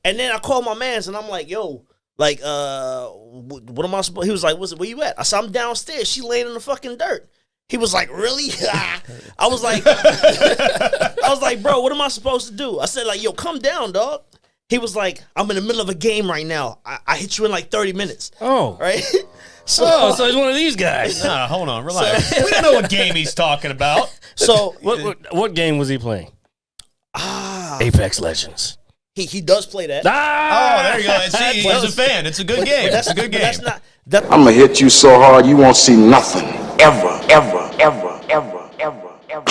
And then I called my mans and I'm like, yo, like, what am I supposed? He was like, where you at? I said, I'm downstairs. She laying in the fucking dirt. He was like, really? I was like, bro, what am I supposed to do? I said, like, yo, come down, dog. He was like, I'm in the middle of a game right now. I hit you in like 30 minutes. Oh. Right? So he's one of these guys. Nah, hold on, relax. We don't know what game he's talking about. So what game was he playing? Apex Legends. He does play that. Oh, there you go. See, he's a fan. It's a good game. That's a good game. That's not. I'm gonna hit you so hard you won't see nothing. Ever, ever, ever, ever, ever, ever.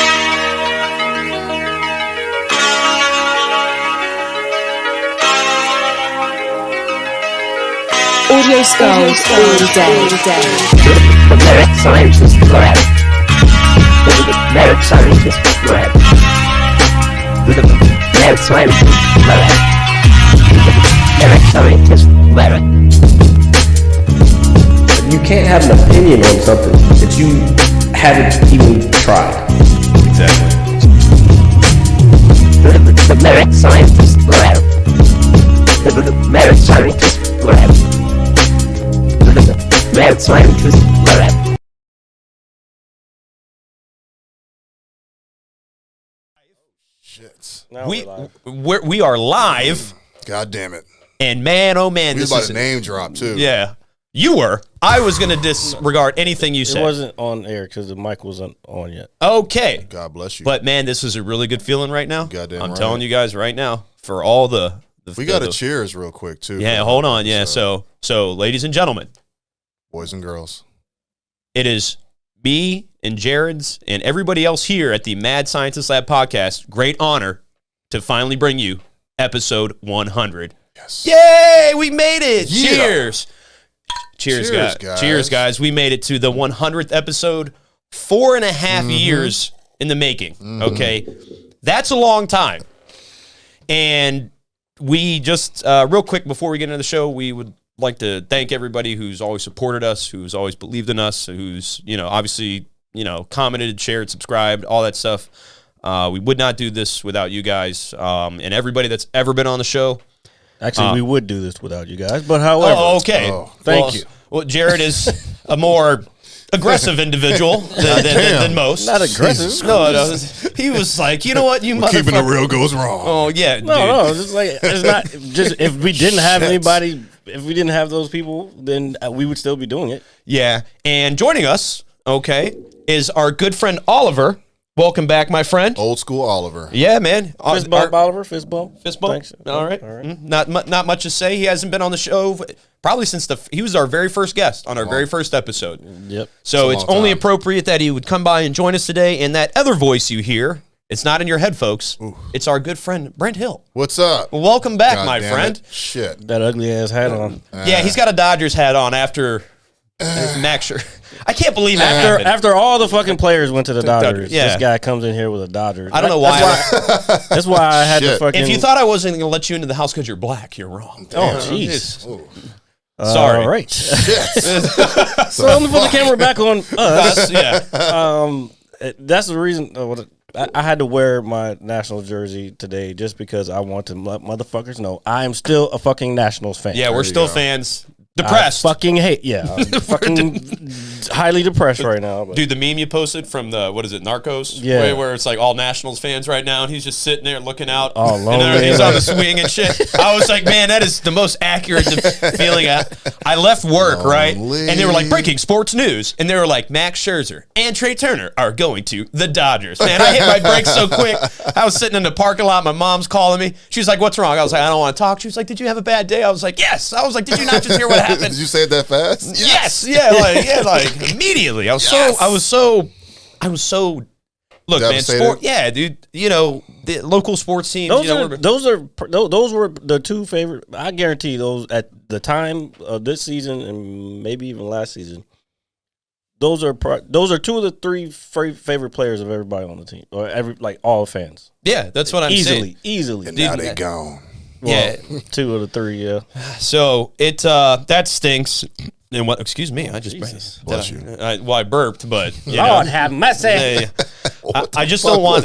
Audio skulls all day. The merit scientist forever. The merit scientist forever. The merit scientist forever. Merit scientist forever. You can't have an opinion on something that you haven't even tried. Exactly. The merit scientist forever. The merit scientist forever. The merit scientist forever. Shit. We are live. God damn it. And man, oh man, We this about is to name drop too. Yeah. You were. I was going to disregard anything you said. It wasn't on air because the mic wasn't on yet. Okay. God bless you. But man, this is a really good feeling right now. Goddamn I'm right. telling you guys right now, for all the we got to cheers real quick too. Yeah, hold on. Yeah, so ladies and gentlemen, boys and girls, it is me and Jared's and everybody else here at the Mad Scientist Lab podcast. Great honor to finally bring you episode 100. Yes. Yay, we made it. Yeah. Cheers. Cheers, guys. Cheers, guys. We made it to the 100th episode, 4.5 years in the making. Okay. That's a long time. And we just, real quick before we get into the show, we would like to thank everybody who's always supported us, who's always believed in us, who's, obviously, commented, shared, subscribed, all that stuff. We would not do this without you guys. And everybody that's ever been on the show. Actually, we would do this without you guys, but however. Oh, okay. Thank you. Well, Jared is a more aggressive individual than most. Not aggressive. No. He was like, you know what, you motherfucker. Keeping it real goes wrong. Oh, yeah, dude. No, just like, it's not, just, if we didn't have anybody, if we didn't have those people, then we would still be doing it. Yeah, and joining us, is our good friend Oliver. Welcome back, my friend. Old school Oliver. Yeah, man. Fist bump, Oliver. Fist bump. Fist bump. Thanks. All right. Not much to say. He hasn't been on the show probably since he was our very first guest on our very first episode. Yep. So it's only appropriate that he would come by and join us today. And that other voice you hear, it's not in your head, folks. Ooh. It's our good friend Brent Hill. What's up? Welcome back, God my damn friend. it. Shit. That ugly ass hat on. Yeah, he's got a Dodgers hat on after Max. I can't believe that after all the fucking players went to the Dodgers. Yeah. This guy comes in here with a Dodgers. I don't know why. That's why I had to fucking. If you thought I wasn't going to let you into the house because you're black, you're wrong. Oh, jeez. Sorry. All right. So let me put the camera back on us. That's the reason. I had to wear my Nationals jersey today just because I want to let motherfuckers know I am still a fucking Nationals fan. Yeah, we're still fans. Depressed. I fucking hate. Yeah, I'm fucking highly depressed right now. But. Dude, the meme you posted from the Narcos? Yeah, where it's like all Nationals fans right now, and he's just sitting there looking out. Oh, and he's on the swing and shit. I was like, man, that is the most accurate feeling. I left work, right, and they were like, breaking sports news, and they were like, Max Scherzer and Trey Turner are going to the Dodgers. Man, I hit my brakes so quick. I was sitting in the parking lot. My mom's calling me. She was like, what's wrong? I was like, I don't want to talk. She was like, did you have a bad day? I was like, yes. I was like, did you not just hear what happened? Did you say it that fast? Yes. Yeah, like immediately. I was so look, devastated. man, sport, yeah, dude, the local sports teams, those were the two favorite. I guarantee those at the time of this season and maybe even last season. Those are two of the three favorite players of everybody on the team, or all fans. Yeah, that's what I'm saying. Easily. And now they gone. Well, yeah, 2 of the 3. Yeah. So that stinks. And what? Excuse me. I just Bless you. Well, I burped, but Lord have mercy. I just don't want.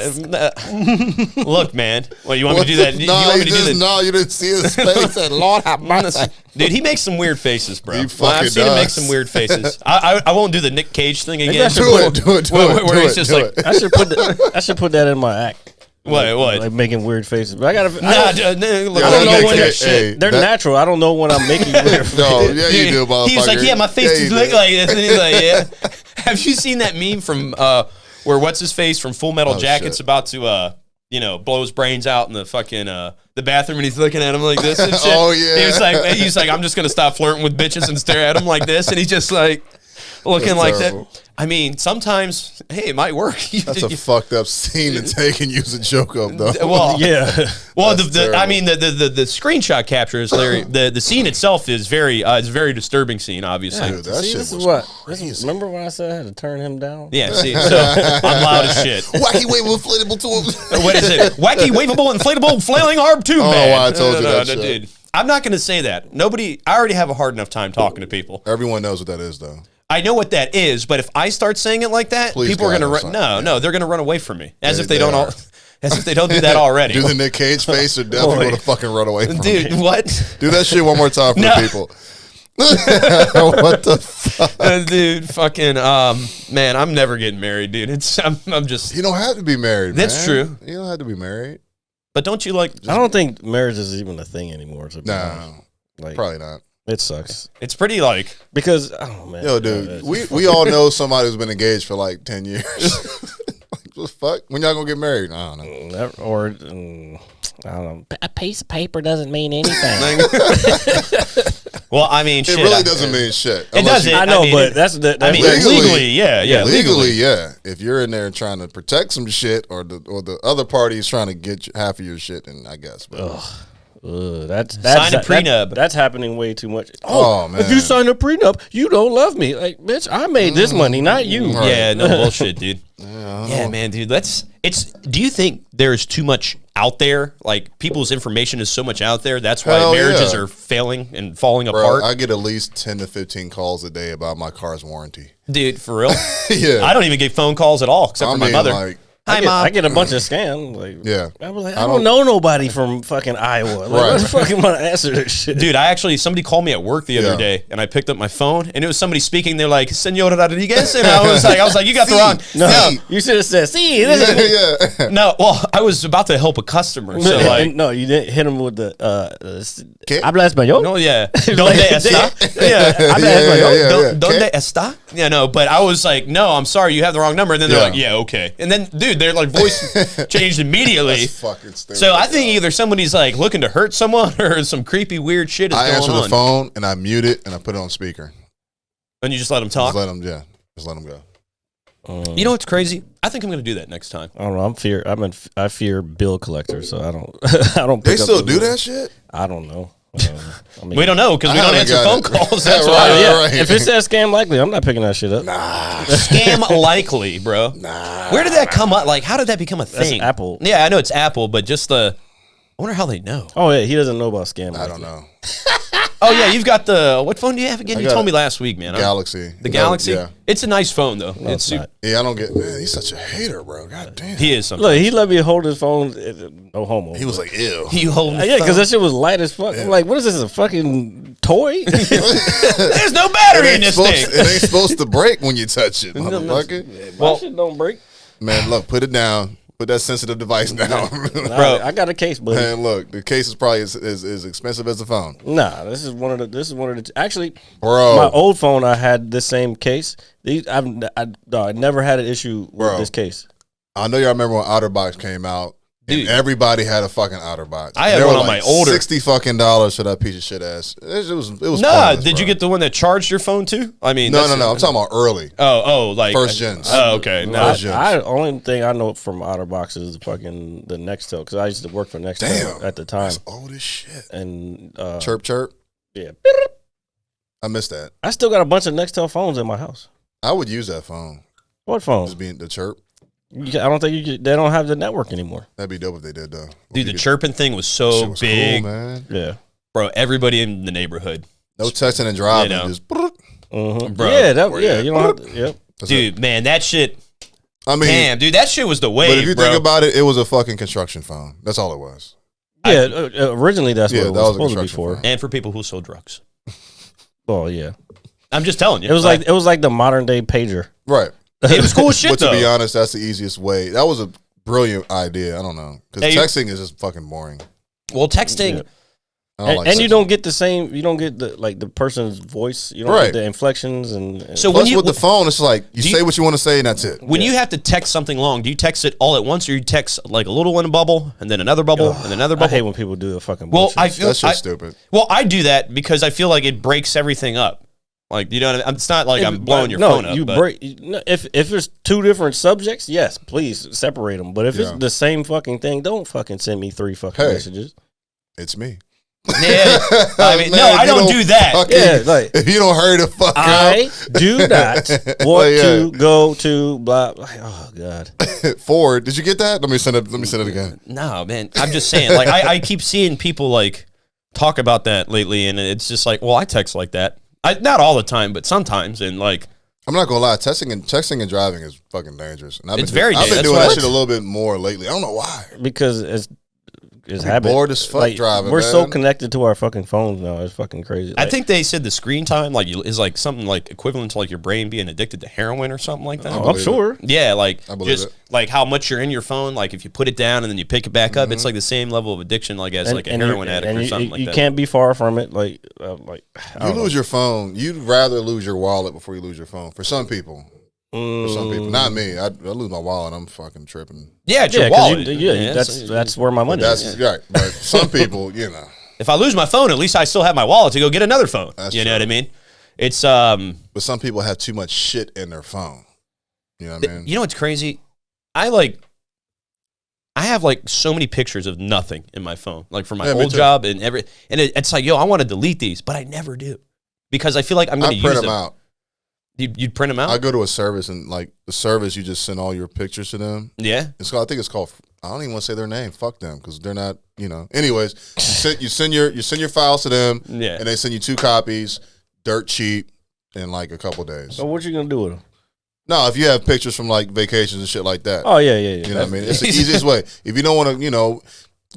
Look, man. What, you want me to do that? You want me to do that? No, you didn't see his face. Said, Lord have mercy. Dude, he makes some weird faces, bro. He fucking I've seen him make does. some weird faces. I won't do the Nick Cage thing again. Do it. Where he's just like, I should put that in my act. what? Like making weird faces. But I Nah, don't look, I don't know when that shit. they're natural. I don't know when I'm making weird faces. No, yeah, you do, motherfucker. He's like, yeah, my face Yeah, does you look do. like this. And he's like, yeah. Have you seen that meme from where what's his face from Full Metal Jacket's shit. about to blow his brains out in the fucking the bathroom and he's looking at him like this and shit. Oh, yeah. He's like, I'm just gonna stop flirting with bitches and stare at him like this, and he's just like looking That's like terrible. that. I mean, sometimes, hey, it might work. That's a fucked up scene to take and use a joke of, though. Well, Yeah. well, That's I terrible. mean, the screenshot capture is Larry. The scene itself is it's a very disturbing scene, obviously. Dude, that See, shit this was is what. crazy. Remember when I said I had to turn him down? Yeah, see, so I'm loud as shit. Wacky wave inflatable to him. What is it? Wacky, waveable, inflatable, flailing arm tube Oh, man. I told you that shit. dude. I'm not going to say that. I already have a hard enough time talking to people. Everyone knows what that is, though. I know what that is, but if I start saying it like that, Please people are God, going to don't run. sign. No, they're going to run away from me, as They- if they they don't. are. As if they don't do that already. Do the Nick Cage face, they're definitely going to fucking run away from Dude, me. what? Do that shit one more time for No. the people. What the fuck? Dude, fucking, man, I'm never getting married, dude. I'm just. You don't have to be married, That's man. true. You don't have to be married. But don't you like? I don't think marriage is even a thing anymore. To be No, honest. Like, probably not. it sucks It's pretty like. because oh man, Yo, dude, we all know somebody who's been engaged for like 10 years. Like, what the fuck? When y'all gonna get married? I don't know. or I don't know. A piece of paper doesn't mean anything. Well, I mean, It shit, really doesn't mean shit. It Unless doesn't. you- I know, mean, but that's legally, yeah, legally, yeah. If you're in there trying to protect some shit, or the other party is trying to get half of your shit, then I guess. But that's Sign a prenup. That's happening way too much. Oh, man. If you sign a prenup, you don't love me. Like, bitch, I made this money, not you. Right. Yeah, no bullshit, dude. Yeah, man, dude. Do you think there's too much out there? Like, people's information is so much out there. That's why Hell marriages yeah. are failing and falling bro, apart. I get at least 10 to 15 calls a day about my car's warranty. Dude, for real? Yeah. I don't even get phone calls at all, except for my mother. Like, Hi, Mom. I get a bunch of scams. Like, yeah. I was like, I don't know nobody from fucking Iowa. Like, Right. what the fuck am I answer this shit? Dude, somebody called me at work the other Yeah. day, and I picked up my phone, and it was somebody speaking. They're like, "Senora Rodriguez," and I was like, "You got the wrong." No, you should have said, "See, this is." Yeah. No, well, I was about to help a customer, so like, No, you didn't hit him with the. ¿Qué? Habla español. no, yeah, ¿Dónde está? Yeah, Habla Yeah, español. yeah, yeah. ¿Dónde está? Yeah, no, but I was like, no, I'm sorry, you have the wrong number. And then they're Yeah. like, yeah, okay. And then, dude, their like voice changed immediately. That's fucking stupid. So I think either somebody's like looking to hurt someone or some creepy weird shit is I going answer on. the phone and I mute it and I put it on speaker. And you just let them talk. Just let them, just let them go. You know what's crazy? I think I'm going to do that next time. I don't know. I fear bill collectors, so I don't. I don't. They pick up still the- do that shit? I don't know. I mean, We don't know because we I don't haven't answer phone got it. calls. That's Yeah, why. right. Yeah, right. if it says scam likely, I'm not picking that shit up. Scam likely, bro. Where did that come up? Like, how did that become a That's thing? Apple. Yeah, I know it's Apple, but just I wonder how they know. Oh yeah, he doesn't know about scam. I don't know. Oh yeah, you've got what phone do you have again? I You got told me last week, man. Galaxy. The Galaxy? Yeah. It's a nice phone though. No, it's not. Yeah, I don't get, man, he's such a hater, bro. God damn. He is something. Look, he let me hold his phone. No homo. He was like, ew. You holding yeah, because that shit was light as fuck. I'm like, what is this? A fucking toy? there's no battery in this thing. It ain't supposed to break when you touch it, motherfucker. Well, shit don't break. Man, look, put it down. Put that sensitive device down. Bro, I got a case, buddy. Man, look, the case is probably as expensive as the phone. Nah, this is one of the. Actually, Bro. my old phone, I had the same case. I never had an issue with Bro. this case. I know y'all remember when OtterBox came out. Dude. And everybody had a fucking OtterBox. I had They were one on my older- $60 fucking for that piece of shit ass. It was Nah, pointless, did bro. you get the one that charged your phone too? I mean, No. I'm talking about early. Oh, like First gens. Oh, okay. No, First gens. Only thing I know from OtterBox is fucking the Nextel, because I used to work for Nextel Damn. at the time. That's old as shit. And Chirp, chirp. yeah, I missed that. I still got a bunch of Nextel phones in my house. I would use that phone. What phone? Just being the chirp. I don't think they don't have the network anymore. That'd be dope if they did, though. dude, the chirping thing was Shit so was big, cool, man. Yeah. bro. Everybody in the neighborhood. No texting and driving. You know. Just Mm-hmm. Bro. Yeah, you don't have to, yep. Dude, man, that shit. I mean, damn, dude, that shit was the wave. but if you bro. think about it, it was a fucking construction phone. That's all it was. Yeah, originally that's what it was supposed to be for. phone. And for people who sold drugs. Oh yeah, I'm just telling you. it was like the modern day pager. Right. It was cool as shit, But to though. be honest, that's the easiest way. That was a brilliant idea. I don't know. Because Hey, texting is just fucking boring. Well, texting. Yeah. I don't like And you texting. don't get the same. You don't get the person's voice. You don't Right. get the inflections and So Plus, when you with the phone, it's like you do say you- what you want to say and that's it. when you have to text something long, do you text it all at once, or you text like a little one bubble and then another bubble and another I bubble? hate when people do the fucking Well, bullshit. I feel That's just stupid. Well, I do that because I feel like it breaks everything up. Like, you know what I mean? It's not like I'm blowing your phone up. You but break. If there's two different subjects, yes, please separate them. But if it's the same fucking thing, don't fucking send me 3 fucking messages. It's me. Yeah, I mean, Man, no, if I you don't do that. fucking- Yeah, like if you don't hurry the fuck I do not want yeah. to go to blah. Oh god. up, forward. Did you get that? Let me send it again. No, man. I'm just saying. Like, I keep seeing people like talk about that lately, and it's just like, well, I text like that. Not all the time, but sometimes, and like. I'm not gonna lie, texting and driving is fucking dangerous. And It's very I've been dangerous. doing That's that why- shit a little bit more lately. I don't know why. Because it's I'm habit. bored as fuck driving, We're so man. connected to our fucking phones now. It's fucking crazy. I think they said the screen time is like something like equivalent to like your brain being addicted to heroin or something like that. Oh, I'm sure. Yeah, like I believe just it. like how much you're in your phone. Like if you put it down and then you pick it back up, it's like the same level of addiction, like as like a heroin addict or something like you that. can't be far from it. Like I You don't know. lose your phone. You'd rather lose your wallet before you lose your phone. For some people. For some people. Not me. I lose my wallet, I'm fucking tripping. Yeah, it's your 'cause wallet. that's where my money That's is. right. But some people, you know. If I lose my phone, at least I still have my wallet to go get another phone. That's you know true. what I mean? It's But some people have too much shit in their phone. You know what I mean? you know what's crazy? I have like so many pictures of nothing in my phone, like for my Yeah, me old too. job and it's like, yo, I want to delete these, but I never do because I feel like I'm going to I use print them. them out. You'd print them out? I go to a service and like the service, you just send all your pictures to them. Yeah. It's called. I think it's called. I don't even want to say their name. Fuck them because they're not. You know. Anyways, you send your files to them. Yeah. And they send you 2 copies, dirt cheap, in like a couple days. So what you gonna do with them? No, if you have pictures from like vacations and shit like that. Oh yeah. You know what I mean? It's the easiest way. If you don't want to,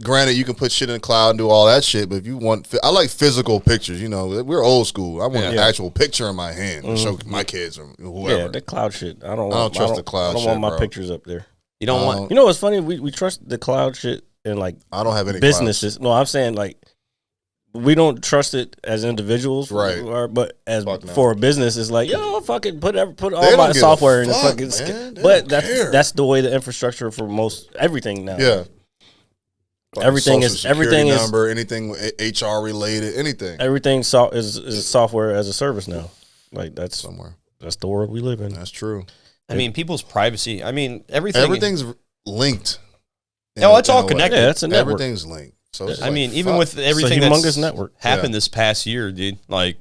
granted, you can put shit in the cloud and do all that shit, but if you want, I like physical pictures. We're old school. I want an actual picture in my hand to show my kids or whoever. Yeah, the cloud shit. I don't trust the cloud I don't shit, want my bro. pictures up there. You don't want. You know what's funny? We trust the cloud shit in like I don't have any businesses. No, I'm saying like we don't trust it as individuals, Right. But as Fuck no. for a business, it's like yo, fucking put They all don't my give a software in the fuck, fucking. man. They But don't care. that's the way the infrastructure for most everything now. Yeah. Everything Social is- security everything is- number, anything HR related, anything. Everything is software as a service now. Like that's the world we live in. That's true. I mean, people's privacy. I mean, everything. Everything's linked. Oh, it's in all a way. connected. Yeah, it's a network. Everything's linked. So it's I like, mean, even fuck. with everything humongous that's network. happened Yeah. this past year, dude. Like,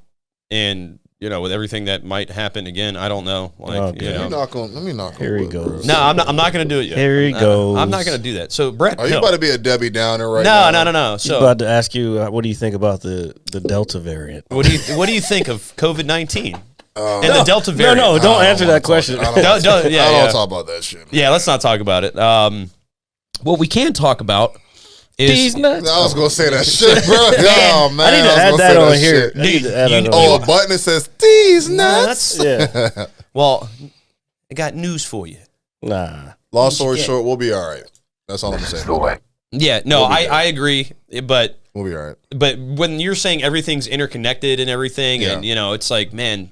and with everything that might happen again, I don't know. Like, Okay. you know. Let me knock on Here he wood, bro. goes. No, I'm not going to do it yet. Here he goes. I'm not going to do that. So, Brent Are you Hill. about to be a Debbie Downer right now? No. He's So, about to ask you, what do you think about the Delta variant? what do you think of COVID-19 and the Delta No, variant? no, don't answer wanna that talk- question. I don't Don't- don't- want yeah. to talk about that shit. Yeah, let's not talk about it. What we can talk about is These nuts. I was gonna say that shit, bro. Oh man, I need to was add gonna that say on shit. here. I need to add that on Oh, here. a button that says these nuts. Yeah. well, I got news for you. Nah. Long story short, we'll be all right. That's all I'm gonna say. Yeah, no, I agree, but We'll be all right. But when you're saying everything's interconnected and everything, and it's like, man,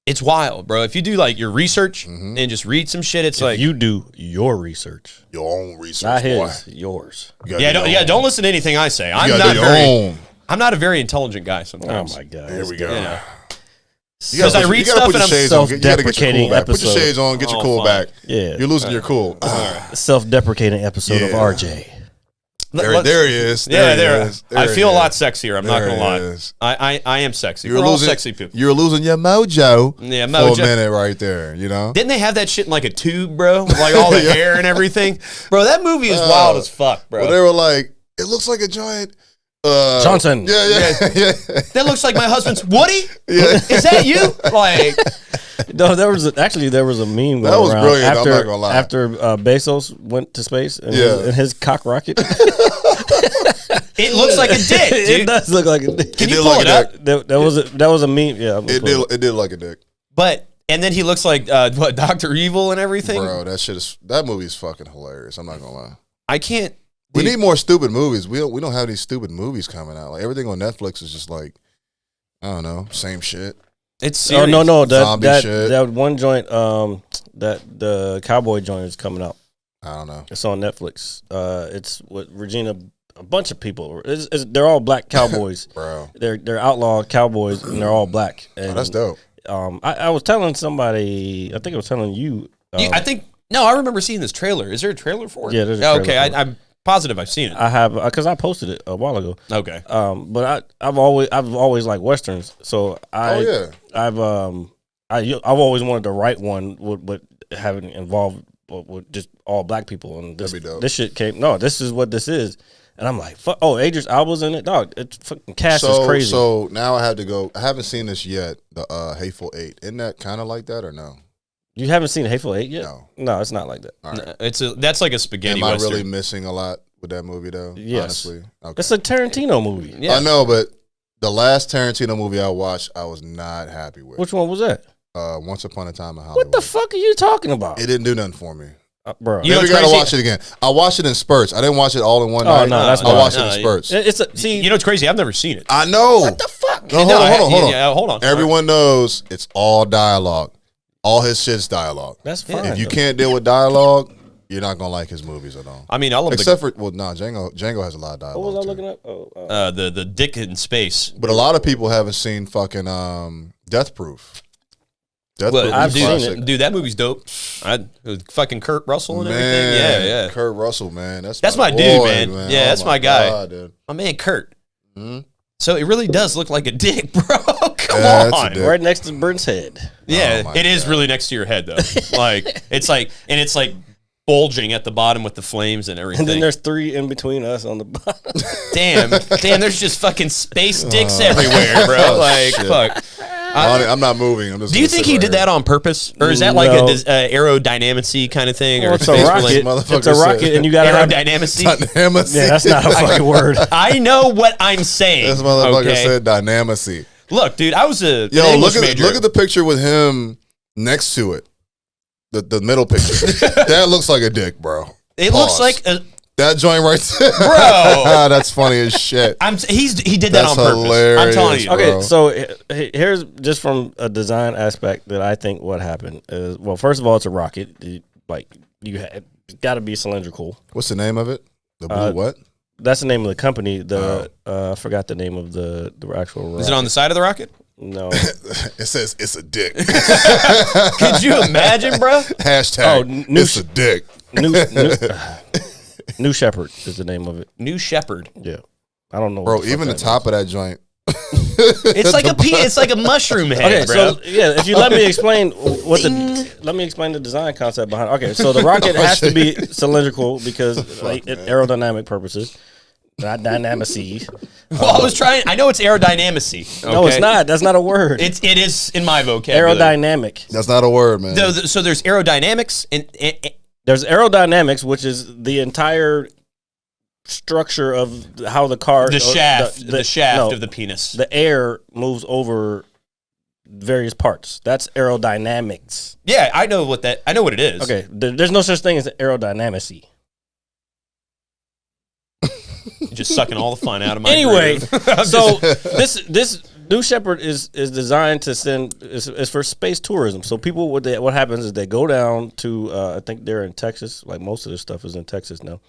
it's wild, bro. If you do like your research and just read some shit, it's like you do your research, Your own research, not boy. his, yours. You gotta do your own. don't listen to anything I say. You gotta do your own. I'm not a very intelligent guy Oh sometimes. my god. Here we go. You know. You gotta 'Cause I put- read you gotta stuff put and your I'm shades on. You gotta get your self-deprecating cool back. Put your episode. shades on. Get your Oh, cool fine. back. Yeah. You're losing your cool. Self-deprecating episode of Yeah. RJ. There he is. Yeah, There he there. is. There I he feel a is. lot sexier. I'm not There gonna he lie. is. I am sexy. You're We're all losing sexy people. You're losing your mojo. Yeah, For mojo. a minute right there. You know. Didn't they have that shit in like a tube, bro? Like all the hair and everything, bro. That movie is wild as fuck, bro. Well, they were like, it looks like a giant Johnson. Yeah. That looks like my husband's Woody. Yeah. Is that you? Like, no, there was a meme that was around brilliant. after, I'm not gonna lie. After Bezos went to space and, his cock rocket. It looks like a dick, dude. It does look like a dick. Can you pull it up? That was a meme. Yeah, it did look like a dick. But and then he looks like Dr. Evil and everything. Bro, that movie is fucking hilarious. I'm not gonna lie. I can't. We need more stupid movies. We don't have these stupid movies coming out. Like everything on Netflix is just like, I don't know, same shit. It's serious. No. Zombie shit. That one joint, that the cowboy joint is coming out. I don't know. It's on Netflix. It's with Regina. A bunch of people. They're all black cowboys. Bro, they're outlaw cowboys and they're all black. And, that's dope. I was telling somebody. I think I was telling you. I remember seeing this trailer. Is there a trailer for it? Yeah, there's a trailer. Okay, I'm positive I've seen it. I have because I posted it a while ago. Okay. But I've always liked westerns, so I've always wanted to write one with having involved with just all black people, and this shit came. No, this is what this is, and I'm like, fuck. Oh, Idris Elba's in it, dog. It's fucking cast is crazy. So now I have to go. I haven't seen this yet. The Hateful Eight. Isn't that kind of like that or no? You haven't seen Hateful Eight yet? No, it's not like that. All right. That's like a spaghetti. Am I Western. really missing a lot with that movie though? Yes. Honestly, okay. It's a Tarantino movie. Yeah. I know, but the last Tarantino movie I watched, I was not happy with. Which one was that? Once Upon a Time in Hollywood. What the fuck are you talking about? It didn't do nothing for me. Bro, You know Maybe gotta watch it again. I watched it in spurts. I didn't watch it all in one night. No, that's I watched it in spurts. See, you know what's crazy? I've never seen it. I know. what the fuck? No, hold on. Yeah, hold on. Everyone knows it's all dialogue. All his shit's dialogue. That's fine. If you can't deal with dialogue, you're not gonna like his movies at all. I mean, I love Except for Django has a lot of dialogue. What was I too. looking up? the dick in space. But a lot of people haven't seen fucking Death Proof. Death Well, Proof I've is seen classic. it. Dude, that movie's dope. Fucking Kurt Russell and everything. Yeah. Kurt Russell, man. That's my boy, dude, man. Yeah, that's my guy. God, dude. My man, Kurt. Mm-hmm. So it really does look like a dick, bro. Come Yeah, it's a on. dick. Right next to Brent's head. Yeah, Oh my it is God. really next to your head, though. It's like bulging at the bottom with the flames and everything. And then there's 3 in between us on the bottom. damn, there's just fucking space dicks everywhere, bro. Like, shit. fuck. I'm not moving. I'm just. Do you gonna think sit he right did here. that on purpose, or is that like No. a aerodynamic-y kind of thing, or Well, it's a space rocket. related- Motherfucker It's a rocket, said- and you gotta have. aerodynamic-y? Dynamacy. Yeah, that's not a fucking word. I know what I'm saying. This motherfucker okay? said dynamacy. Look, dude, I was an Yo, English look major. at the picture with him next to it. The middle picture. That looks like a dick, bro. It Pause. looks like a That joint right there. Bro. That's funny as shit. he did that That's on purpose. I'm hilarious, telling you. bro. Okay, so here's just from a design aspect that I think what happened is, well, first of all, it's a rocket. It's got to be cylindrical. What's the name of it? The blue what? That's the name of the company. I forgot the name of the actual rocket. Is it on the side of the rocket? No. It says it's a dick. Could you imagine, bro? Hashtag it's a dick. New Shepherd is the name of it. New Shepherd. Yeah. I don't know. Bro, what the fuck even the that top of that joint. It's like it's like a mushroom head, Okay, bro. so yeah, if you let me explain let me explain the design concept behind. Okay, so the rocket has to be cylindrical because aerodynamic purposes, not dynamacy. Well, I know it's aerodynamicy. Okay? No, it's not. That's not a word. It is in my vocabulary. Aerodynamic. That's not a word, man. So there's aerodynamics and There's aerodynamics, which is the entire structure of how the car, the shaft no, of the penis. The air moves over various parts. That's aerodynamics. Yeah, I know what it is. Okay, there's no such thing as aerodynamicy. You're just sucking all the fun out of my Anyway, groove. so this New Shepard is designed to is for space tourism. So people, what happens is they go down to I think they're in Texas. Like most of this stuff is in Texas now.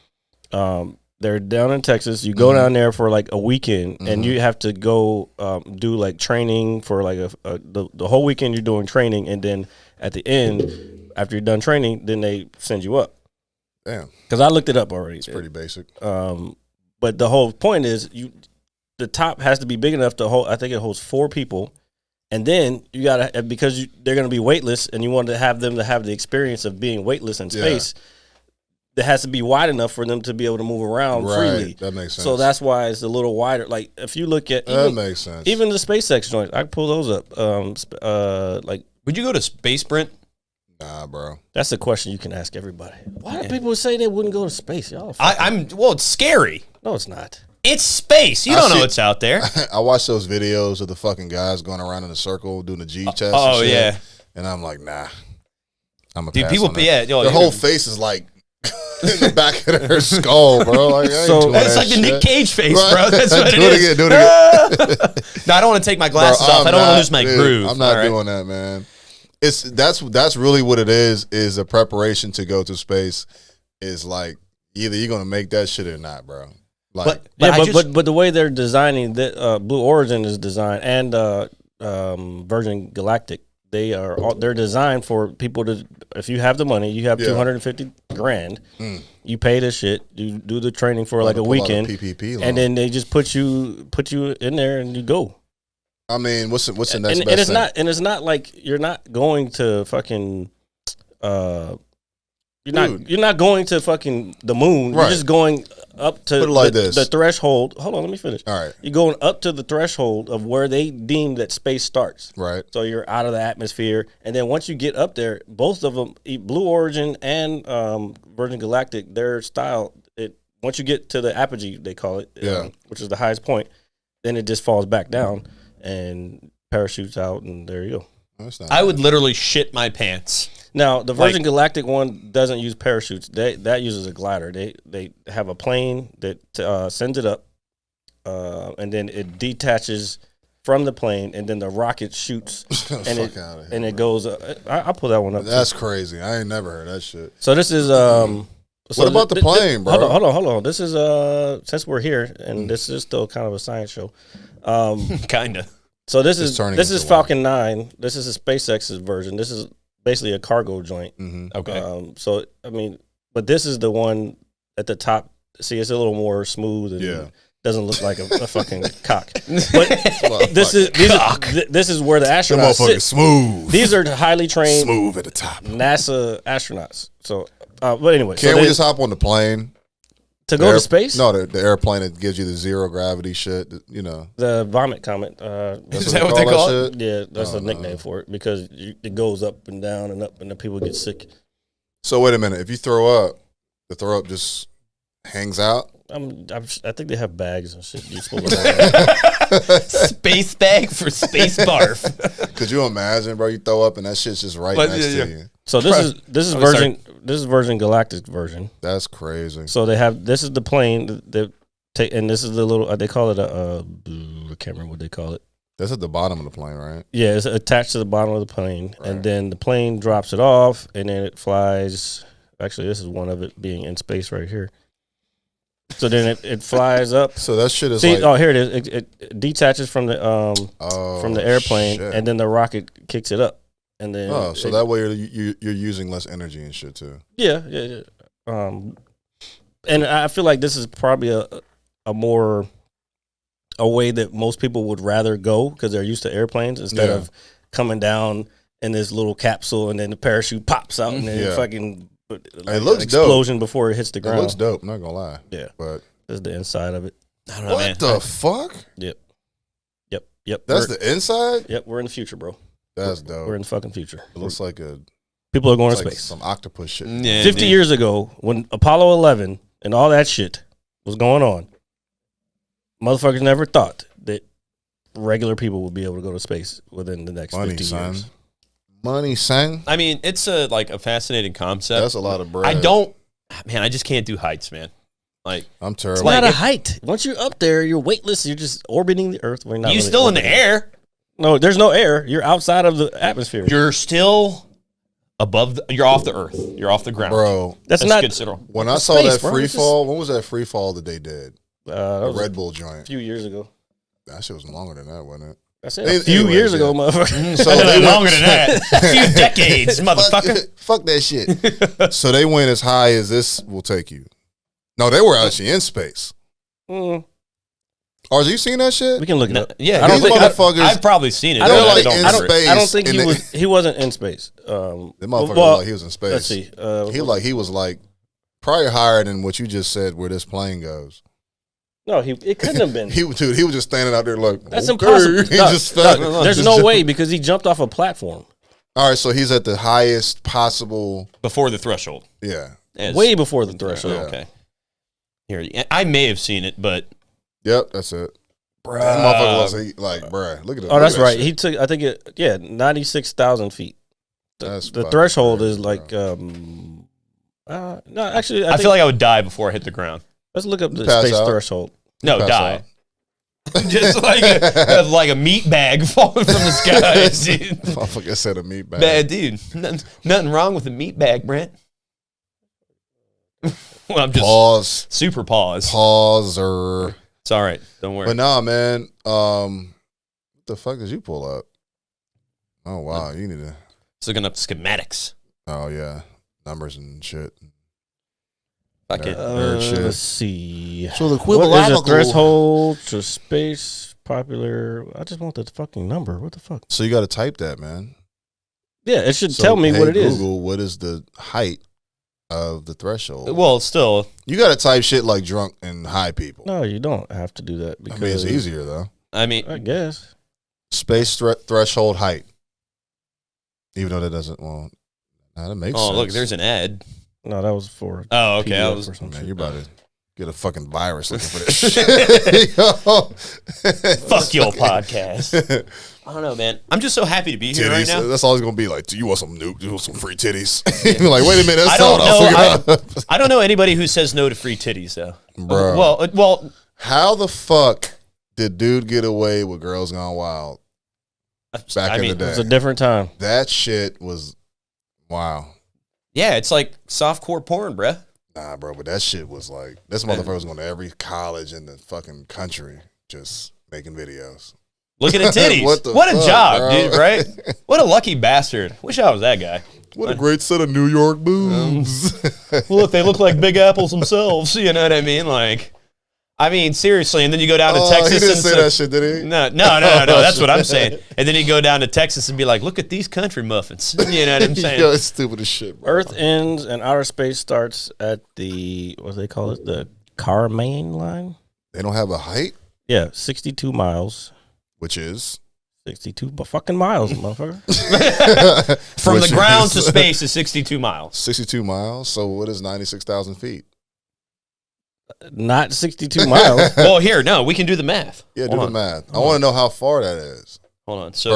They're down in Texas. You go down there for like a weekend, and you have to go do like training for like the whole weekend. You're doing training, and then at the end, after you're done training, then they send you up. Damn, because I looked it up already. it's pretty basic. But the whole point is the top has to be big enough to hold. I think it holds 4 people, and then you gotta because they're gonna be weightless, and you want to have them to have the experience of being weightless in space. that has to be wide enough for them to be able to move around freely. That makes sense. So that's why it's a little wider. Like if you look at that makes sense. Even the SpaceX joints, I can pull those up. Like, would you go to space, Brent? Nah, bro. That's a question you can ask everybody. Why do people say they wouldn't go to space? Y'all, well, it's scary. No, it's not. It's space. You don't know what's out there. I watch those videos of the fucking guys going around in a circle doing the G test. Oh, and shit, yeah. And I'm like, nah. I'm a Dude, pass people, on that. yeah. Their whole face is like in the back of their skull, bro. Like, it's like the Nick Cage face, right? bro. That's what it is. Do it again. No, I don't want to take my glasses off. I don't want to lose my groove. I'm not doing that, man. That's really what it is a preparation to go to space. Is like either you're gonna make that shit or not, bro. Like, but the way they're designing that Blue Origin is designed and Virgin Galactic, they're designed for people to, if you have the money, you have $250,000, you pay this shit, you do the training for like a weekend, PPP loan. and then they just put you in there and you go. I mean, what's the next best and it's thing? it's not like you're not going to fucking you're not going to fucking the moon. Right. You're just going up to the threshold. Hold on, let me finish. All right. You're going up to the threshold of where they deem that space starts. Right. So you're out of the atmosphere. And then once you get up there, both of them, Blue Origin and Virgin Galactic, their style, once you get to the apogee, they call it, which is the highest point, then it just falls back down and parachutes out, and there you go. I would literally shit my pants. Now, the Virgin Galactic one doesn't use parachutes. That uses a glider. They have a plane that sends it up, and then it detaches from the plane, and then the rocket shoots, and it goes up. I'll pull that one up. That's crazy. I ain't never heard that shit. So this is what about the plane, bro? Hold on. This is since we're here, and this is still kind of a science show. Kinda. So this is Falcon 9. This is a SpaceX's version. This is basically a cargo joint. Mm-hmm. Okay. So I mean, but this is the one at the top. See, it's a little more smooth and doesn't look like a fucking cock. But this is where the astronauts sit. Smooth. These are highly trained, smooth at the top, NASA astronauts. So, but anyway, can't we just hop on the plane to go to space? No, the airplane that gives you the zero gravity shit. You know, the vomit comet. Is that what they call it? Yeah, that's a nickname for it because it goes up and down and up, and the people get sick. So wait a minute. If you throw up, the throw up just hangs out. I think they have bags and shit. You're supposed to space bag for space barf. Could you imagine, bro? You throw up and that shit's just right next to you. So this is Virgin Galactic version. That's crazy. So they have this is the plane that and this is the little they call it I can't remember what they call it. That's at the bottom of the plane, right? Yeah, it's attached to the bottom of the plane, and then the plane drops it off, and then it flies. Actually, this is one of it being in space right here. So then it flies up. So that shit is here it is. It detaches from the airplane, and then the rocket kicks it up, and then so that way you're using less energy and shit too. Yeah. And I feel like this is probably a way that most people would rather go because they're used to airplanes instead of coming down in this little capsule and then the parachute pops out and then fucking. It looks explosion dope. before it hits the ground. It looks dope. I'm not gonna lie. Yeah, but this is the inside of it. I don't know, man. What the fuck? Yep. That's the inside. Yep, we're in the future, bro. That's dope. We're in the fucking future. It looks like people are going to space. Some octopus shit. Yeah, 50 years ago, when Apollo 11 and all that shit was going on, motherfuckers never thought that regular people would be able to go to space within the next 50 years. Money, son. I mean, it's a fascinating concept. That's a lot of bread. I just can't do heights, man. Like, I'm terrible. It's not a height. Once you're up there, you're weightless. You're just orbiting the Earth. You're still in the air. No, there's no air. You're outside of the atmosphere. You're still above. You're off the Earth. You're off the ground, bro. That's not considerable. When I saw that free fall, when was that free fall that they did? The Red Bull joint. A few years ago. That shit was longer than that, wasn't it? I said a few years ago, motherfucker. So longer than that. A few decades, motherfucker. Fuck that shit. So they went as high as this will take you. No, they were actually in space. Or have you seen that shit? We can look it up. Yeah, I don't think motherfuckers. I've probably seen it. I don't think he he wasn't in space. The motherfucker looked like he was in space. Let's see. He was like probably higher than what you just said where this plane goes. No, it couldn't have been. He was just standing out there like, that's okay. impossible. He just fell. There's no way because he jumped off a platform. All right, so he's at the highest possible. Before the threshold. Yeah. Way before the threshold. Yeah. Okay. Here, I may have seen it, but. Yep, that's it. Bruh. That motherfucker was like, bruh, look at it. Oh, that's right. Shit. He took, I think, 96,000 feet. The threshold is like, no, actually, I feel like I would die before I hit the ground. Let's look up the space threshold. No, die. Just like a meat bag falling from the skies, dude. Motherfucker said a meat bag. Bad dude. Nothing wrong with a meat bag, Brent. Well, I'm just super pause. Pauser. It's all right. Don't worry. But nah, man. What the fuck did you pull up? Oh wow, you need to. It's looking up schematics. Oh yeah, numbers and shit. Shit. Let's see. So the what is a threshold to space popular? I just want the fucking number. What the fuck? So you got to type that, man. Yeah, it should tell me what it is. Google, what is the height of the threshold? Well, still, you got to type shit like drunk and high people. No, you don't have to do that. Because it's easier though. I guess space threshold height. Even though that doesn't. Well, that makes sense. Oh, look, there's an ad. No, that was for. Oh, okay. I was. Man, you're about to get a fucking virus looking for this shit. Fuck your podcast. I don't know, man. I'm just so happy to be here right now. That's always gonna be like, do you want some nuke? Do you want some free titties? You're like, wait a minute. That's I don't know anybody who says no to free titties, though. Bro. Well. How the fuck did dude get away with Girls Gone Wild? Back in the day, it was a different time. That shit was wow. Yeah, it's like softcore porn, bruh. Nah, bro, but that shit was like, this motherfucker was going to every college in the fucking country just making videos. Looking at titties. What a job, bro. Dude, right? What a lucky bastard. Wish I was that guy. What a great set of New York boobs. Look, they look like Big Apples themselves. You know what I mean? Like, seriously, and then you go down to Texas. He didn't say that shit, did he? No. That's what I'm saying. And then you go down to Texas and be like, look at these country muffins. You know what I'm saying? Yo, it's stupid as shit, bro. Earth ends and outer space starts at the, what do they call it? The Kármán line? They don't have a height? Yeah, 62 miles. Which is? 62 fucking miles, motherfucker. From the ground to space is 62 miles. 62 miles? So what is 96,000 feet? Not 62 miles. Well, we can do the math. Yeah, do the math. I want to know how far that is. Hold on. So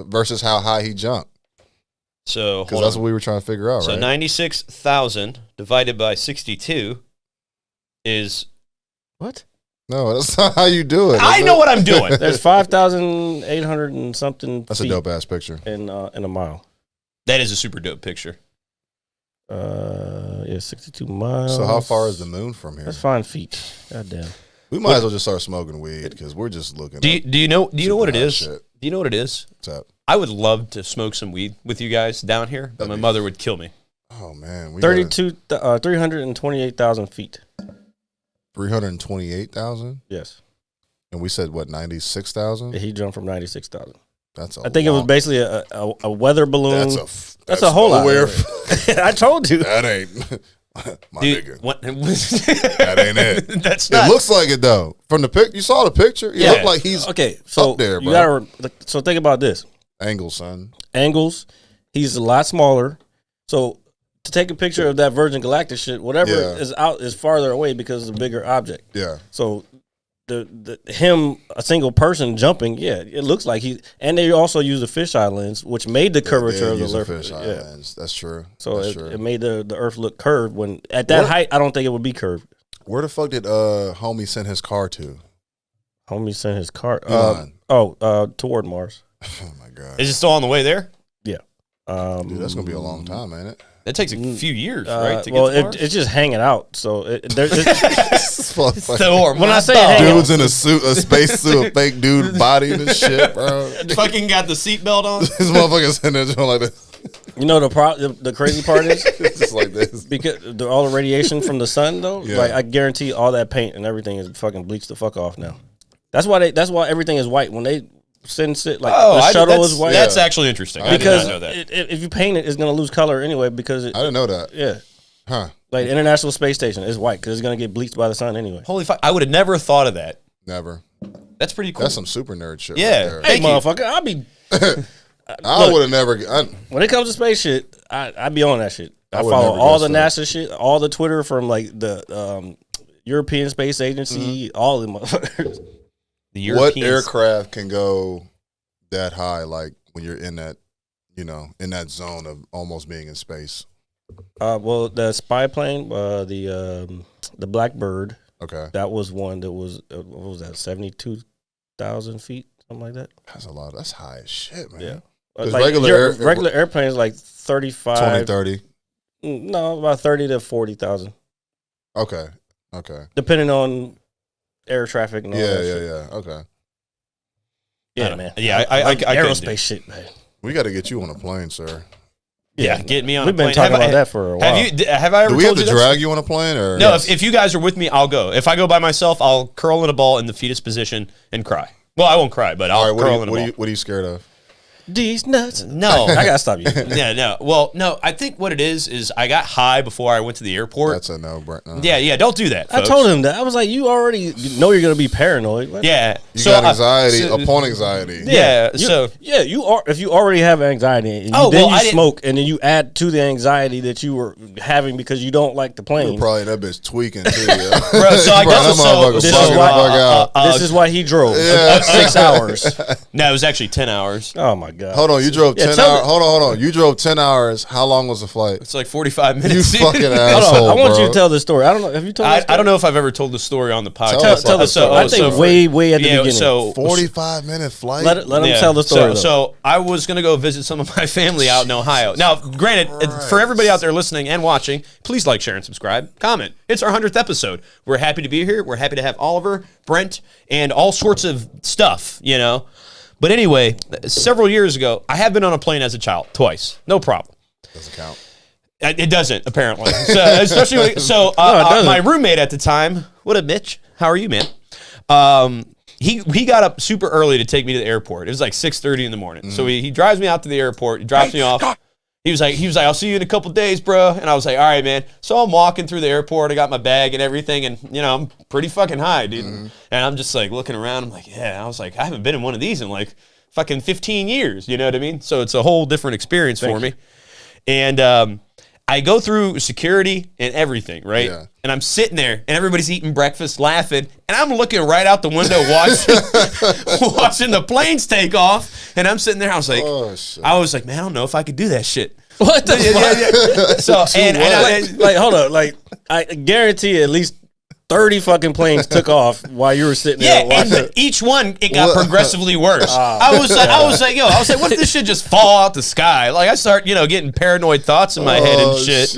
versus how high he jumped. So because that's what we were trying to figure out, right? So 96,000 divided by 62 is what? No, that's not how you do it. I know what I'm doing. There's 5,800 and something. That's a dope ass picture. In a mile. That is a super dope picture. 62 miles. So how far is the moon from here? Let's find feet. God damn. We might as well just start smoking weed because we're just looking. Do you know what it is? Shit. Do you know what it is? What's up? I would love to smoke some weed with you guys down here, but my mother would kill me. Oh man, 328,000 feet. 328,000. Yes. And we said what, 96,000? He jumped from 96,000. That's I think it was basically a weather balloon. That's a whole lot. I told you. That ain't my nigga. What? That ain't it. That's not. It looks like it though. From the pic, you saw the picture. It looked like he's okay. So up there, bro. You gotta. So think about this. Angles, son. Angles. He's a lot smaller. So to take a picture of that Virgin Galactic shit, whatever is out is farther away because it's a bigger object. Yeah. So him, a single person jumping, it looks like and they also use a fisheye lens, which made the curvature of the Earth. Fisheye lens. That's true. So it made the Earth look curved when at that height. I don't think it would be curved. Where the fuck did homie send his car to? Homie sent his car. Toward Mars. Oh my god. Is it still on the way there? Yeah. Dude, that's gonna be a long time, ain't it? It takes a few years, right? To get to Mars? It's just hanging out. So when I say dude's in a suit, a space suit, a fake dude body and shit, bro. Fucking got the seatbelt on. This motherfucker's in there doing like this. You know the crazy part is it's just like this because all the radiation from the sun though. Yeah. Like I guarantee all that paint and everything is fucking bleached the fuck off now. That's why everything is white when they send shit like the shuttle is white. That's actually interesting. Because I did not know that. If you paint it, it's gonna lose color anyway. Because I didn't know that. Yeah. Huh. Like International Space Station is white because it's gonna get bleached by the sun anyway. Holy fuck! I would have never thought of that. Never. That's pretty cool. That's some super nerd shit. Yeah. Right there. Hey, Thank you. motherfucker, I'll be. I would have never. When it comes to space shit, I be on that shit. I would follow never all the guess that. NASA shit, all the Twitter from like the European Space Agency, all of them motherfuckers. The What Europeans. aircraft can go that high? Like when you're in that, in that zone of almost being in space. Well, the spy plane, the Blackbird, Okay, that was one that was what was that 72,000 feet, something like that. that's a lot. That's high as shit, man. Yeah. 'Cause Like regular regular airplanes like 35, 20, 30. No, about 30 to 40,000, Okay. depending on air traffic and all Yeah, that yeah, shit. yeah. Okay. Yeah, man. Yeah, I couldn't do aerospace it. shit, man. We got to get you on a plane, sir. Yeah, get me on. We've a been plane. talking Have about I- that for a while. Have I ever Do we have told to you this? drag you on a plane, or No, if you guys are with me, I'll go. If I go by myself, I'll curl in a ball in the fetus position and cry. Well, I won't cry, but I'll All right, curl in a ball. what are you scared of? These nuts. No, I gotta stop you. Yeah, no. Well, no. I think what it is I got high before I went to the airport. That's a no, Brent. No. Yeah. Don't do that. I Folks. told him that. I was like, you already know you're gonna be paranoid. What? Yeah. You got anxiety upon anxiety. Yeah. You- So yeah, you are. If you already have anxiety, and Oh, then well, you I didn't- smoke, and then you add to the anxiety that you were having because you don't like the You're plane. probably that bitch tweaking too. Yeah. Bro, so I Bro, guess that motherfucker this is bugging the why- fuck out. this is why he drove Yeah. 6 hours. no, it was actually 10 hours. Oh my god! Hold on, you drove Yeah, 10 tell hours. me- Hold on. You drove 10 hours. How long was the flight? It's like 45 You minutes. fucking Hold asshole, on, I want bro. you to tell this story. I don't know. Have you told? this I don't story? know if I've ever told the story on the podcast. Tell the story. I think way at the beginning. So 45-minute flight. Let him yeah. tell the story. though. So I was going to go visit some of my family out in Ohio. Now, granted, for everybody out there listening and watching, please like, share, and subscribe. Comment. It's our 100th episode. We're happy to be here. We're happy to have Oliver, Brent, and all sorts of stuff, But anyway, several years ago, I have been on a plane as a child twice. No problem. Doesn't count. It doesn't, apparently. So, especially my roommate at the time, what up, Mitch? How are you, man? He got up super early to take me to the airport. It was like 6:30 in the morning. So he drives me out to the airport. He drops me off. He was like, I'll see you in a couple days, bro. And I was like, all right, man. So I'm walking through the airport. I got my bag and everything, and I'm pretty fucking high, dude. And I'm just like looking around. I'm like, yeah. I was like, I haven't been in one of these in like fucking 15 years. You know what I mean? So it's a whole different experience for me. And I go through security and everything, right? Yeah. And I'm sitting there, and everybody's eating breakfast, laughing, and I'm looking right out the window, watching the planes take off. And I'm sitting there. I was like, Oh, man, I don't know if I could do that shit. what the fuck? So and Like, hold on. Like, I guarantee at least 30 fucking planes took off while you were sitting there yeah, and watching. each one it got progressively worse. I was like, what if this shit just fall out the sky? Like I start, getting paranoid thoughts in my head and shit.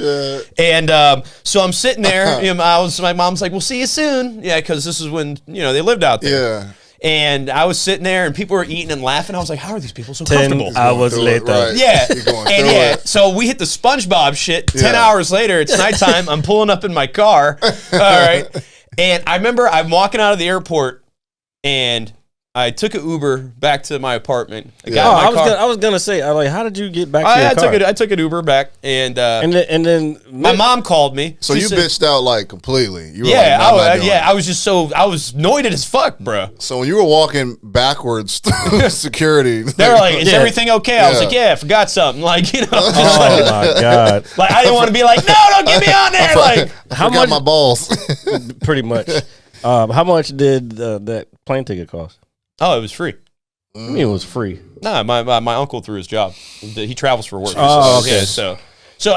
And so I'm sitting there. My mom's like, "We'll see you soon." Yeah, because this is when they lived out there. Yeah. And I was sitting there, and people were eating and laughing. I was like, "How are these people so 10 comfortable?" hours Through later. it, right. Yeah, You're going and through yeah, it. so we hit the SpongeBob shit. 10 Yeah. hours later, it's nighttime. I'm pulling up in my car. All right, and I remember I'm walking out of the airport, and I took an Uber back to my apartment. I got in my car. I was gonna say, how did you get back to your car? I took an Uber back, and then my mom called me. So She you said- bitched out like completely. You were Yeah, like, "No, I'm not doing it." I was just I was annoyed as fuck, bro. So when you were walking backwards through security, They were like, "Is Yeah. everything okay?" I was Yeah. like, "Yeah, I forgot something." Like, Oh my god! like I didn't want to be like, "No, don't get me on there." Like, How forgot much? my balls. Pretty much. How much did that plane ticket cost? oh, it was free. I mean, it was free. No, my uncle threw his job. He travels for work. Oh, okay. Yeah, so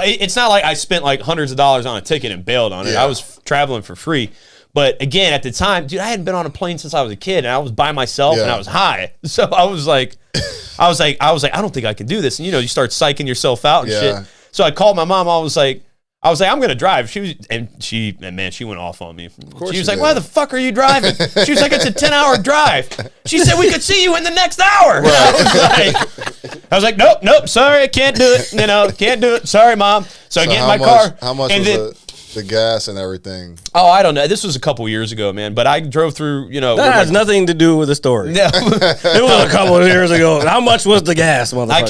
it's not like I spent like hundreds of dollars on a ticket and bailed on it. Yeah. I was traveling for free. But again, at the time, dude, I hadn't been on a plane since I was a kid, and I was by myself, and Yeah. I was high. So I was like, I don't think I can do this. And you start psyching yourself out and Yeah. shit. So I called my mom. I was like, I'm gonna drive. She went off on me. course She was she like, did. "Why the fuck are you driving?" She was like, "It's a 10-hour drive." She said, "We could see you in the next hour." And I was like, "Nope, sorry, I can't do it. Can't do it. Sorry, mom." So I get in my car. How much and was then, it? the gas and everything. Oh, I don't know. This was a couple years ago, man. But I drove through, That has nothing to do with the story. No. It was a couple of years ago. How much was the gas, motherfucker? I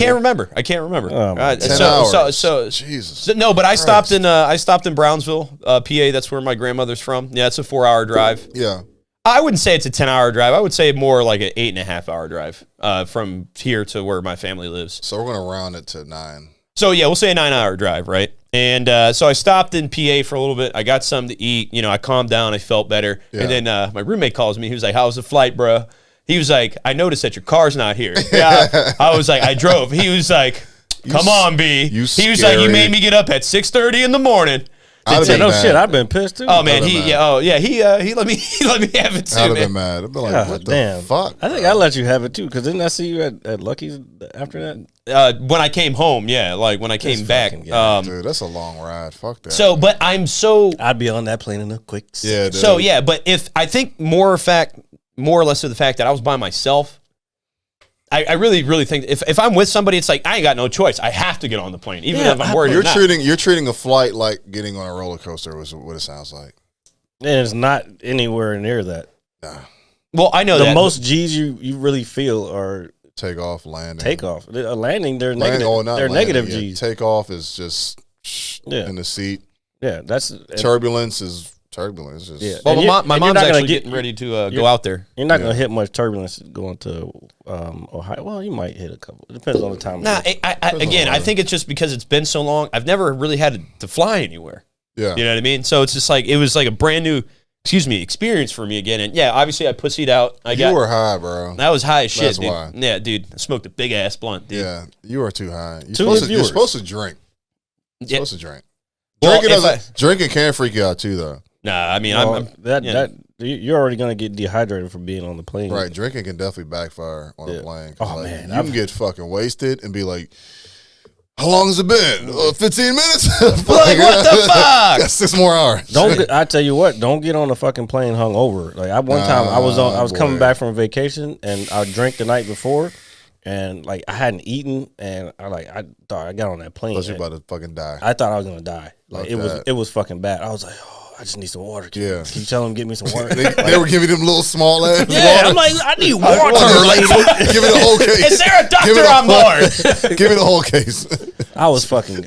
can't remember. 10 hours. Jesus. No, but I stopped in Brownsville, PA. That's where my grandmother's from. Yeah, it's a 4-hour drive. Yeah. I wouldn't say it's a 10-hour drive. I would say more like an 8.5-hour drive from here to where my family lives. So we're going to round it to 9. So, yeah, we'll say a 9-hour drive, right? And so I stopped in PA for a little bit. I got something to eat. I calmed down. I felt better. Yeah. And then my roommate calls me. He was like, "How was the flight, bro?" He was like, "I noticed that your car's not here." Yeah. I was like, "I drove." He was like, "Come on, B." He was like, "You made me get up at 6:30 in the morning." No shit, I've been pissed too. Oh man, he let me have it too. I'd have man. been mad. I'd be like, what the fuck? I think I let you have it too, because didn't I see you at Lucky's after that? When I came home, yeah, like when I came back. Dude, that's a long ride. Fuck that. So, but I'd be on that plane in a quick second. Yeah. Dude. So yeah, but if I think more or less of the fact that I was by myself. I really, really think if I'm with somebody, it's like I ain't got no choice. I have to get on the plane, even if I'm worried. You're treating a flight like getting on a roller coaster. Was what it sounds like. And it's not anywhere near that. Nah. Well, I know the most G's you really feel are takeoff, landing. Takeoff, a landing. They're negative. They're negative G's. Takeoff is just in the seat. Yeah, that's turbulence is. Turbulence. Just, Well, my mom's actually getting ready to go out there. You're not going to hit much turbulence going to Ohio. Well, you might hit a couple. It depends on the time. I think it's just because it's been so long. I've never really had to fly anywhere. Yeah. You know what I mean? So it's just like, it was like a brand new, experience for me again. And yeah, obviously I pussied out. You were high, bro. I was high as shit, That's dude. why. Yeah, dude. I smoked a big ass blunt, dude. Yeah, you were too high. You're supposed to drink. You're supposed to drink. Well, Drinking can freak you out too, though. Nah, I mean, you're already gonna get dehydrated from being on the plane. Right, drinking can definitely backfire on a plane. Oh man, you can get fucking wasted and be like, "How long has it been? 15 minutes? Like what the fuck? 6 more hours." I tell you what, don't get on the fucking plane hungover. Like I was coming back from vacation and I drank the night before. And like I hadn't eaten, and I thought I got on that plane. I thought you about to fucking die. I thought I was gonna die. Like it was fucking bad. I was like, oh, I just need some water. Can you tell them get me some water? they were giving them little small ass. Yeah, I'm like, I need water. Give me the whole case. Is there a doctor on board? Give me the whole case. I was fucking.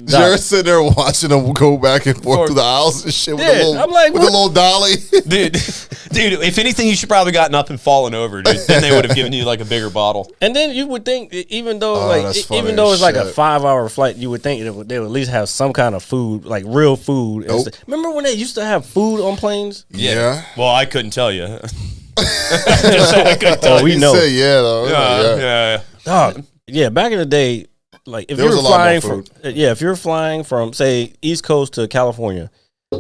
Jared's sitting there watching them go back and forth through the aisles and shit with the little dolly. Dude, if anything, you should probably gotten up and fallen over, dude. Then they would have given you like a bigger bottle. And then you would think, even though it's like a 5-hour flight, you would think they would at least have some kind of food, like real food. Nope. Remember when they used to have food on planes? Yeah. Well, I couldn't tell you. Just say I couldn't tell you. We know. Say yeah though. Yeah. Dog. Yeah, back in the day, like if you're flying from say East Coast to California,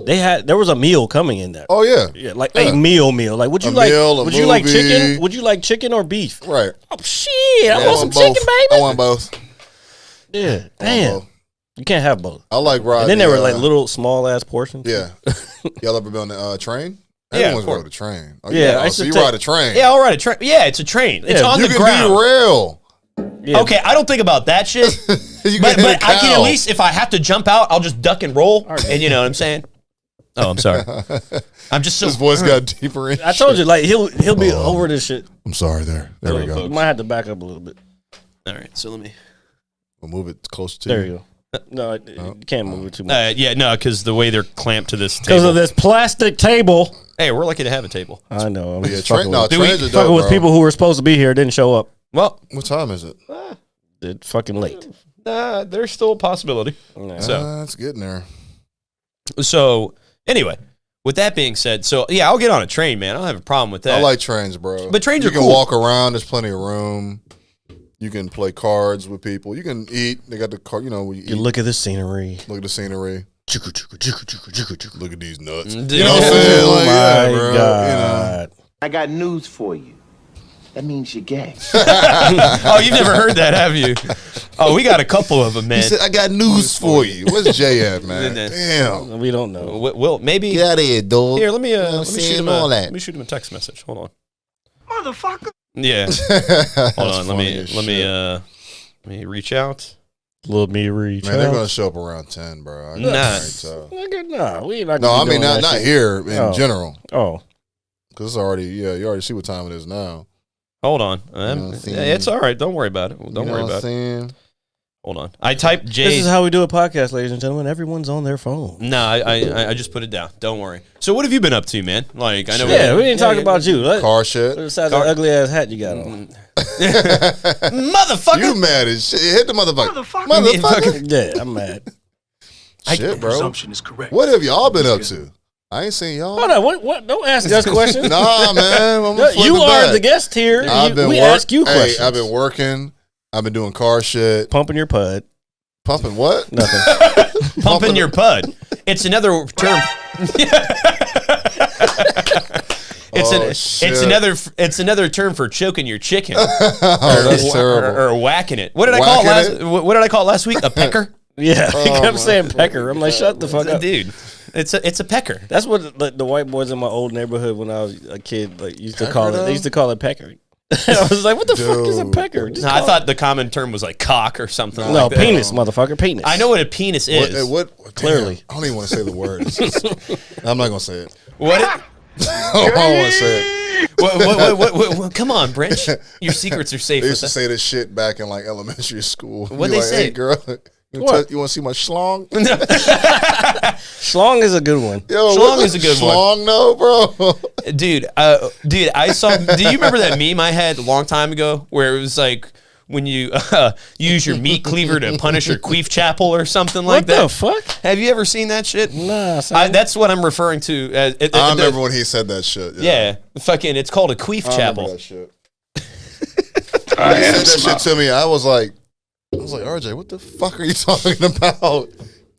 there was a meal coming in there. Oh yeah, like a meal. Like would you you like chicken? Would you like chicken or beef? Right. Oh shit! I want some chicken, baby. I want both. Yeah, damn. You can't have both. I like riding. And then there were like little small ass portions. Yeah. Y'all ever been on the train? Everyone's rode a train. Oh, yeah. So you ride a train. Yeah, I'll ride a train. Yeah, it's a train. It's on the ground. You can derail. Yeah. Okay, I don't think about that shit. but I can at least, if I have to jump out, I'll just duck and roll. And you know what I'm saying? Oh, I'm sorry. I'm just so. His voice got deeper in. I told you, like he'll be over this shit. I'm sorry. There we go. You might have to back up a little bit. All right, so let me. We'll move it closer to you. There you go. No, you can't move it too much. Because the way they're clamped to this table. Because of this plastic table. Hey, we're lucky to have a table. I know. I'm just fucking with people who were supposed to be here didn't show up. Well, what time is it? It's fucking late. There's still a possibility. So it's getting there. So anyway, with that being said, I'll get on a train, man. I don't have a problem with that. I like trains, bro. But trains are cool. You can walk around. There's plenty of room. You can play cards with people. You can eat. They got the car. You know, you look at the scenery. Look at the scenery. Look at these nuts. You know what I'm saying? Oh like, my God! You know. I got news for you. That means you're gay. Oh, you've never heard that, have you? Oh, we got a couple of them, man. He said, "I got news for you." Where's Jay at, man? Damn, we don't know. Well, maybe get out of here, dog. Here, let me shoot him a text message. Hold on, motherfucker. Yeah. Hold on. Let me reach out. Little me reach. Man, they're gonna show up around 10, bro. Nah. Nah, we ain't not. No, I mean not not here in general. Oh, because it's already you already see what time it is now. Hold on. It's all right. Don't worry about it. Don't worry about it. Hold on. I typed Jay. This is how we do a podcast, ladies and gentlemen. Everyone's on their phone. No, I just put it down. Don't worry. So what have you been up to, man? Like I know. Yeah, we didn't talk about you. Car shit. Besides the ugly ass hat you got on. Motherfucker. You mad as shit. Hit the motherfucker. Yeah, I'm mad. Shit, bro. Presumption is correct. What have y'all been up to? I ain't seen y'all. Hold on, what? Don't ask us questions. Nah, man. You are the guest here. We ask you questions. Hey, I've been working. I've been doing car shit. Pumping your pud. Pumping what? Nothing. Pumping your pud. It's another term. It's another term for choking your chicken. That's terrible. Or whacking it. What did I call it last? What did I call it last week? A pecker. Yeah, he kept saying pecker. I'm like, shut the fuck up, dude. It's a pecker. That's what the white boys in my old neighborhood when I was a kid used to call it. They used to call it pecker. I was like, what the fuck is a pecker? No, I thought the common term was like cock or something. No, like that. penis, motherfucker, penis. I know what a penis is. What Clearly. I don't even want to say the words. I'm not gonna say it. What? I don't want to say it. What? Come on, Brent. Your secrets are safe. They used to say this shit back in like elementary school. What'd they say? Hey, girl, you want to see my schlong? Schlong is a good one. Yo, schlong is a good one. Schlong, no, bro. Dude, I saw. Do you remember that meme I had a long time ago where it was like when you use your meat cleaver to punish your queef chapel or something like that? What the fuck? Have you ever seen that shit? Nah, that's what I'm referring to. I remember when he said that shit. Yeah, fucking, it's called a queef chapel. I remember that shit. When he said that shit to me, I was like, RJ, what the fuck are you talking about?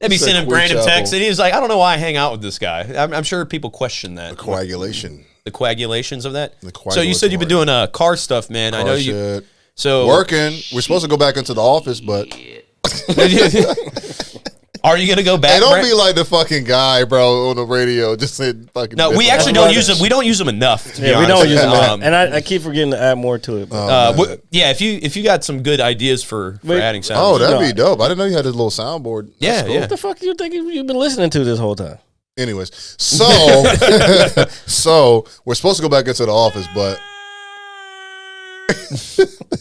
They'd be sending random texts, and he was like, I don't know why I hang out with this guy. I'm sure people question that. The coagulation. The coagulations of that? The so you said you've been doing car stuff, man. Car I know shit. you. So working. We're supposed to go back into the office, but are you gonna go back? Hey, don't Brent? be like the fucking guy, bro, on the radio. Just say fucking. No, we actually don't use them. We don't use them enough. Yeah, we don't use them enough. And I keep forgetting to add more to it. Yeah, if you got some good ideas for adding sound. Oh, that'd be dope. I didn't know you had this little soundboard. Yeah, cool. yeah. What the fuck do you think you've been listening to this whole time? Anyways, so we're supposed to go back into the office, but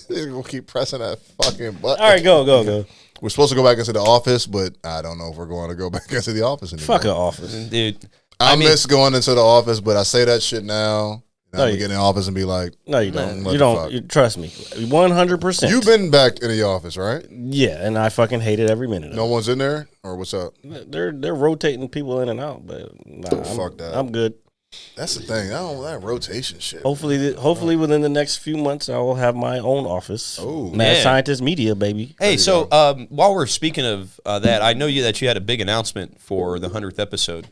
we'll keep pressing that fucking button. All right, go. We're supposed to go back into the office, but I don't know if we're going to go back into the office anymore. Fuck an office, dude. I miss going into the office, but I say that shit now. No, I'm get in the office and be like, no, you don't. You don't. You, trust me, 100%. You've been back in the office, right? Yeah, and I fucking hate it every minute. No one's in there, or what's up? They're rotating people in and out, but fuck that. I'm good. That's the thing. I don't that rotation shit. Hopefully within the next few months, I will have my own office. Oh, Mad Scientist Media, baby. Hey, so while we're speaking of that, I know that you had a big announcement for the 100th episode.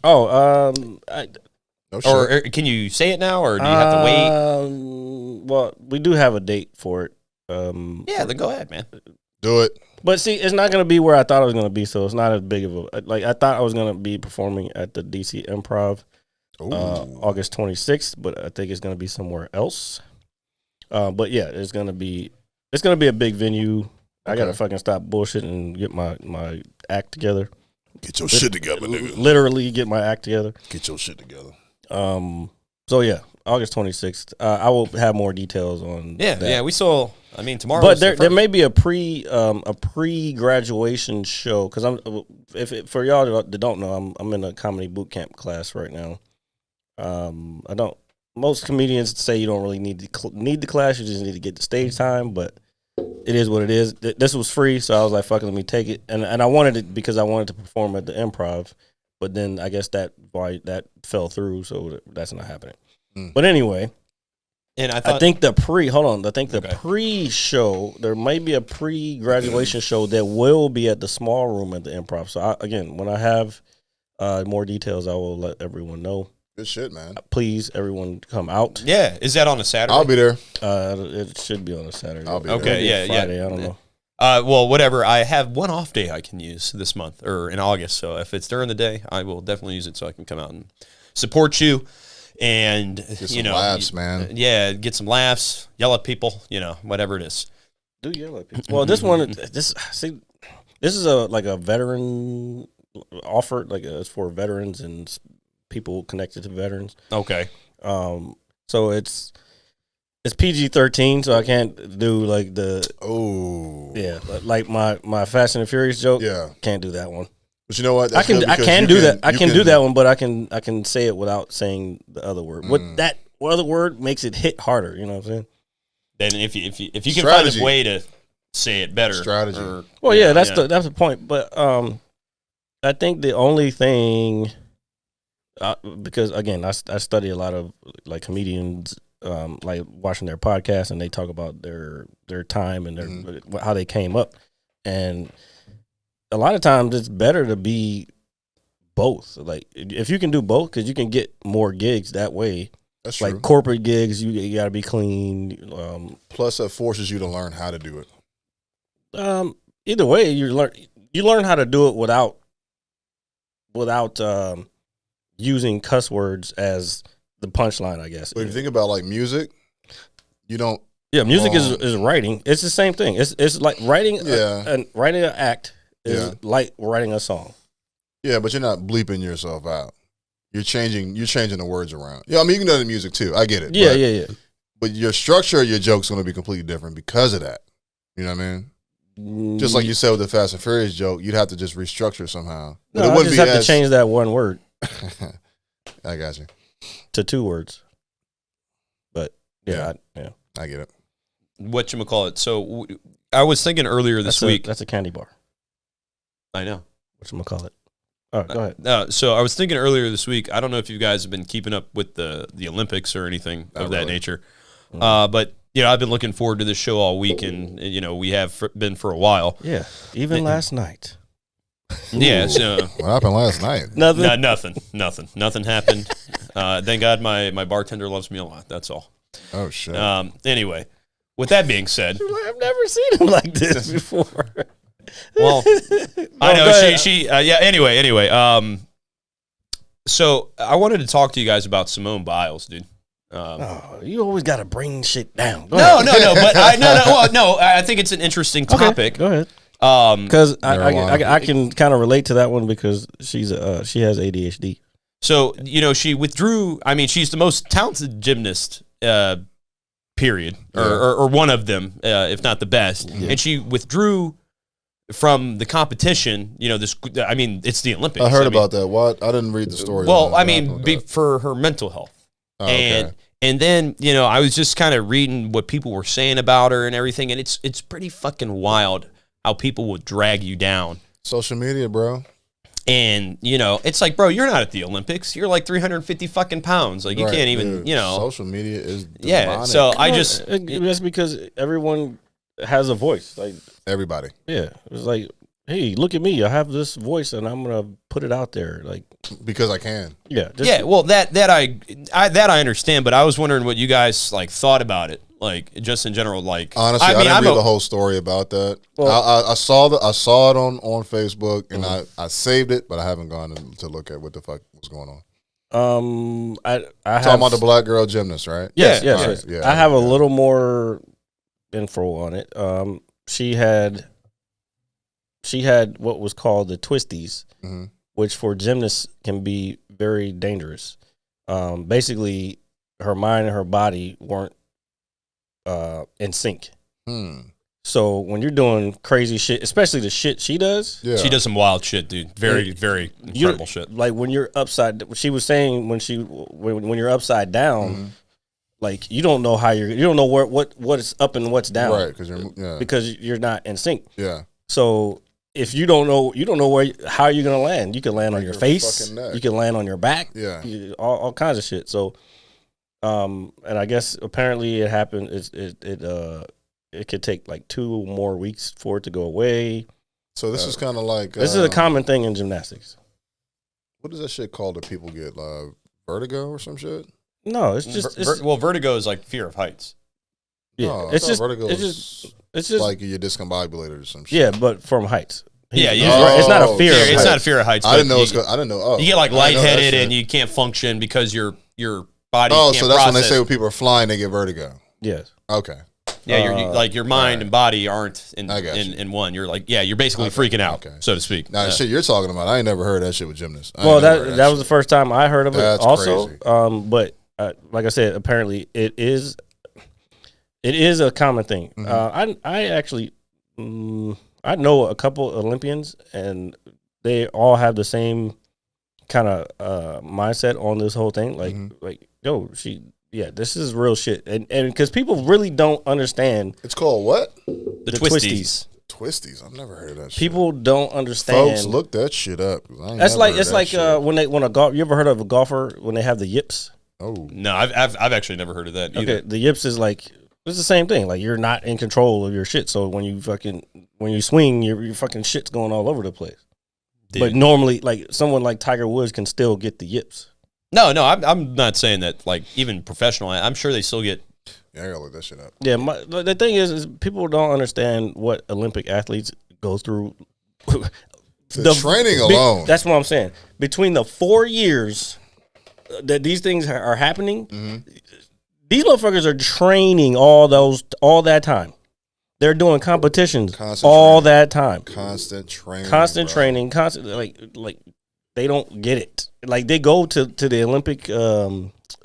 Oh, or can you say it now, or do you have to wait? Well, we do have a date for it. Yeah, then go ahead, man. Do it. But see, it's not going to be where I thought it was going to be, so it's not as big of a like. I thought I was going to be performing at the DC Improv August 26th, but I think it's going to be somewhere else. But yeah, it's going to be a big venue. I got to fucking stop bullshitting and get my act together. Get your shit together, nigga. Literally get my act together. Get your shit together. So yeah, August 26th. I will have more details on that. Yeah, we saw. I mean, tomorrow. But there may be a pre-graduation show because for y'all that don't know, I'm in a comedy boot camp class right now. Most comedians say you don't really need the class, you just need to get the stage time, but it is what it is. This was free, so I was like, fuck it, let me take it. And I wanted it because I wanted to perform at the Improv, but then I guess that fell through, so that's not happening. But anyway, and I think the pre-show, there might be a pre-graduation show that will be at the small room at the Improv. So when I have more details, I will let everyone know. Good shit, man. Please, everyone, come out. Yeah, is that on a Saturday? I'll be there. It should be on a Saturday. I'll be there. Okay, yeah, Friday, yeah. I don't know. Well, whatever. I have one off day I can use this month or in August. So if it's during the day, I will definitely use it so I can come out and support you and get some laughs, man. Yeah, get some laughs, yell at people, whatever it is. Do yellow people. Well, this one, this is a veteran offer. Like it's for veterans and people connected to veterans. Okay. So it's PG-13, so I can't do like like my Fast and the Furious joke. Yeah, can't do that one. But you know what? I can do that one, but I can say it without saying the other word. What other word makes it hit harder? You know what I'm saying? Then if you can find a way to say it better, strategy. That's the point. But I think the only thing, because again, I study a lot of like comedians, like watching their podcasts, and they talk about their time and how they came up, and a lot of times it's better to be both. Like if you can do both, because you can get more gigs that way. That's like true. Corporate gigs, you got to be clean. Plus, that forces you to learn how to do it. Either way, you learn how to do it without using cuss words as the punchline, I guess. But if you think about like music, you don't. Yeah, music is writing. It's the same thing. It's like writing. Writing an act is like writing a song. Yeah, but you're not bleeping yourself out. You're changing the words around. Yeah, I mean you can do that in music too. I get it. Yeah. But your structure of your joke's going to be completely different because of that. You know what I mean? Just like you said with the Fast and Furious joke, you'd have to just restructure somehow. But I just have to change that one word. I got you. To 2 words. But I get it. Whatchamacallit. So I was thinking earlier this week. That's a candy bar. I know. Whatchamacallit. Oh, go ahead. So I was thinking earlier this week, I don't know if you guys have been keeping up with the Olympics or anything of that nature. But, I've been looking forward to this show all week, and, we have been for a while. Yeah, even last night. Yeah. So what happened last night? Nothing. Nothing happened. Thank God my bartender loves me a lot. That's all. Oh, shit. Anyway, with that being said. I've never seen him like this before. Well, I know she anyway. So I wanted to talk to you guys about Simone Biles, dude. You always got to bring shit down. No, but I think it's an interesting topic. Okay, go ahead. Because I can kind of relate to that one because she has ADHD. So she withdrew. I mean, she's the most talented gymnast. Period, or one of them, if not the best, and she withdrew from the competition. It's the Olympics. I heard about that. What? I didn't read the story. Well, for her mental health. And then, I was just kind of reading what people were saying about her and everything, and it's pretty fucking wild how people will drag you down. Social media, bro. And, it's like, bro, you're not at the Olympics. You're like 350 fucking pounds. Like, you can't even, Social media is demonic. Yeah, so that's because everyone has a voice. Like everybody. Yeah. It's like, hey, look at me. I have this voice, and I'm going to put it out there. Like because I can. Yeah. Well, that I understand, but I was wondering what you guys like thought about it, like just in general. Like honestly, I didn't read the whole story about that. Well, I saw it on Facebook, and I saved it, but I haven't gone to look at what the fuck was going on. I talking about the black girl gymnast, right? Yes. Right. Yeah, I have a little more info on it. She had what was called the twisties, which for gymnasts can be very dangerous. Basically, her mind and her body weren't in sync. So when you're doing crazy shit, especially the shit she does, she does some wild shit, dude. Very, very incredible shit. Like when you're upside, she was saying when you're upside down, like you don't know what is up and what's down, right? Because you're not in sync. Yeah. So if you don't know how you're gonna land. You can land on your face. You can land on your back. Yeah. All kinds of shit. So, and I guess apparently it happened. It could take like 2 more weeks for it to go away. So this is kind of like this is a common thing in gymnastics. What is that shit called that people get? Vertigo or some shit? No, it's just vertigo is like fear of heights. Yeah, no, it's just vertigo. It's just like you're discombobulated or some shit. Yeah, but from heights. Yeah. It's not a fear. It's not a fear of heights. I didn't know. I didn't know. Oh, you get like lightheaded and you can't function because your body. Oh, can't so that's process. when they say when people are flying, they get vertigo. Yes. Okay. You're your mind and body aren't in one. You're like, you're basically freaking out, so to speak. Now, the shit you're talking about, I ain't never heard that shit with gymnasts. Well, that was the first time I heard of it. That's also, crazy. But like I said, apparently it is a common thing. I actually I know a couple Olympians, and they all have the same kind of mindset on this whole thing. Like, yo, this is real shit, and because people really don't understand. It's called what? The twisties. Twisties. I've never heard of that shit. People don't understand. Folks, look that shit up. It's like when a golf. You ever heard of a golfer when they have the yips? Oh no, I've actually never heard of that either. Okay, the yips is like it's the same thing. Like you're not in control of your shit. So when you swing, your fucking shit's going all over the place. Dude. But normally, like someone like Tiger Woods can still get the yips. No, I'm not saying that. Like even professional, I'm sure they still get. Yeah, I gotta look that shit up. Yeah, the thing is people don't understand what Olympic athletes go through. the training alone. That's what I'm saying. Between the 4 years that these things are happening, these motherfuckers are training all that time. They're doing competitions all that time. Constant training. Like they don't get it. Like they go to the Olympic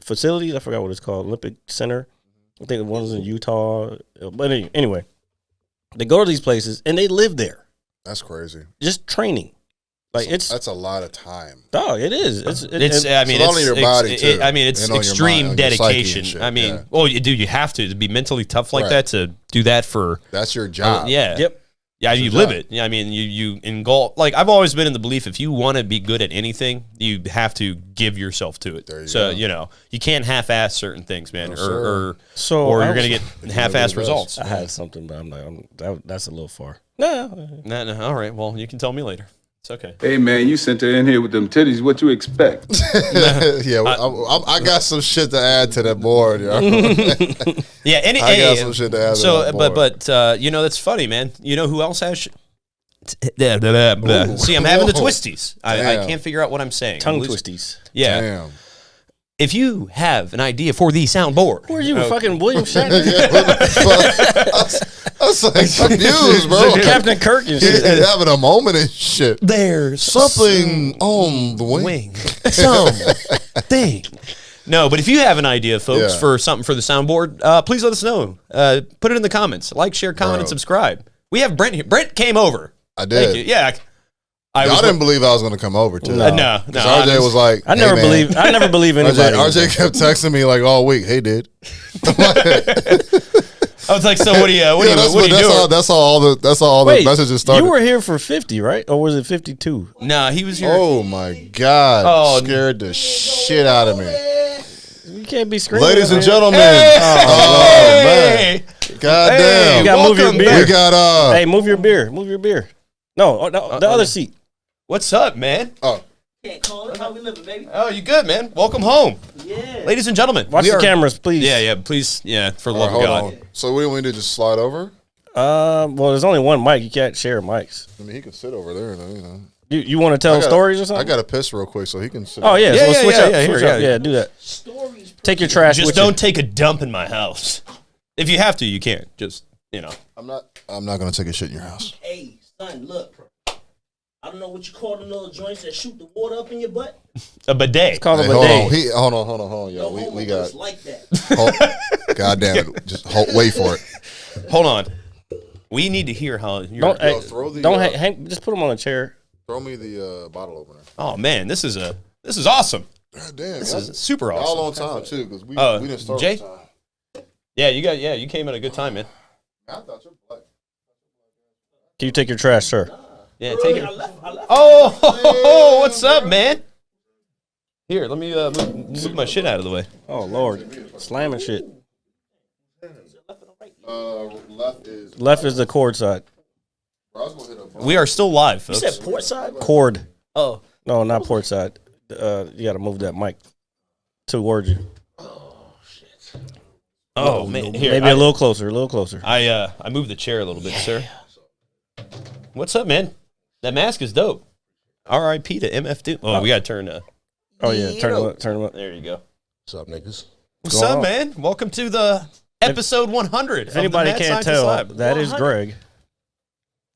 facilities. I forgot what it's called. Olympic Center. I think one's in Utah. But anyway, they go to these places and they live there. That's crazy. Just training. Like that's a lot of time. Dog, it is. It's only your body too. It's extreme dedication. You have to be mentally tough like that to do that for. That's your job. Yep. Yeah, you live it. Yeah, I mean, you engulf. Like I've always been in the belief, if you want to be good at anything, you have to give yourself to it. So you can't half-ass certain things, man, or you're gonna get half-ass results. I had something, but I'm like, that's a little far. No. All right. Well, you can tell me later. It's okay. Hey man, you sent her in here with them titties. What you expect? Yeah, I got some shit to add to that board, yo. Yeah, I got some shit to add. So, to that board. but that's funny, man. You know who else has? See, I'm having the twisties. I can't figure out what I'm saying. Tongue twisties. Yeah. Damn. If you have an idea for the soundboard, who are you, fucking William Shatner? I was like confused, bro. Captain Kirk and shit. Having a moment and shit. There's something on the wing. Something. No, but if you have an idea, folks, for something for the soundboard, please let us know. Put it in the comments. Like, share, comment, and subscribe. We have Brent here. Brent came over. I did. Thank you. Yeah. I didn't believe I was going to come over too. No. RJ was like, I never believe anybody. RJ kept texting me like all week. Hey, dude. I was like, so what are you doing? That's all the messages started. You were here for 50, right? Or was it 52? No, he was here. Oh my God. Scared the shit out of me. You can't be screaming. Ladies and gentlemen. Hey. Man. God damn. You gotta move your beer. We got Hey, move your beer. Move your beer. No, the other seat. What's up, man? Oh. Can't call it. How we living, baby? Oh, you good, man? Welcome home. Yeah. Ladies and gentlemen. Watch the cameras, please. Yeah, please. Yeah, for the love of God. On. So what do we do? Just slide over? Well, there's only one mic. You can't share mics. I mean, he can sit over there, you know. You want to tell stories or something? I got to piss real quick so he can sit. Oh, yeah. Yeah, so switch up. Yeah, do that. Stories. Take your trash Just with don't take a dump in my house. If you have to, you can't. Just, I'm not going to take a shit in your house. Hey, son, look. I don't know what you call the little joints that shoot the water up in your butt. A bidet. It's called a bidet. Hold on. Yo, we got. Like that. God damn it! Just wait for it. Hold on. We need to hear how. Just put them on a chair. Throw me the bottle opener. Oh man, this is awesome. God damn, this is super awesome. All on time too, because we didn't start on time. Yeah, you came at a good time, man. I thought you were black. Can you take your trash, sir? Yeah, take it. Oh, what's up, man? Here, let me move my shit out of the way. Oh Lord, slamming shit. Left is the cord side. We are still live, folks. You said port side? Cord. Oh. No, not port side. You got to move that mic towards you. Oh shit. Oh man, here, maybe a little closer. I moved the chair a little bit, sir. What's up, man? That mask is dope. R.I.P. to MF Doom. Oh, we got to turn. Turn him up. There you go. What's up, niggas? What's up, man? Welcome to the Episode 100. If anybody can't tell, that is Greg.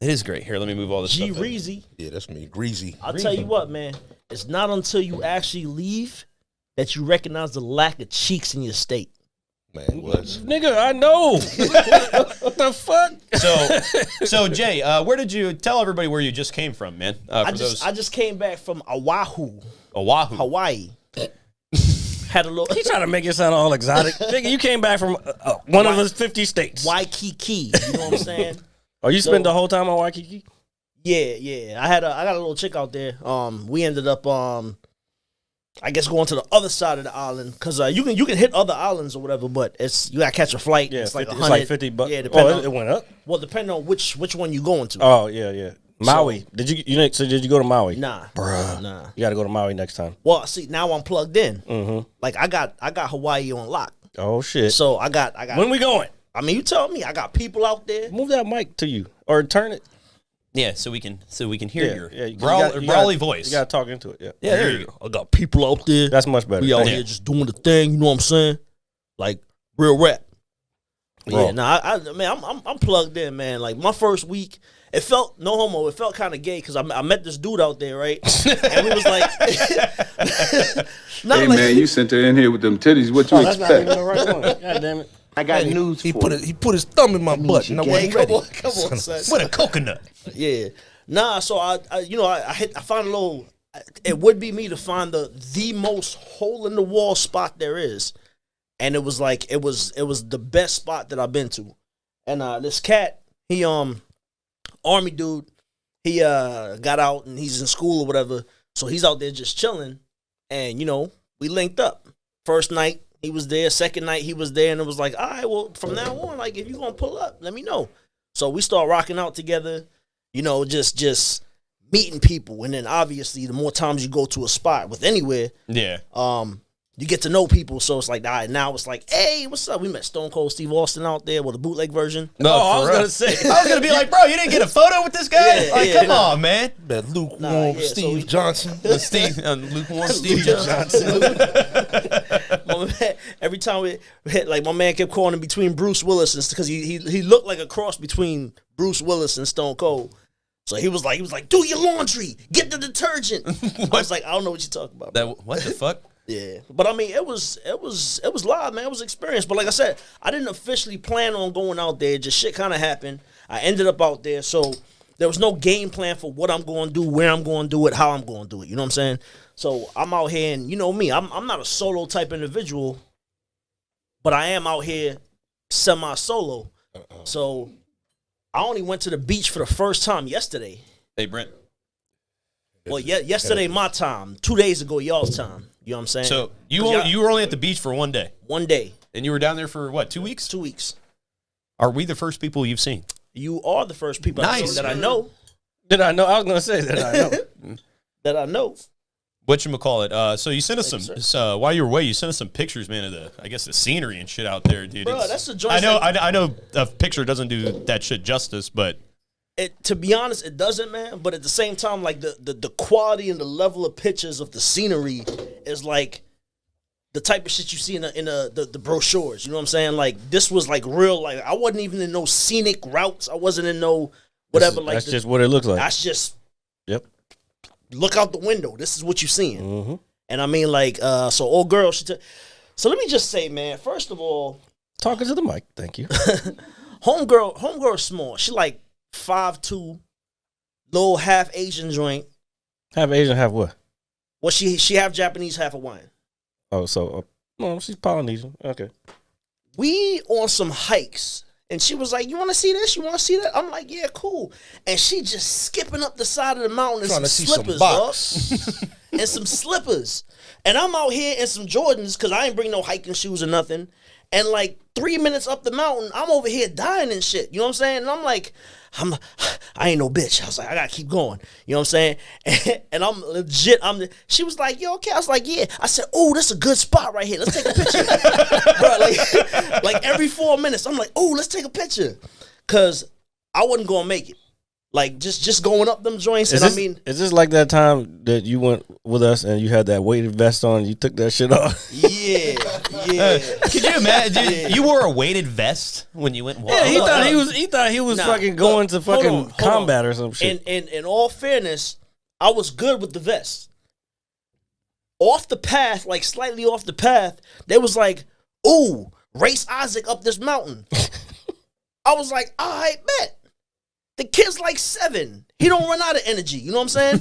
It is great. Here, let me move all this stuff. G-Reezy. Yeah, that's me. Greasy. I'll tell you what, man. It's not until you actually leave that you recognize the lack of cheeks in your state. Man, nigga, I know. What the fuck? So Jay, where did you tell everybody where you just came from, man? I just came back from Oahu, Hawaii. Had a little. He's trying to make it sound all exotic. Nigga, you came back from one of his 50 states. Waikiki. You know what I'm saying? Oh, you spent the whole time on Wacky? Yeah. I got a little chick out there. We ended up I guess going to the other side of the island because you can hit other islands or whatever, but you gotta catch a flight. Yeah, it's like 50, it's like $50. Yeah, it went up. Well, depending on which one you going to. Oh yeah. Maui. Did you go to Maui? Nah, bruh. Nah. You got to go to Maui next time. Well, see, now I'm plugged in. Mm-hmm. Like I got Hawaii on lock. Oh shit. So I got. When we going? I mean, you tell me. I got people out there. Move that mic to you or turn it. Yeah, so we can hear your brawly voice. You got to talk into it. Yeah, there you go. I got people out there. That's much better. We out here just doing the thing. You know what I'm saying? Like real rap. Yeah, I'm plugged in, man. Like my first week, it felt no homo. It felt kind of gay because I met this dude out there, right? And we was like, "Hey man, you sent her in here with them titties. What you expect?" That's not even the right one. God damn it! I got news he for put you. he put his thumb in my butt and I wasn't ready. Come on, son. What a coconut. Yeah. Nah, so I found a little. It would be me to find the most hole in the wall spot there is, and it was like it was the best spot that I've been to, and this cat, he army dude, he got out and he's in school or whatever, so he's out there just chilling, and we linked up. First night he was there, second night he was there, and it was like, all right, well from now on, like if you gonna pull up, let me know. So we start rocking out together. Just meeting people, and then obviously the more times you go to a spot with anywhere, you get to know people. So it's like, all right, now it's like, hey, what's up? We met Stone Cold Steve Austin out there with a bootleg version. No, I was gonna say, I was gonna be like, bro, you didn't get a photo with this guy? Come on, man. That lukewarm Steve Johnson. Lukewarm Steve Johnson. My man, every time we hit, like my man kept calling him between Bruce Willis and because he looked like a cross between Bruce Willis and Stone Cold. So he was like, do your laundry, get the detergent. I was like, I don't know what you're talking about. What the fuck? Yeah, but I mean, it was live, man. It was experience. But like I said, I didn't officially plan on going out there. Just shit kind of happened. I ended up out there, so there was no game plan for what I'm going to do, where I'm going to do it, how I'm going to do it. You know what I'm saying? So I'm out here, and you know me, I'm not a solo type individual, but I am out here semi-solo. So I only went to the beach for the first time yesterday. Hey, Brent. Well, yesterday my time. 2 days ago y'all's time. You know what I'm saying? So you were only at the beach for 1 day. 1 day. And you were down there for what, 2 weeks? 2 weeks. Are we the first people you've seen? You are the first people that I know. Did I know? I was gonna say that I know. That I know. Whatchamacallit? So you sent us while you were away, you sent us some pictures, man, of the scenery and shit out there, dude. Bro, that's the joint. I know a picture doesn't do that shit justice, but to be honest, it doesn't, man. But at the same time, like the quality and the level of pictures of the scenery is like the type of shit you see in the brochures. You know what I'm saying? Like this was like real. Like I wasn't even in no scenic routes. I wasn't in no whatever. That's just what it looks like. That's just yep. Look out the window. This is what you're seeing. Mm-hmm. And I mean, like, so old girl. So let me just say, man. First of all, talking to the mic. Thank you. homegirl is small. She like 5'2", little half Asian joint. Half Asian, half what? Well, she half Japanese, half Hawaiian. Oh, so she's Polynesian. Okay. We on some hikes. And she was like, you want to see this? You want to see that? I'm like, yeah, cool. And she just skipping up the side of the mountain in some slippers, dog. And some slippers. And I'm out here in some Jordans because I ain't bring no hiking shoes or nothing. And like 3 minutes up the mountain, I'm over here dying and shit. You know what I'm saying? And I'm like, I ain't no bitch. I was like, I got to keep going. You know what I'm saying? And I'm legit. She was like, you okay? I was like, yeah. I said, oh, this is a good spot right here. Let's take a picture. Bro, like every 4 minutes, I'm like, oh, let's take a picture. Because I wasn't going to make it. Like just going up them joints. Is this like that time that you went with us and you had that weighted vest on and you took that shit off? Yeah. Could you imagine? You wore a weighted vest when you went. Yeah, he thought he was fucking going to fucking combat or some shit. And in all fairness, I was good with the vest. Off the path, like slightly off the path, they was like, "Ooh, race Isaac up this mountain." I was like, "All right, bet." The kid's like 7. He don't run out of energy. You know what I'm saying?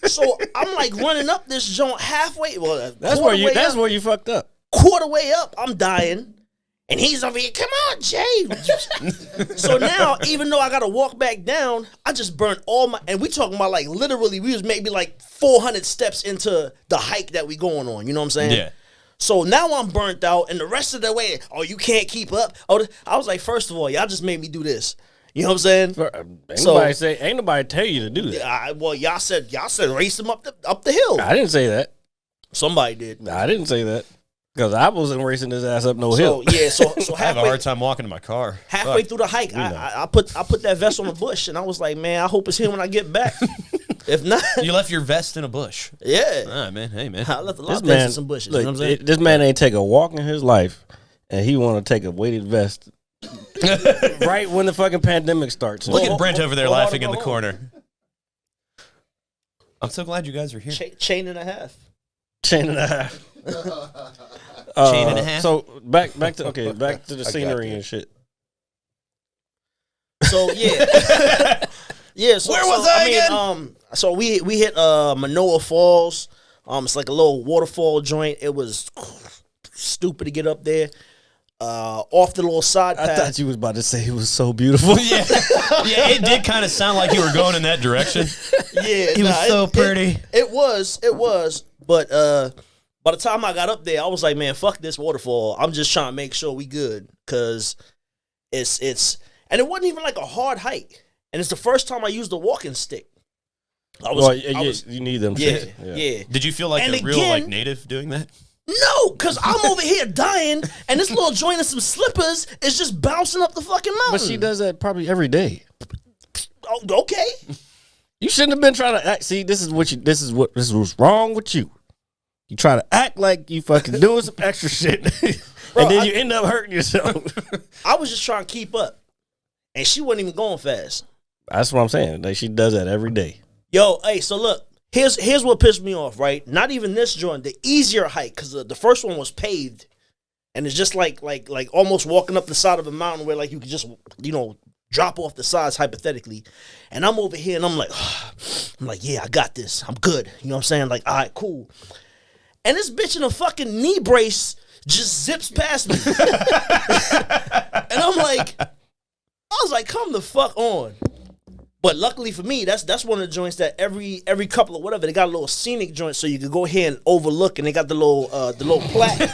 So I'm like running up this joint halfway. Well, that's where you fucked up. Quarter way up, I'm dying. And he's over here, come on, Jay. So now, even though I got to walk back down, I just burnt all my, and we talking about like literally, we was maybe like 400 steps into the hike that we going on. You know what I'm saying? Yeah. So now I'm burnt out, and the rest of the way, you can't keep up. I was like, first of all, y'all just made me do this. You know what I'm saying? Ain't nobody tell you to do that. Y'all said race him up the hill. I didn't say that. Somebody did. I didn't say that because I wasn't racing his ass up no hill. Yeah, so I have a hard time walking to my car. Halfway through the hike, I put that vest on a bush, and I was like, man, I hope it's him when I get back. If not, you left your vest in a bush. Yeah. All right, man. Hey, man. I left a lot of vests in some bushes. Look, you know what I'm saying? This man ain't take a walk in his life, and he want to take a weighted vest. Right when the fucking pandemic starts. Look at Brent over there laughing in the corner. I'm so glad you guys are here. Chain and a half. Chain and a half. Chain and a half. So back to the scenery and shit. So yeah, yeah. So, where was I again? So we hit Manoa Falls. It's like a little waterfall joint. It was stupid to get up there. Off the little side path. I thought you was about to say it was so beautiful. Yeah, it did kind of sound like you were going in that direction. Yeah, he was so pretty. It was. But by the time I got up there, I was like, man, fuck this waterfall. I'm just trying to make sure we good, cause it's and it wasn't even like a hard hike, and it's the first time I used a walking stick. You need them. Yeah. Did you feel like a real native doing that? No, because I'm over here dying, and this little joint of some slippers is just bouncing up the fucking mountain. But she does that probably every day. Oh, okay. You shouldn't have been trying to act. See, this is what's wrong with you. You try to act like you fucking doing some extra shit, Bro, and then you end up hurting yourself. I was just trying to keep up, and she wasn't even going fast. That's what I'm saying. Like, she does that every day. Yo, hey, so look. Here's what pissed me off, right? Not even this joint, the easier hike, because the first one was paved, and it's just like almost walking up the side of a mountain where like you could just drop off the sides hypothetically. And I'm over here and I'm like, yeah, I got this. I'm good. You know what I'm saying? Like, all right, cool. And this bitch in a fucking knee brace just zips past me, and I was like, come the fuck on. But luckily for me, that's one of the joints that every couple of whatever, they got a little scenic joint so you can go here and overlook, and they got the little plaque. They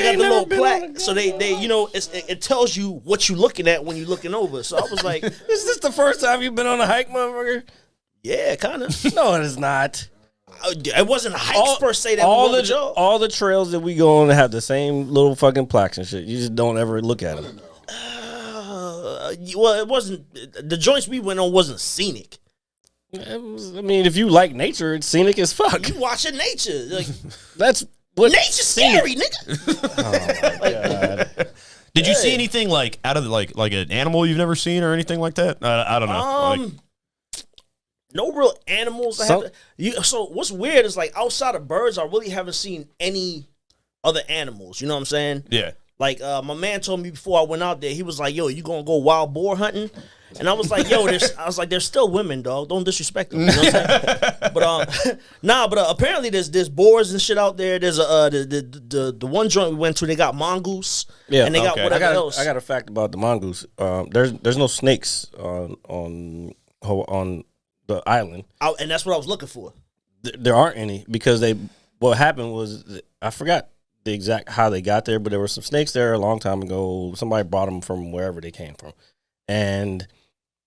got the little plaque, so they it tells you what you looking at when you're looking over. So I was like, is this the first time you've been on a hike, motherfucker? Yeah, kind of. No, it is not. It wasn't hikes per se. All the trails that we go on have the same little fucking plaques and shit. You just don't ever look at them. Well, it wasn't. The joints we went on wasn't scenic. I mean, if you like nature, it's scenic as fuck. You watching nature, like that's what nature's scary, nigga. Oh my god! Did you see anything like out of like an animal you've never seen or anything like that? I don't know. No real animals. So what's weird is like outside of birds, I really haven't seen any other animals. You know what I'm saying? Yeah. Like, my man told me before I went out there, he was like, yo, you gonna go wild boar hunting? And I was like, yo, there's still women, dog. Don't disrespect them. You know what I'm saying? But apparently there's boars and shit out there. There's the one joint we went to, they got mongoose. Yeah, and they got whatever else. I got a fact about the mongoose. There's no snakes on the island. And that's what I was looking for. There aren't any because what happened was, I forgot the exact how they got there, but there were some snakes there a long time ago. Somebody brought them from wherever they came from, and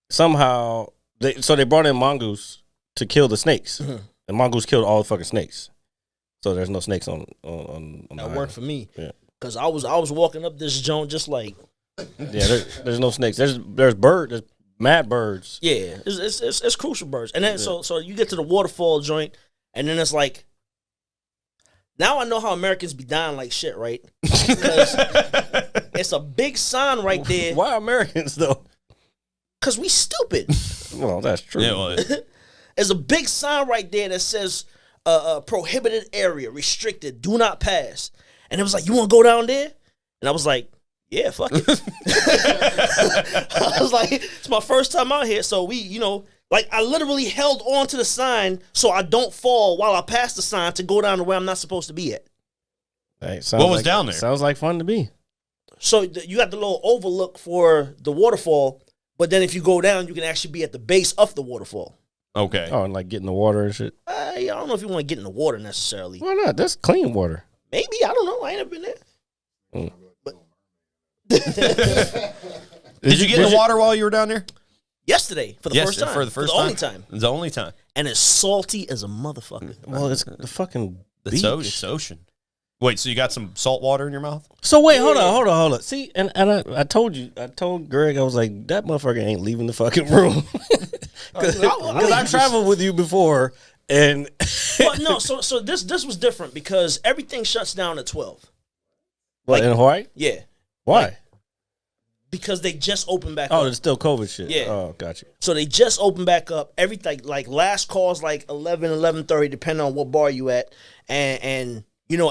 somehow they brought in mongoose to kill the snakes. Mm-hmm. And mongoose killed all the fucking snakes, so there's no snakes on that worked for me. Yeah, because I was walking up this joint just like there's no snakes. There's mad birds. Yeah, it's crucial birds. And then so you get to the waterfall joint, and then it's like, now I know how Americans be dying like shit, right? Because it's a big sign right there. Why Americans though? Because we stupid. Well, that's true. Yeah, well, There's a big sign right there that says prohibited area, restricted, do not pass. And it was like, you want to go down there? And I was like, yeah, fuck it. I was like, it's my first time out here. So we, like I literally held on to the sign so I don't fall while I pass the sign to go down to where I'm not supposed to be at. Hey, what was down there? Sounds like fun to me. So you got the little overlook for the waterfall, but then if you go down, you can actually be at the base of the waterfall. Okay. Oh, and like get in the water and shit. I don't know if you want to get in the water necessarily. Why not? That's clean water. Maybe, I don't know. I ain't never been there. But Did you get in the water while you were down there? Yesterday for the first time. For the first time. only time. The only time. And it's salty as a motherfucker. Well, it's the fucking beach. It's ocean. Wait, so you got some salt water in your mouth? So wait, hold on. See, and I told Greg, I was like, that motherfucker ain't leaving the fucking room. Because I traveled with you before, and well, no, so this was different because everything shuts down at 12. What, in Hawaii? Yeah. Why? Like, because they just opened back up. Oh, it's still COVID shit. Yeah. Oh, gotcha. So they just opened back up. Everything, like last call's like 11, 11:30, depending on what bar you at. And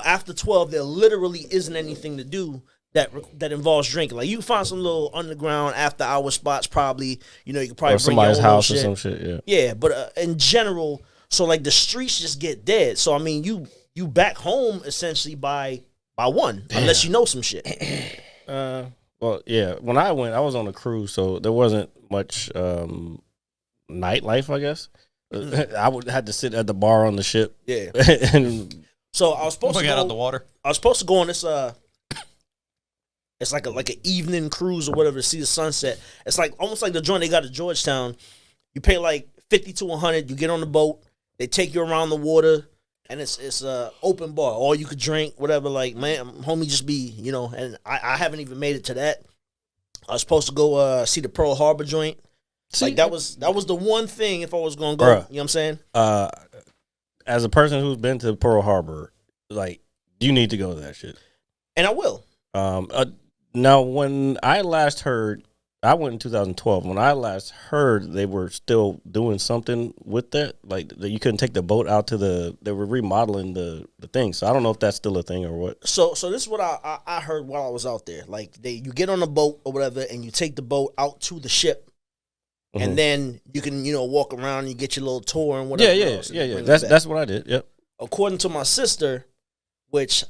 after 12, there literally isn't anything to do that involves drinking. Like, you can find some little underground after hour spots probably. You could probably bring somebody's your own house shit. or some shit, yeah. Yeah, but in general, so like the streets just get dead. So I mean, you back home essentially by 1, unless you know some shit. Well, yeah. When I went, I was on a cruise, so there wasn't much nightlife, I guess. I would had to sit at the bar on the ship. Yeah. And so I was supposed to get go out the water. I was supposed to go on this it's like an evening cruise or whatever to see the sunset. It's like almost like the joint they got at Georgetown. You pay like $50 to $100. You get on the boat. They take you around the water, and it's a open bar. All you could drink, whatever. Like, man, homie, just be, And I haven't even made it to that. I was supposed to go see the Pearl Harbor joint. Like that was the one thing if I was gonna go. Bruh, you know what I'm saying? As a person who's been to Pearl Harbor, like you need to go to that shit. And I will. Now, when I last heard, I went in 2012. When I last heard, they were still doing something with that. Like, you couldn't take the boat out to they were remodeling the thing. So I don't know if that's still a thing or what. So this is what I heard while I was out there. Like, you get on a boat or whatever, and you take the boat out to the ship. Mm-hmm. And then you can, walk around and you get your little tour and whatever. Yeah. That's what I did. Yep. According to my sister, which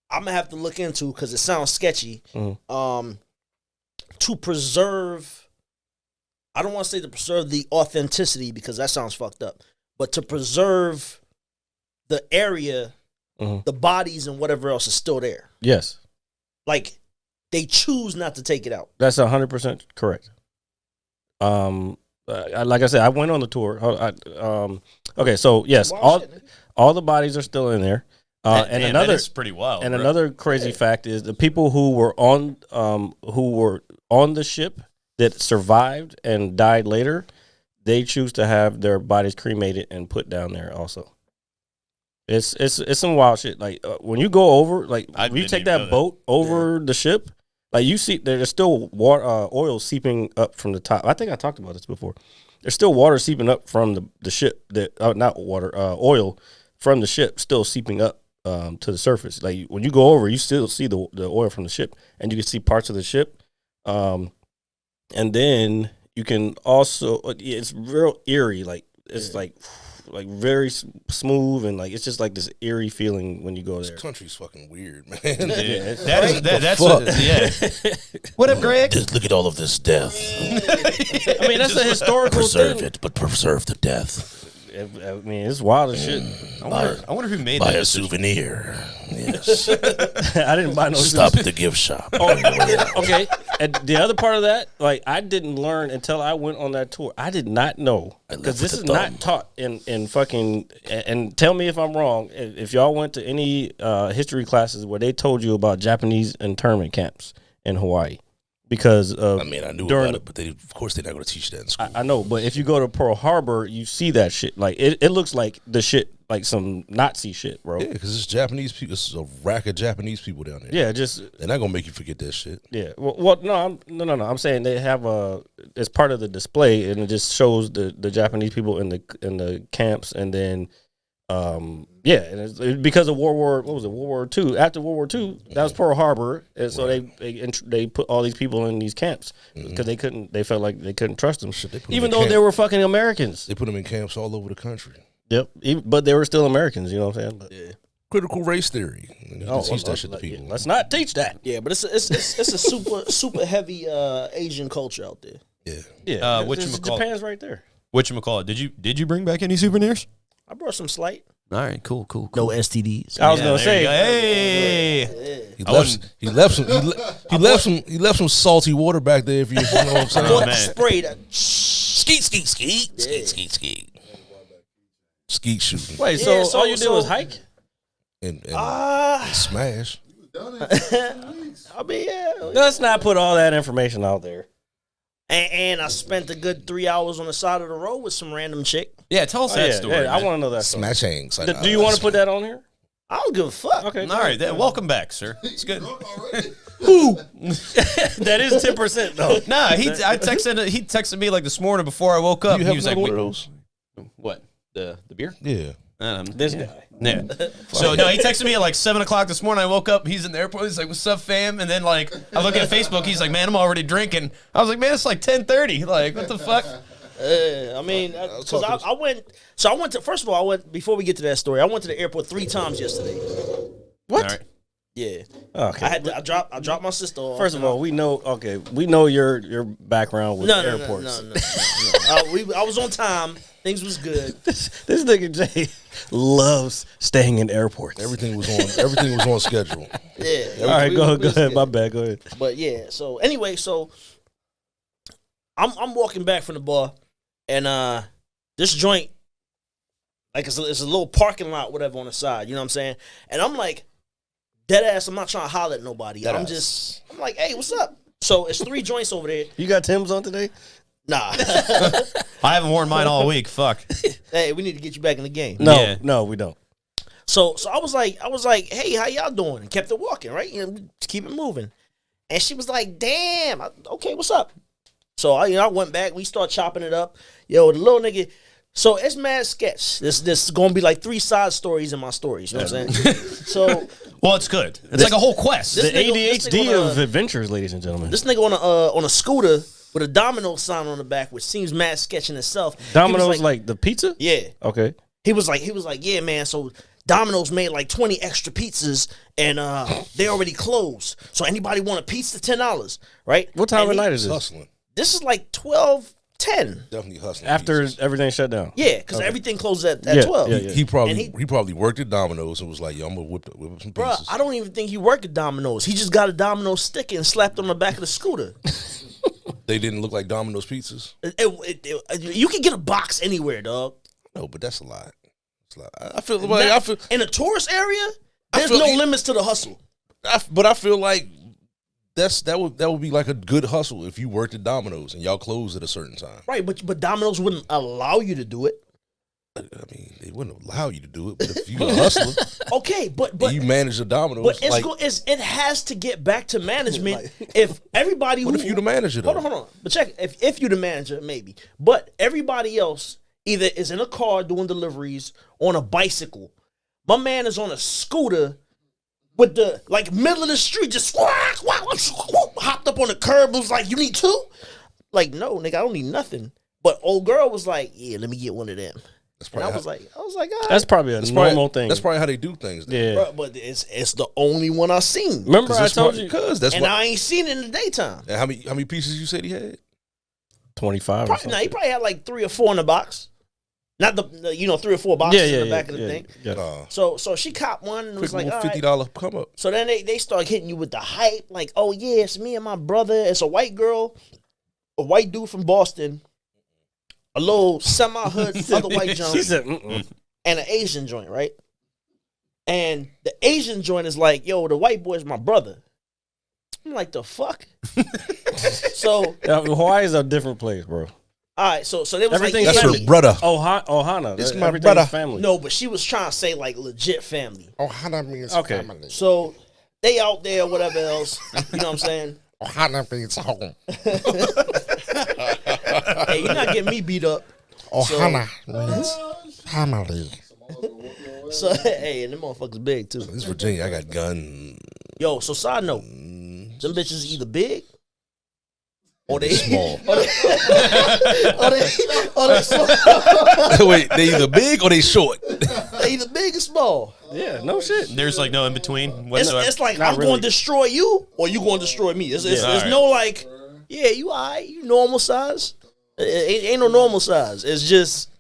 I'm gonna have to look into because it sounds sketchy. Mm-hmm. To preserve, I don't want to say to preserve the authenticity because that sounds fucked up, but to preserve the area, mm-hmm. the bodies and whatever else is still there. Yes. Like, they choose not to take it out. That's 100% correct. Like I said, I went on the tour. Okay, so yes, all the bodies are still in there. And another that is pretty wild. And another crazy fact is the people who were on the ship that survived and died later, they choose to have their bodies cremated and put down there also. It's some wild shit. Like when you go over, like when you take that boat over the ship, like you see there's still water, oil seeping up from the top. I think I talked about this before. There's still water seeping up from the ship. Not water, oil from the ship still seeping up to the surface. Like when you go over, you still see the oil from the ship, and you can see parts of the ship. And then you can also, it's real eerie. Like it's like very smooth and like it's just like this eerie feeling when you go there. This country's fucking weird, man. That's what up, Greg? Just look at all of this death. I mean, that's a historical preserve thing. it, but preserve the death. I mean, it's wild as shit. I wonder who made buy that a souvenir. Yes. I didn't buy no Stop at the gift shop. Okay. And the other part of that, like, I didn't learn until I went on that tour. I did not know, because this is not taught in fucking, and tell me if I'm wrong, if y'all went to any history classes where they told you about Japanese internment camps in Hawaii, because of. I mean, I knew about it, but of course they're not going to teach that in school. I know, but if you go to Pearl Harbor, you see that shit. Like it looks like the shit, like some Nazi shit, bro. Yeah, because it's Japanese people. It's a rack of Japanese people down there. Yeah, just they're not gonna make you forget that shit. Yeah. Well, no. I'm saying they have it's part of the display, and it just shows the Japanese people in the camps, and then. Yeah, and it's because of World War II. After World War II, that was Pearl Harbor, and so they put all these people in these camps because they felt like they couldn't trust them, even though they were fucking Americans. They put them in camps all over the country. Yep, but they were still Americans. You know what I'm saying? But, yeah. Critical race theory. Teach that shit to people. Let's not teach that. Yeah, but it's a super heavy Asian culture out there. Yeah. Japan's right there. Whatchamacallit? Did you bring back any souvenirs? I brought some slight. All right, cool. No STDs. I was gonna say, hey, he left some salty water back there. If you know what I'm saying. Spray that. Skeet shooting. Wait, so all you did was hike and smash. I mean, yeah. Let's not put all that information out there. And I spent a good 3 hours on the side of the road with some random chick. Yeah, tell us that story. Yeah, I want to know that story. Smashing. Do you want to put that on here? I don't give a fuck. Okay. All right. Welcome back, sir. It's good. Who? That is 10% though. Nah, he texted me like this morning before I woke up. You He have was like like, one of those? What? The beer? Yeah. This guy. Yeah. So no, he texted me at like 7:00 this morning. I woke up. He's in the airport. He's like, "What's up, fam?" And then like I look at Facebook. He's like, "Man, I'm already drinking." I was like, "Man, it's like 10:30. Like, what the fuck?" I mean, because I went. So I went to. First of all, before we get to that story. I went to the airport 3 times yesterday. What? All right. Yeah. Okay. I dropped my sister off. First of all, we know your background with airports. No. I was on time. Things was good. This nigga Jay loves staying in airports. Everything was on schedule. Yeah. All right, go ahead. My bad. Go ahead. But yeah. So anyway, I'm walking back from the bar, and this joint, like it's a little parking lot, whatever, on the side. You know what I'm saying? And I'm like, dead ass. I'm not trying to holler at nobody. I'm like, hey, what's up? So it's 3 joints over there. You got Tim's on today? Nah. I haven't worn mine all week. Fuck. Hey, we need to get you back in the game. No, we don't. So I was like, hey, how y'all doing? And kept it walking, right? You know, keep it moving. And she was like, damn, okay, what's up? So I went back. We start chopping it up. Yo, the little nigga. So it's mad sketch. This is gonna be like 3 side stories in my stories. You know what I'm saying? So, well, it's good. It's like a whole quest. The ADHD of adventures, ladies and gentlemen. This nigga on a scooter with a Domino's sign on the back, which seems mad sketch in itself. Domino's like the pizza? Yeah. Okay. He was like, yeah, man. So Domino's made like 20 extra pizzas, and they already closed. So anybody want a pizza? $10, right? What time of night is this? Hustling. This is like 12:10. Definitely hustling. After pizzas. everything shut down. Yeah, because everything closes at 12. Yeah. He probably worked at Domino's and was like, "Yo, I'm gonna whip up some Bruh, pizzas." I don't even think he worked at Domino's. He just got a Domino's sticker and slapped on the back of the scooter. They didn't look like Domino's pizzas. You can get a box anywhere, dog. No, but that's a lot. It's a lot. I feel in a tourist area. There's no limits to the hustle. But I feel like that would be like a good hustle if you worked at Domino's and y'all closed at a certain time. Right, but Domino's wouldn't allow you to do it. I mean, they wouldn't allow you to do it, but if you're a hustler, okay, but you manage the Domino's. But it has to get back to management. If everybody, what if you the manager? Though? Hold on. But check if you the manager, maybe. But everybody else either is in a car doing deliveries, on a bicycle. My man is on a scooter with the middle of the street, just hopped up on the curb. Was like, you need 2? Like, no, nigga, I don't need nothing. But old girl was like, yeah, let me get one of them. And I was like, all right. That's probably a normal thing. That's probably how they do things. Yeah, bro, but it's the only one I've seen. Remember I told you, I ain't seen it in the daytime. And how many pieces you said he had? 25. He probably had like 3 or 4 in the box. Not the 3 or 4 boxes in the back of the thing. Yeah. So she copped one and was like, all $50 come up. So then they start hitting you with the hype, like, oh yeah, it's me and my brother. It's a white girl, a white dude from Boston, a little semi-hood other white joint, she said, and an Asian joint, right? And the Asian joint is like, yo, the white boy is my brother. I'm like, the fuck? So Hawaii is a different place, bro. All right, so they was Everything's like, That's family. her brother. Ohana. It's my Everything's brother. family. No, but she was trying to say like legit family. Ohana means Okay. family. So they out there, whatever else. You know what I'm saying? Ohana means home. Hey, you're not getting me beat up. Ohana means family. So hey, and them motherfuckers big too. This Virginia, I got gun. Yo, so side note, some bitches either big or they Small. or they small. Wait, they either big or they short. They either big or small. Yeah, no shit. There's like no in between whatsoever. It's like Not I'm really. going to destroy you or you going to destroy me. It's Alright. no like, yeah, you alright, you normal size. Ain't no normal size. It's just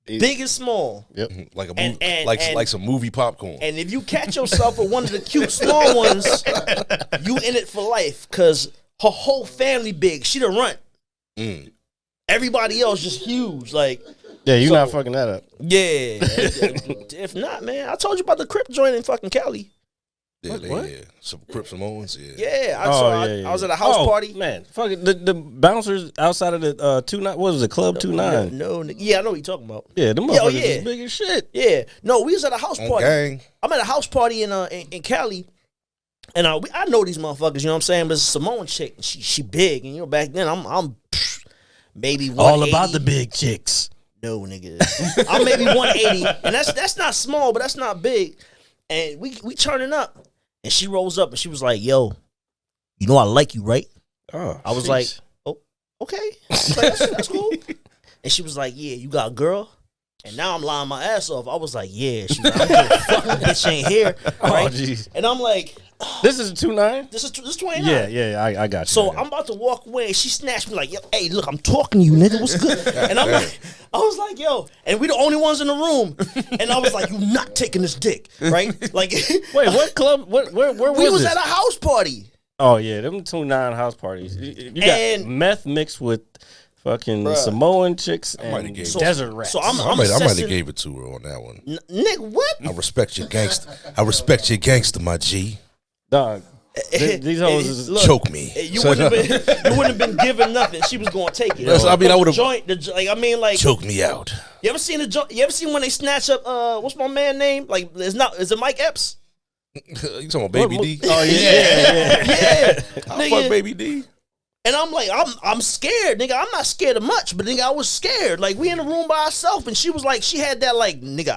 big and small. Yep. Like a And- movie, and- like and- like some movie popcorn. And if you catch yourself with one of the cute small ones, you in it for life. Cause her whole family big. She the runt. Everybody else just huge. Like, Yeah, you're not fucking that up. yeah. If not, man, I told you about the Crip joint in fucking Cali. Yeah, What? yeah. Some Crips and Owens, yeah. Yeah, I was at a house party. Man, fuck it. The bouncers outside of the 2-9, what was it, Club 2-9? No, yeah, I know what you're talking about. Yeah, them Yeah, oh, motherfuckers yeah. is big as shit. Yeah, no, we was at a house On party. gang. I'm at a house party in Cali, and I know these motherfuckers. You know what I'm saying? But it's a Simone chick. And she big, and back then I'm maybe 180. All about the big chicks. No, nigga. I'm maybe 180, and that's not small, but that's not big. And we turning up, and she rolls up, and she was like, "Yo, you know I like you, right?" Oh, I was sheesh. like, "Oh, okay, that's cool." And she was like, "Yeah, you got a girl." And now I'm lying my ass off. I was like, "Yeah." She was like, "I don't give a fuck, the bitch ain't here." Right? Oh, jeez. And I'm like, This is 2-9? "This is 29." Yeah, I got you. So I'm about to walk away. She snatched me like, "Yo, hey, look, I'm talking to you, nigga. What's good?" And I was like, "Yo," and we the only ones in the room. And I was like, "You not taking this dick, right?" Like, Wait, what club? Where we was this? at a house party. Oh yeah, them 2-9 house parties. You got And- meth mixed with fucking Bruh. Samoan chicks might have and gave desert rats. So I might have gave it to her on that one. Nick, what? I respect your gangster. I respect your gangster, my G. Dog. These hoes is Look, Choke me. You wouldn't have been given nothing. She was going to take it. Yes, I mean, I would've- joint. Like Choke me out. you ever seen you ever seen when they snatch up? What's my man name? Like, is it Mike Epps? You talking about Baby D? Oh yeah. Yeah, I nigga. fuck Baby D. And I'm like, I'm scared, nigga. I'm not scared of much, but nigga, I was scared. Like, we in the room by ourselves, and she was like, she had that like, nigga,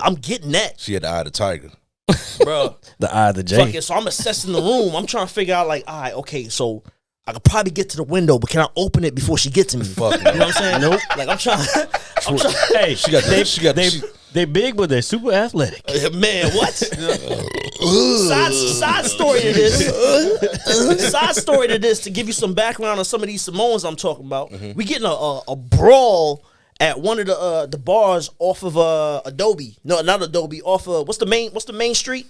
I'm getting that, She had the eye of the tiger. bro. The eye of the J. Fuck it. So I'm assessing the room. I'm trying to figure out like, all right, okay, so I could probably get to the window, but can I open it before she gets to me? Fuck You know what I'm saying? Nope. Like I'm trying. Hey, She got they big, but they're super athletic. Man, what? Side story to this. Side story to this to give you some background on some of these Samoans I'm talking about. We getting a brawl at one of the bars off of Adobe. No, not Adobe. Off of what's the main street?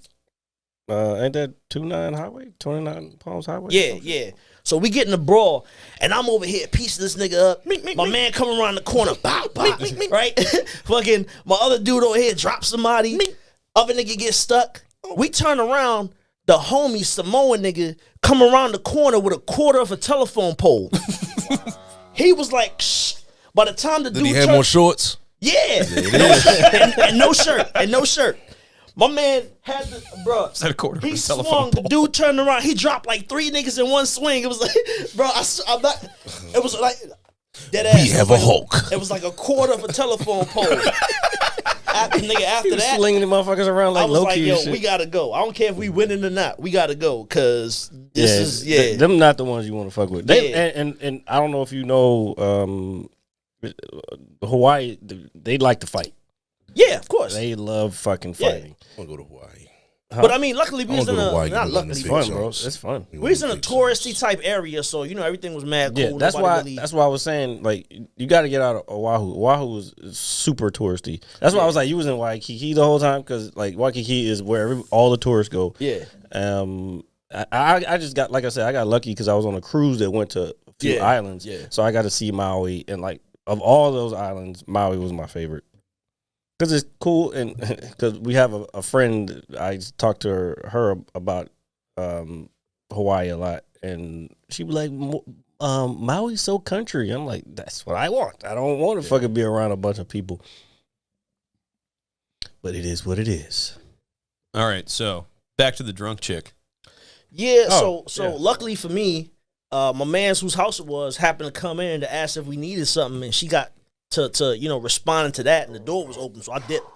Ain't that 29 Highway? 29 Palms Highway? Yeah. So we get in the brawl, and I'm over here piecing this nigga up. My man coming around the corner, bop, bop, right? Fucking my other dude over here drops somebody. Other nigga gets stuck. We turn around, the homie Samoan nigga come around the corner with a quarter of a telephone pole. He was like, shh. By the time the Did dude he have turned, more shorts? yeah, and no shirt. My man had the bro. that a quarter of He a swung. telephone The dude turned around. He dropped like 3 niggas in one swing. It was like, bro, I'm not. It was like dead ass. We have a Hulk. It was like a quarter of a telephone pole. After He was that, slinging the motherfuckers around I like was low like, key. yo, we gotta go. I don't care if we winning or not. We gotta go because this is Them not the ones you want to fuck with. They Yeah. and I don't know if you know, Hawaii. They like to fight. yeah, of course. They love fucking fighting. I want to go to Hawaii. But I mean, luckily we I was wanna in go to a Hawaii, not you know, luckily. It's Big fun, jumps. bro. It's fun. We was in a touristy type area, so everything was mad cool. Yeah, that's Nobody why. really- That's why I was saying like you got to get out of Oahu. Oahu is super touristy. That's why I was like you was in Waikiki the whole time because like Waikiki is where all the tourists go. Yeah. I just got like I said I got lucky because I was on a cruise that went to a few Yeah, islands. yeah. So I got to see Maui and like of all those islands, Maui was my favorite. Because it's cool, and because we have a friend, I talked to her about Hawaii a lot, and she was like, Maui's so country. I'm like, that's what I want. I don't want to fucking be around a bunch of people. But it is what it is. All right, so back to the drunk chick. Yeah, so luckily for me, my man's whose house it was happened to come in to ask if we needed something, and she got to responding to that, and the door was open, so I dipped.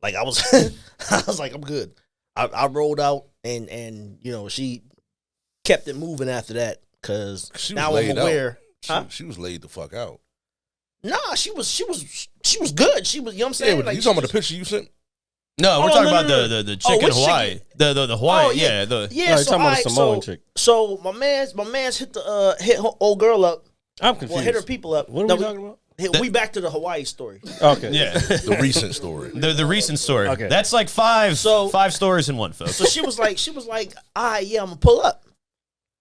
Like I was, I was like, I'm good. I rolled out, and she kept it moving after that because now I'm aware. She was laid the fuck out. Nah, she was good. She was, you know what I'm saying? Yeah, but like, you talking about the picture you sent? No, we're talking about the chick in Hawaii. Chick? The Hawaii, yeah. You're talking about the Samoan chick. So my man's hit hit her old girl up. I'm confused. Well, hit her people up. What are we talking about? We back to the Hawaii story. Okay. Yeah. The recent story. The recent story. Okay. That's like five stories in one, folks. So she was like, I'm gonna pull up.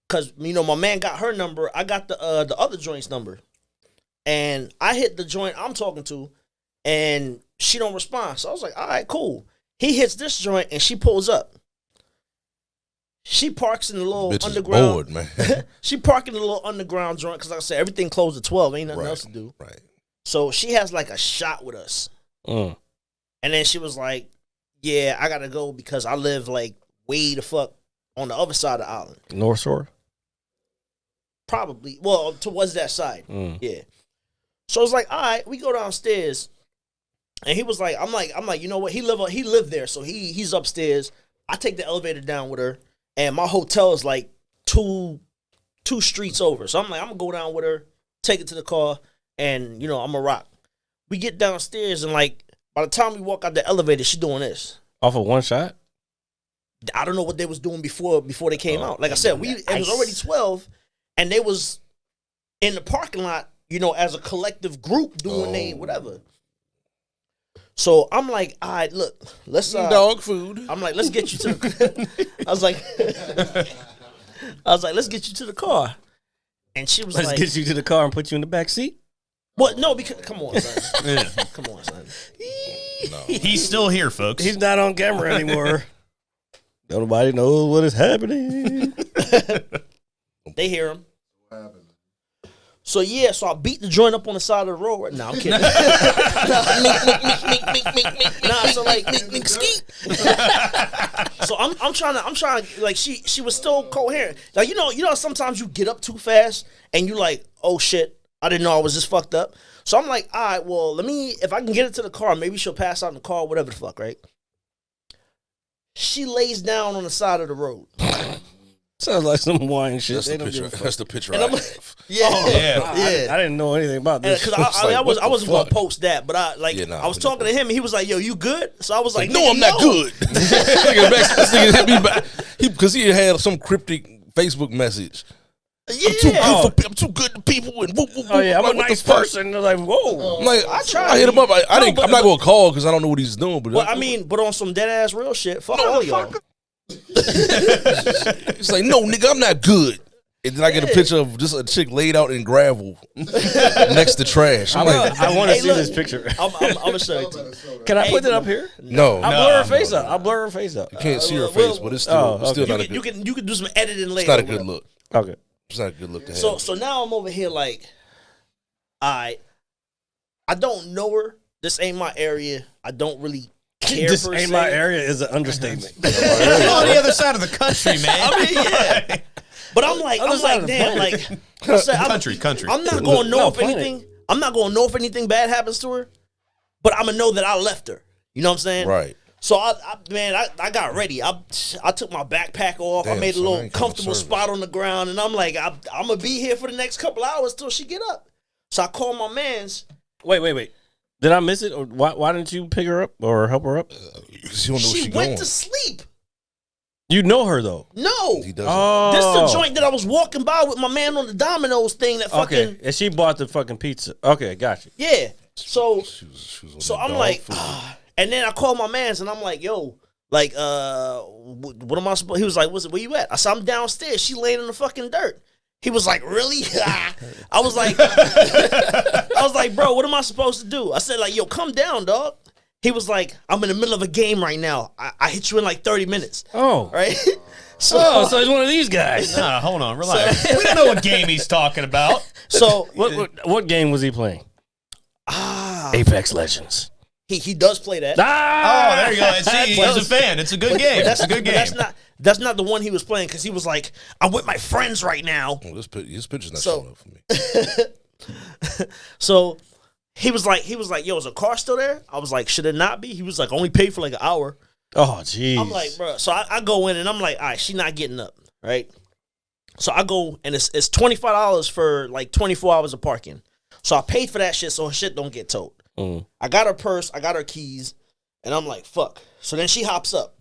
Cause my man got her number. I got the other joint's number. And I hit the joint I'm talking to, and she don't respond. So I was like, all right, cool. He hits this joint, and she pulls up. She parks in the little underground. Bored, man. She parked in the little underground joint because, like I said, everything closed at 12. Ain't nothing else to do. Right. So she has like a shot with us. And then she was like, yeah, I got to go because I live like way the fuck on the other side of the island. North Shore? Probably. Well, towards that side. Yeah. So it's like, all right, we go downstairs. And he was like, I'm like, you know what? He lived there, so he's upstairs. I take the elevator down with her, and my hotel is like two streets over. So I'm like, I'm gonna go down with her, take it to the car, and I'm gonna rock. We get downstairs, and like by the time we walk out the elevator, she doing this. Off of one shot? I don't know what they was doing before they came out. Like I said, it was already 12, and they was in the parking lot, as a collective group doing they whatever. So I'm like, all right, look, let's dog food. I'm like, let's get you to the I was like, let's get you to the car. And she was let's like, get you to the car and put you in the back seat? Well, no, because come on, son. Come on, son. No. He's still here, folks. He's not on camera anymore. Nobody knows what is happening. They hear him. What happened? So so I beat the joint up on the side of the road right now. I'm kidding. So like mink skeet. So I'm trying to like she was still coherent. Like you know sometimes you get up too fast and you like, oh shit, I didn't know I was this fucked up. So I'm like, all right, well if I can get it to the car, maybe she'll pass out in the car, whatever the fuck, right? She lays down on the side of the road. Sounds like some wine shit. That's the picture. Yeah. I didn't know anything about this. Because I wasn't going to post that, but I was talking to him, and he was like, "Yo, you good?" So I was like, "No, I'm not good." This nigga hit me back because he had some cryptic Facebook message. Yeah, I'm too good to people. And whoop, whoop, whoop. I'm a nice person. They're like, whoa. I'm like, I hit him up. I'm not going to call because I don't know what he's doing. But but on some dead ass real shit, fuck all y'all. It's like, no, nigga, I'm not good. And then I get a picture of just a chick laid out in gravel next to trash. I'm like, I want to see this picture. I'm gonna show it to you. Can I put it up here? No. I'll blur her face up. I'll blur her face up. You can't see her face, but it's still not a good. You can do some editing later. It's not a good look. Okay. It's not a good look to have. So now I'm over here like, I don't know her. This ain't my area. I don't really care. This ain't my area is an understatement. On the other side of the country, man. I mean, yeah. But I'm like, damn, like, I said, country. I'm not gonna know if anything. I'm not gonna know if anything bad happens to her. But I'm gonna know that I left her. You know what I'm saying? Right. So I got ready. I took my backpack off. I made a little comfortable spot on the ground, and I'm like, I'm gonna be here for the next couple hours till she get up. So I called my man's. Wait. Did I miss it? Or why didn't you pick her up or help her up? You don't know she went to sleep. You know her though? No. He doesn't. Oh. This is the joint that I was walking by with my man on the Domino's thing that fucking. Okay, and she bought the fucking pizza. Okay, gotcha. Yeah. So She was so I'm like, and then I called my man's and I'm like, yo, like, what am I supposed? He was like, where you at? I said, I'm downstairs. She laying in the fucking dirt. He was like, really? I was like, bro, what am I supposed to do? I said, like, yo, come down, dog. He was like, I'm in the middle of a game right now. I hit you in like 30 minutes. Oh. Right? So he's one of these guys. Nah, hold on, relax. We don't know what game he's talking about. So what game was he playing? Apex Legends. He does play that. Oh, there you go. See, he's a fan. It's a good game. That's a good game. That's not the one he was playing because he was like, I'm with my friends right now. Oh, this picture's not showing up for me. So he was like, yo, is a car still there? I was like, should it not be? He was like, only paid for like an hour. Oh, jeez. I'm like, bro. So I go in and I'm like, all right, she's not getting up, right? So I go and it's $25 for like 24 hours of parking. So I paid for that shit so her shit don't get towed. I got her purse, I got her keys, and I'm like, fuck. So then she hops up.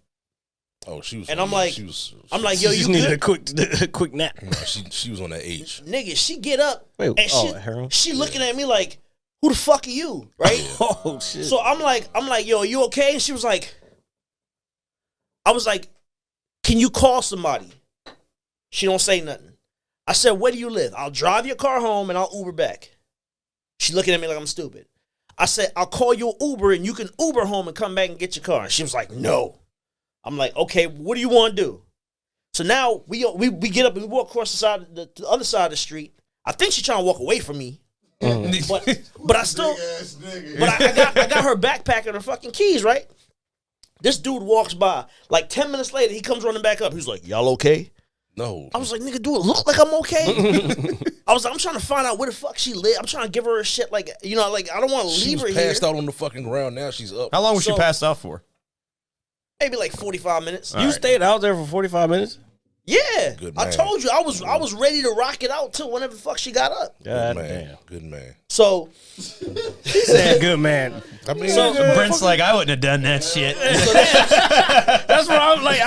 Oh, she was. And I'm like, yo, you needed good? a quick nap. No, she was on that H. Nigga, she get up. Wait, and she looking at me like, who the fuck are you? Right? Oh shit. So I'm like, yo, are you okay? And she was like, I was like, can you call somebody? She don't say nothing. I said, where do you live? I'll drive your car home and I'll Uber back. She looking at me like I'm stupid. I said, I'll call you an Uber and you can Uber home and come back and get your car. And she was like, no. I'm like, okay, what do you want to do? So now we get up and we walk across the other side of the street. I think she's trying to walk away from me. But I still, I got her backpack and her fucking keys, right? This dude walks by. Like 10 minutes later, he comes running back up. He's like, y'all okay? No. I was like, nigga, do it look like I'm okay? I was like, I'm trying to find out where the fuck she live. I'm trying to give her a shit like, you know, like I don't want to leave her here. She was passed out on the fucking ground. Now she's up. How long was she passed out for? Maybe like 45 minutes. You stayed out there for 45 minutes? Yeah. Good man. I told you I was ready to rock it out till whenever the fuck she got up. God man. damn. Good man. So he said good man. I mean, so Brent's like, I wouldn't have done that shit. That's what I'm like.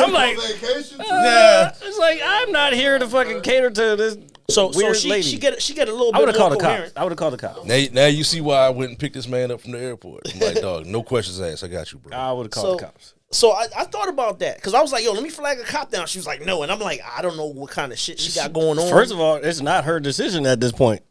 Yeah. It's like I'm not here to fucking cater to this. So lady. she get a little bit. I would have called the coherent. cops. I would have called the cops. Now you see why I went and picked this man up from the airport. I'm like, dog, no questions asked. I got you, bro. I would have called the cops. So I thought about that because I was like, yo, let me flag a cop down. She was like, no, and I'm like, I don't know what kind of shit she got going on. First of all, it's not her decision at this point.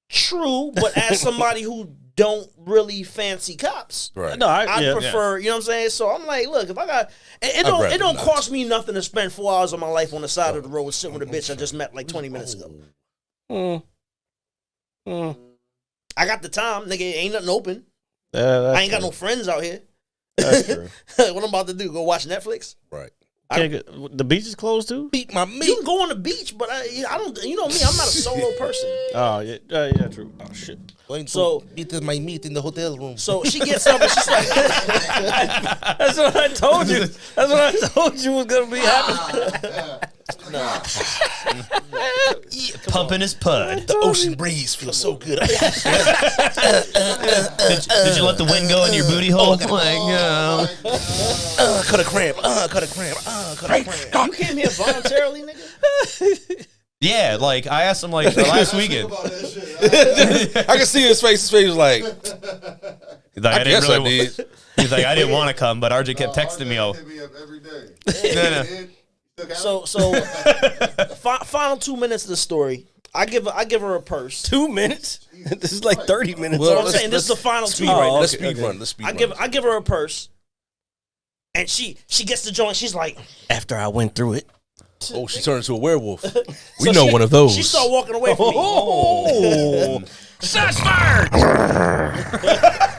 True, but as somebody who don't really fancy cops, right? No, I prefer, you know what I'm saying. So I'm like, look, if I got, it don't cost me nothing to spend 4 hours of my life on the side of the road sitting with a bitch I just met like 20 minutes ago. I got the time, nigga. Ain't nothing open. I ain't got no friends out here. That's true. What I'm about to do? Go watch Netflix? Right. The beach is closed too? Beat my meat. You can go on the beach, but I don't. You know me. I'm not a solo person. Oh yeah, true. Oh shit. So eat my meat in the hotel room. So she gets up and she's like, "That's what I told you. That's what I told you was gonna be happening." Pumping his pud. The ocean breeze feels so good. Did you let the wind go in your booty hole? Cut a cramp. Cut a cramp. Cut a cramp. you came here voluntarily, nigga? Yeah, like I asked him like last weekend. I can see his face. His face was like, He's like, I guess I did. He's like, I didn't want to come, but RJ kept texting me. Oh, every day. So final 2 minutes of the story. I give her a purse. 2 minutes? This is like 30 minutes. Well, I'm saying this is the final two right now. Let's speed run. Let's speed run. I give her a purse, and she gets the joint. She's like, after I went through it. Oh, she turned into a werewolf. We know one of those. She started walking away from me. Oh, shots fired!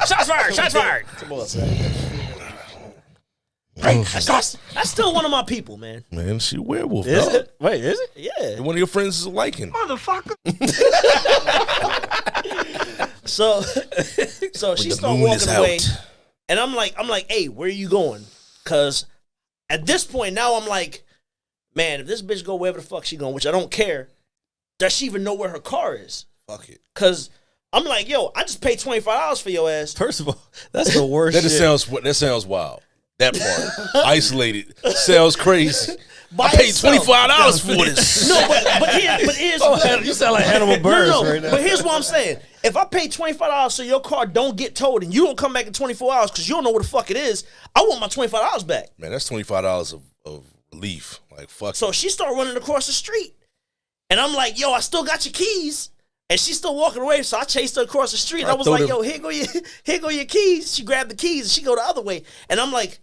Shots fired! Shots fired! Come on, that's still one of my people, man. Man, she a werewolf. Is dog. it? Wait, is it? Yeah. One of your friends is liking. Motherfucker. So she started walking away, and I'm like, hey, where are you going? Because at this point now I'm like, man, if this bitch go wherever the fuck she going, which I don't care, does she even know where her car is? Fuck it. Because I'm like, yo, I just paid $25 for your ass. First of all, that's the worst. That sounds wild. That part isolated sounds crazy. By I paid itself. $25 for this. No, but here's you sound like Hannibal Buress right now. But here's what I'm saying: if I pay $25 so your car don't get towed and you don't come back in 24 hours because you don't know what the fuck it is, I want my $25 back. Man, that's $25 of relief. Like fuck. So she started running across the street, and I'm like, yo, I still got your keys. And she's still walking away, so I chased her across the street. And I was like, yo, here go your keys. She grabbed the keys, and she go the other way. And I'm like,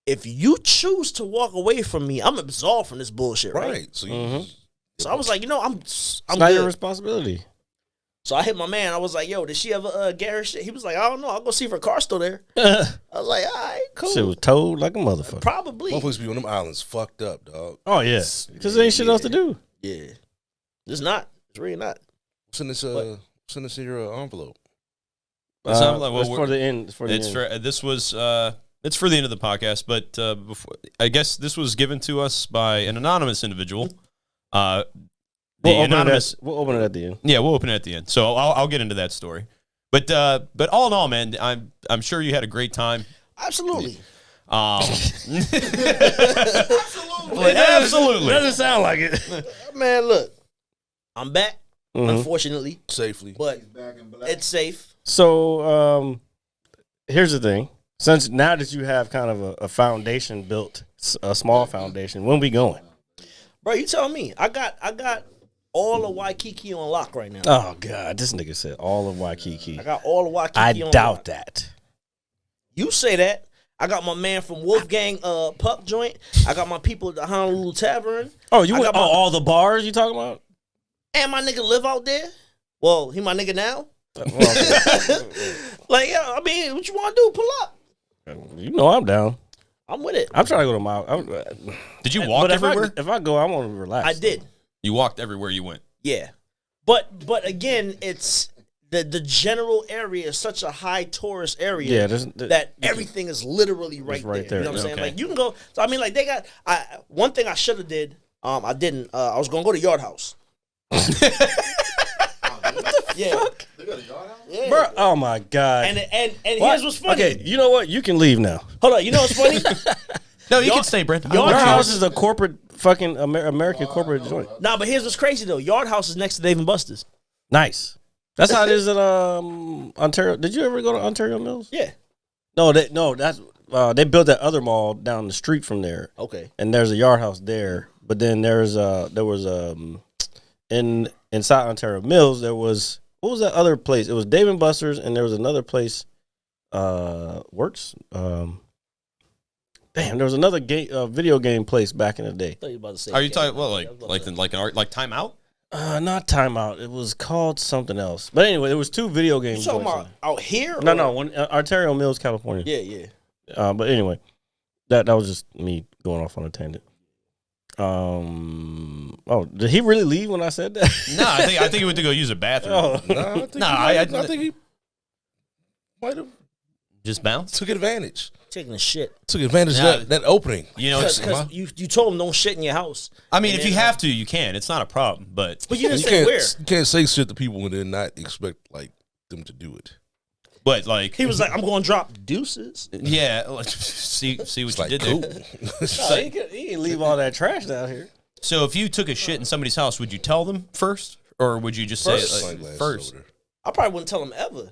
if you choose to walk away from me, I'm absolved from this bullshit, right? Right. So, So I was like, I'm It's good. not your responsibility. So I hit my man. I was like, yo, did she ever get her shit? He was like, I don't know. I'll go see if her car's still there. I was like, all right, cool. Shit was towed like a motherfucker. Probably. motherfuckers be on them islands fucked up, dog. Oh, yeah. Because there ain't shit else to do. Yeah. It's not. It's really not. Send this in your envelope. It's not like, well, it's for the end. It's for the It's end. for this was it's for the end of the podcast, but before I guess this was given to us by an anonymous individual. We'll open it at the end. Yeah, we'll open it at the end. So I'll get into that story. But all in all, man, I'm sure you had a great time. Absolutely. Absolutely. Doesn't sound like it. Man, look. I'm back, unfortunately. Safely. But it's safe. So here's the thing. Since now that you have kind of a foundation built, a small foundation, when we going? Bro, you tell me. I got all of Waikiki on lock right now. Oh, God. This nigga said all of Waikiki. I got all of Waikiki I on lock. doubt that. You say that. I got my man from Wolfgang Puck joint. I got my people at the Honolulu Tavern. Oh, you went all the bars you talking about? And my nigga live out there. Well, he my nigga now. Like, yeah, I mean, what you want to do? Pull up. You know I'm down. I'm with it. I'm trying to go to my... Did you walk everywhere? If I go, I want to relax. I did. You walked everywhere you went. Yeah. But again, it's the general area is such a high tourist area that everything is literally right there. You know what I'm saying? Like you can go. So I mean, like they got. One thing I should have did. I didn't. I was gonna go to Yard House. What the fuck? They got a Yard House? Yeah. Bro, oh my God. And here's what's funny. Okay, you know what? You can leave now. Hold on. You know what's funny? No, you can stay, Brent. Yard House is a corporate fucking American corporate joint. Nah, but here's what's crazy though. Yard House is next to Dave & Buster's. Nice. That's how it is at Ontario. Did you ever go to Ontario Mills? Yeah. That's they built that other mall down the street from there. Okay. And there's a Yard House there, but then there was inside Ontario Mills there was, what was that other place? It was Dave & Buster's, and there was another place, Works. Damn, there was another video game place back in the day. I thought you were about to say Are you talking like Time Out? Not Time Out. It was called something else. But anyway, there was two video games. You talking about out here? No, Ontario Mills, California. Yeah. But anyway, that was just me going off on a tangent. Did he really leave when I said that? No, I think he went to go use a bathroom. I think he might have just bounced. Took advantage. Taking a shit. Took advantage of that opening. You know, because you told him don't shit in your house. I mean, if you have to, you can. It's not a problem. But you didn't say where. You can't say shit to people and then not expect like them to do it. But like he was like, I'm going to drop deuces. Yeah, see what you did cool. there. He didn't leave all that trash down here. So if you took a shit in somebody's house, would you tell them first, or would you just say it first? I probably wouldn't tell them ever.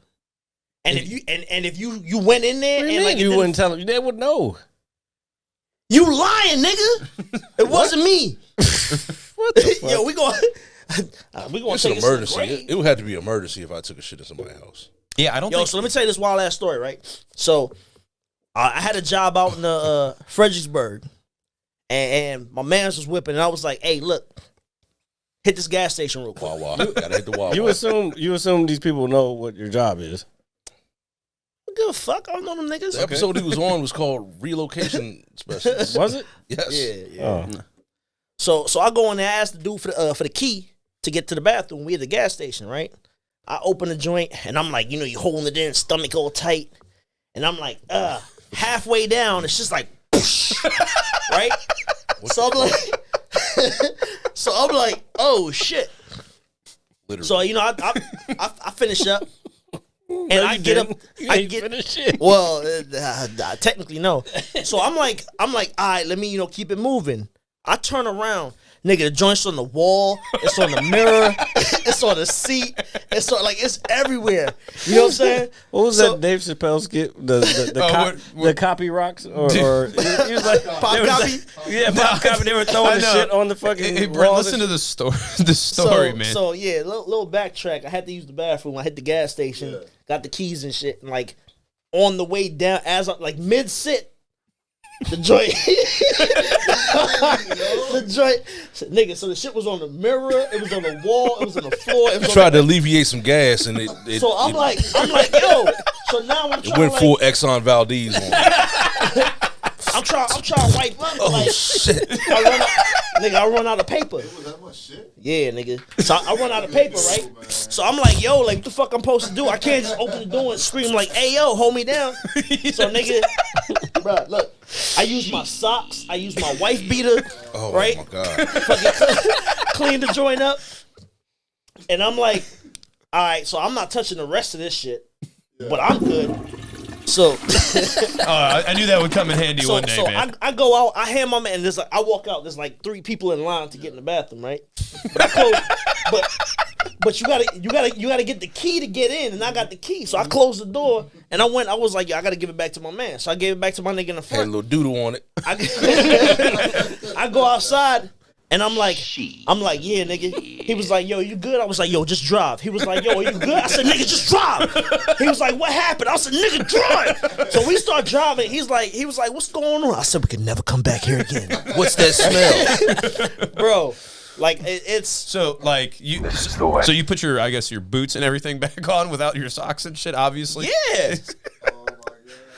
And if you went in there and like you wouldn't tell them, they would know. You lying, nigga? It wasn't me. What the fuck? Yo, we going It's an emergency. It would have to be an emergency if I took a shit in somebody's house. Yeah, I don't. So let me tell you this wild ass story, right? So I had a job out in Fredericksburg, and my man was whipping, and I was like, "Hey, look, hit this gas station real quick." Gotta hit the wall. You assume these people know what your job is. I don't give a fuck. I don't know them niggas. The episode he was on was called Relocation Specialist. Was it? Yes. Yeah. Oh. So I go in there, ask the dude for the key to get to the bathroom. We at the gas station, right? I open the joint, and I'm like, you holding it in, stomach all tight. And I'm like, halfway down, it's just like, right? So I'm like, oh, shit. Literally. So, I finish up. And I get up. I get finish it. Well, technically, no. So I'm like, all right, let me, keep it moving. I turn around. Nigga, the joint's on the wall. It's on the mirror. It's on the seat. It's everywhere. You know what I'm saying? What was that Dave Chappelle skit? The copy rocks? Or he was like, Pop copy? Pop copy. They were throwing the shit on the fucking Hey, Brent, listen to the story, man. So, yeah, little backtrack. I had to use the bathroom. I hit the gas station, got the keys and shit. And, on the way down, as mid-sit, The joint, nigga. So the shit was on the mirror, it was on the wall, it was on the floor. It was tried to alleviate some gas, and it so I'm like, yo. So now I'm trying. It went full Exxon Valdez on it. I'm trying to wipe up. Like, shit. I run out of paper. That much shit? Yeah, nigga. So I run out of paper, right? So I'm like, yo, like, what the fuck I'm supposed to do? I can't just open the door and scream like, hey, yo, hold me down. So, nigga, bro, look, I use my socks. I use my wife beater, right? Oh, my God. Fucking clean the joint up. And I'm like, all right, so I'm not touching the rest of this shit, but I'm good. So I knew that would come in handy one day, man. I go out, I hand my man, there's like, I walk out, there's like 3 people in line to get in the bathroom, right? But I close, but you gotta get the key to get in, and I got the key, so I closed the door, and I was like, yo, I gotta give it back to my man, so I gave it back to my nigga in the front. Had a little doodle on it. I go outside. And I'm like, yeah, nigga. He was like, yo, you good? I was like, yo, just drive. He was like, yo, are you good? I said, nigga, just drive. He was like, what happened? I said, nigga, drive. So we start driving. He was like, what's going on? I said, we can never come back here again. What's that smell? Bro, like, it's... So, like, you put your, I guess, your boots and everything back on without your socks and shit, obviously? Yeah.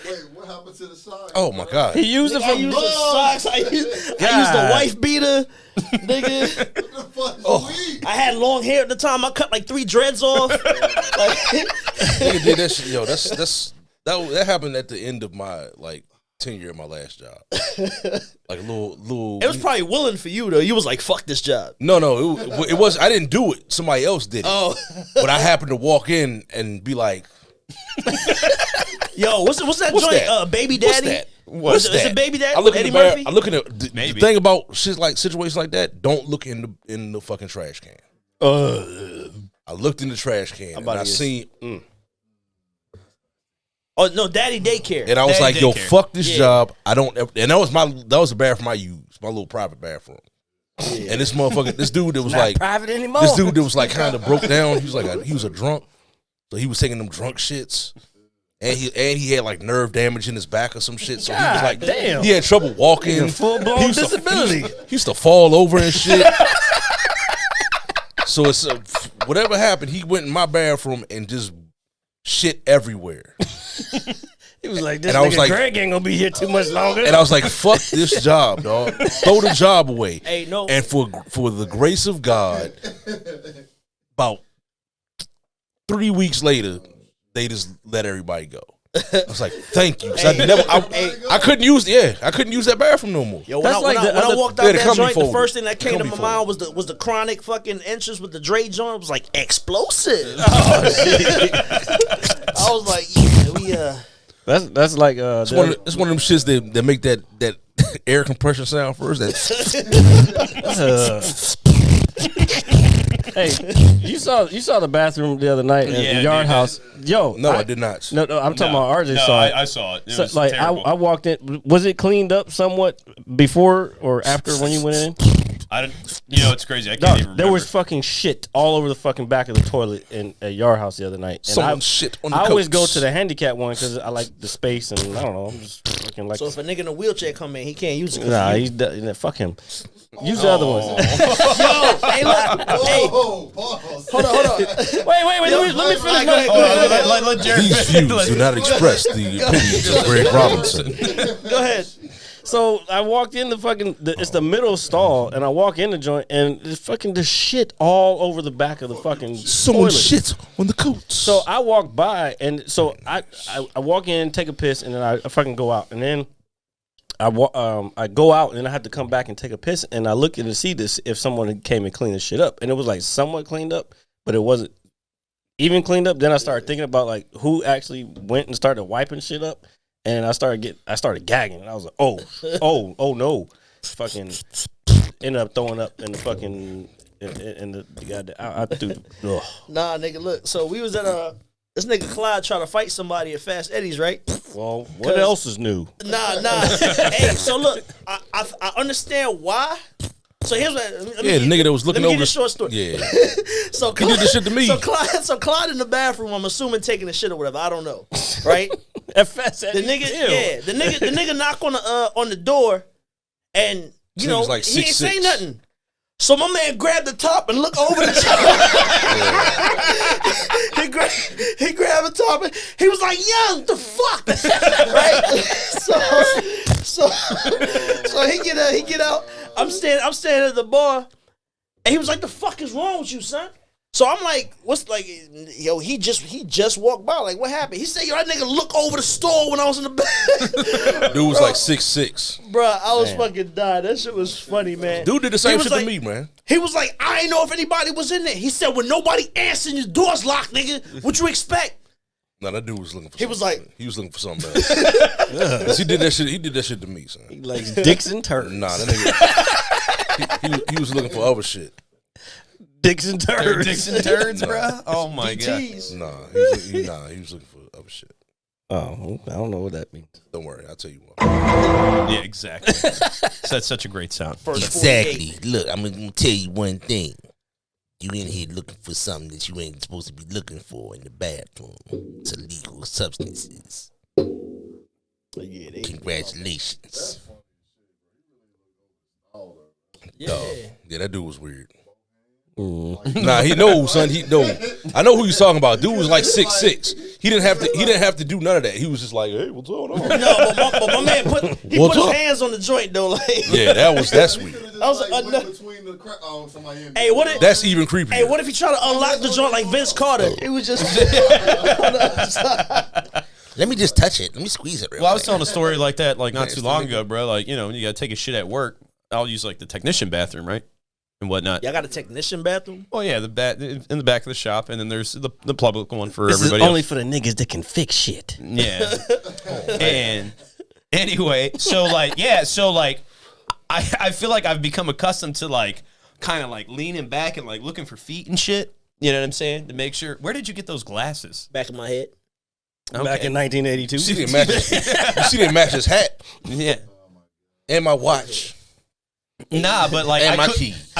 Wait, what happened to the socks? Oh, my God. He used it for I used the socks. I used the wife beater, nigga. What the fuck is weed? I had long hair at the time. I cut like 3 dreads off. Nigga did that shit. Yo, that happened at the end of my, like, tenure at my last job. Like a little. It was probably willing for you though. You was like, "Fuck this job." No, it was. I didn't do it. Somebody else did it. Oh, but I happened to walk in and be like, "Yo, what's that joint? That? Baby Daddy? What's that? Is it Baby Daddy? I look Eddie in the Murphy? I look in the thing about shit like situations like that. Don't look in the fucking trash can. I looked in the trash can and I seen. Oh no, Daddy Daycare. And I was Daddy like, yo, daycare. fuck this job. I don't ever, and that was the bathroom I used, my little private bathroom. Yeah. And this dude that was Not like private anymore. This dude that was like kind of broke down. He was like he was a drunk, so he was taking them drunk shits. And he had like nerve damage in his back or some shit. So he was like, damn. He had trouble walking. Full blown disability. He used to fall over and shit. So it's whatever happened, he went in my bathroom and just shit everywhere. He was like, this and I was nigga like, Greg ain't gonna be here too much longer. And I was like, fuck this job, dog. Throw the job away. Hey, no. And for the grace of God, about 3 weeks later, they just let everybody go. I was like, thank you. I couldn't use that bathroom no more. Yo, when I walked out that joint, the first thing that came to my mind was the chronic fucking entrance with the Dre joint. It was like explosive. Oh, shit. I was like, yeah, we That's like it's one of them shits that make that air compression sound first. Hey, you saw the bathroom the other night in the Yard House. Yo, no, I did not. No, I'm talking about RJ saw it. I saw it. It so, was like terrible. I walked in. Was it cleaned up somewhat before or after when you went in? I didn't. You know, it's crazy. I can't even remember. There was fucking shit all over the fucking back of the toilet in a Yard House the other night. And Someone shit on the I always coats. go to the handicap one because I like the space and I don't know. I'm just fucking like. So if a nigga in a wheelchair come in, he can't use it. Nah, fuck him. Use the other ones. Yo, hey, look, hey, hold on. Wait. Let me finish. Let Jared These views do not express the opinions of Greg Robinson. Go ahead. So I walked in it's the middle stall, and I walk in the joint, and there's fucking the shit all over the back of the fucking Someone toilet. shit on the coats. So I walk by, and so I walk in, take a piss, and then I fucking go out, and then I go out, and then I have to come back and take a piss, and I look in to see this if someone came and cleaned the shit up, and it was like somewhat cleaned up, but it wasn't even cleaned up. Then I started thinking about like who actually went and started wiping shit up. And I started gagging. And I was like, oh no. Fucking ended up throwing up in the fucking, in the goddamn, I threw, ugh. Nah, nigga, look. So we was at this nigga Clyde trying to fight somebody at Fast Eddie's, right? Well, what else is new? Nah. Hey, so look, I understand why. So here's what. The nigga that was looking over. Let me give you a short story. Yeah. So Clyde, he did this shit to me. So Clyde in the bathroom, I'm assuming taking a shit or whatever. I don't know, right? FS. The nigga knock on the door, and you know like he ain't 6'6". say nothing. So my man grabbed the top and looked over the top. he grabbed the top and he was like, "Young, the fuck?" Right? So he get out. I'm standing at the bar, and he was like, "The fuck is wrong with you, son?" So I'm like, "What's like, yo?" He just walked by. Like, what happened? He said, "Yo, that nigga look over the store when I was in the back." Dude was like 6'6". Bro, I was fucking dying. That shit was funny, man. Dude did the same shit to me, man. He was like, "I ain't know if anybody was in there." He said, "When nobody answering, your door's locked, nigga. What you expect?" No, that dude was looking for. He was like, he was looking for something else. He did that shit. He did that shit to me, son. He likes dicks and turds. That nigga. he was looking for other shit. Dicks and turds. Dicks and turds, bro. Oh my god. Nah, he was looking for other shit. Oh, I don't know what that means. Don't worry, I'll tell you what. Yeah, exactly. So that's such a great sound. Exactly. Look, I'm gonna tell you one thing. You in here looking for something that you ain't supposed to be looking for in the bathroom. It's illegal substances. Congratulations. Yeah, that dude was weird. Nah, he knows, son. He know. I know who you're talking about. Dude was like 6'6". He didn't have to do none of that. He was just like, "Hey, what's going on?" No, but my man put his hands on the joint though. Like, yeah, that's weird. I was like, hey, what if that's even creepy? Hey, what if he tried to unlock the joint like Vince Carter? It was just. Let me just touch it. Let me squeeze it. Well, I was telling a story like that like not too long ago, bro. Like, you know, when you gotta take a shit at work, I'll use like the technician bathroom, right? And whatnot. Y'all got a technician bathroom? Oh yeah, in the back of the shop, and then there's the public one for this everybody. Is only else. for the niggas that can fix shit. Yeah. And anyway, so like, I feel like I've become accustomed to like kind of like leaning back and like looking for feet and shit. You know what I'm saying? To make sure. Where did you get those glasses? Back of my head. Okay. Back in 1982. You see didn't match his hat. Yeah. And my watch. Nah, but like and I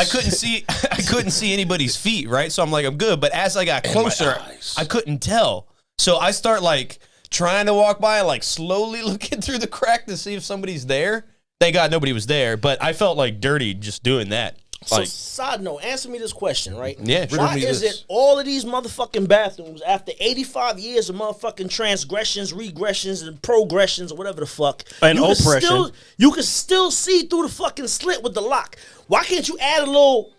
couldn't see anybody's feet, right? So I'm like, I'm good. But as I got closer, I couldn't tell. So I start like trying to walk by, like slowly looking through the crack to see if somebody's there. Thank God nobody was there, but I felt like dirty just doing that. So, Like, side note, answer me this question, right? Yeah, sure. Why is it all of these motherfucking bathrooms, after 85 years of motherfucking transgressions, regressions, and progressions, or whatever the fuck, and oppression, you can still see through the fucking slit with the lock? Why can't you add a little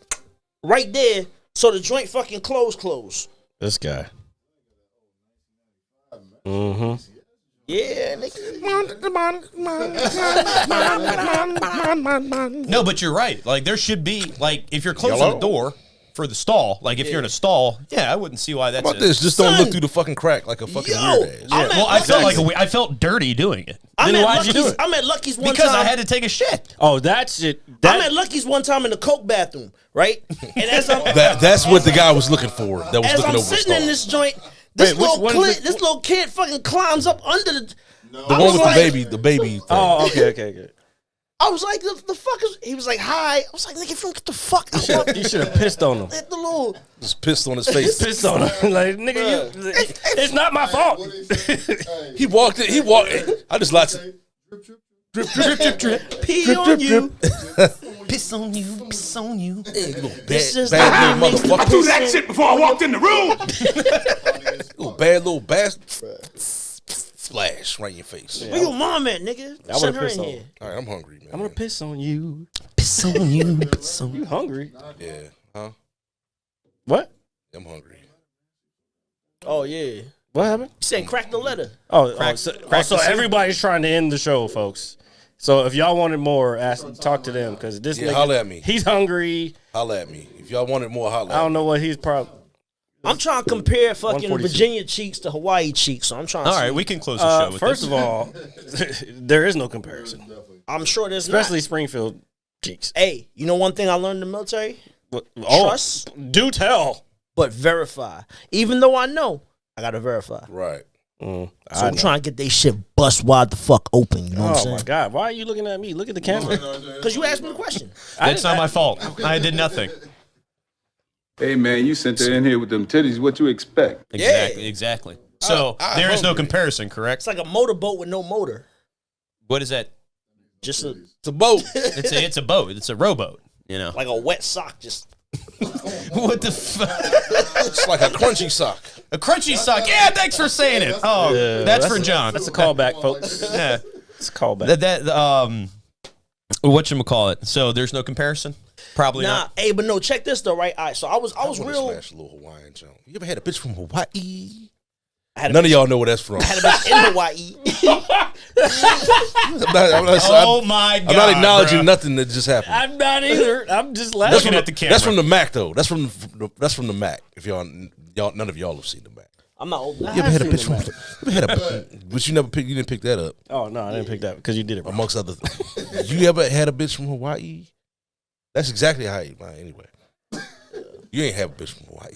right there so the joint fucking close? This guy. Mm-hmm. Yeah, nigga. no, but you're right. Like, there should be, like, if you're closing the door for the stall, like, if you're in a stall, yeah, I wouldn't see why that's How about this? Just don't look through the fucking crack like a fucking weird ass. Yeah. Well, I felt dirty doing it. I'm at Lucky's one time. Because I had to take a shit. Oh, that's it. I'm at Lucky's one time in the Coke bathroom, right? And as I'm that's what the guy was looking for. That was as looking I'm over sitting the in this joint, this little kid fucking climbs up under the. The one with the baby thing. Oh, okay. I was like, the fuck is? He was like, hi. I was like, nigga, if you don't get the fuck out. You should have pissed on him. Hit the little. Just pissed on his face. Pissed on him. Like, nigga, it's not my fault. He walked in. I just liked it. Drip. Pee on you. Piss on you. Piss on you. This is bad little motherfucker. I do that shit before I walked in the room. Little bad little bastard. Splash right in your face. Where your mom at, nigga? Send her in here. All right, I'm hungry, man. I'm gonna piss on you. Piss on you. Piss on you. You hungry? Yeah. Huh? What? I'm hungry. Oh yeah. What happened? You said crack the letter. So everybody's trying to end the show, folks. So if y'all wanted more, talk to them because this nigga, holla at me. He's hungry. Holla at me. If y'all wanted more, holla at me. I don't know what he's probably. I'm trying to compare fucking Virginia cheeks to Hawaii cheeks, so I'm trying to All right, we can close the show with first this. of all, there is no comparison. I'm sure there's especially Springfield cheeks. Hey, you know one thing I learned in the military? Trust. Do tell. But verify. Even though I know, I gotta verify. Right. So I'm trying to get they shit bust wide the fuck open. You know what I'm saying? Oh my God. Why are you looking at me? Look at the camera. Because you asked me the question. That's not my fault. I did nothing. Hey man, you sent her in here with them titties. What you expect? Exactly. So there is no comparison, correct? It's like a motorboat with no motor. What is that? Just a It's a boat. It's a boat. It's a rowboat. You know, like a wet sock. Just what the fuck? It's like a crunchy sock. A crunchy sock. Yeah, thanks for saying it. Oh, that's for John. That's a callback, folks. Yeah, it's a callback. Whatchamacallit. So there's no comparison? Probably not. Hey, but no, check this though, right? All right, so I was real. Smash a little Hawaiian joint. You ever had a bitch from Hawaii? None of y'all know where that's from. I had a bitch in Hawaii. Oh my God! I'm not acknowledging bro. nothing that just happened. I'm not either. I'm just laughing at the camera. That's from the Mac though. That's from the Mac. If y'all none of y'all have seen the Mac. I'm not old. You ever had a bitch from? But you didn't pick that up. Oh no, I didn't pick that because you did it wrong. Amongst other things. You ever had a bitch from Hawaii? That's exactly how you. Anyway, you ain't have a bitch from Hawaii.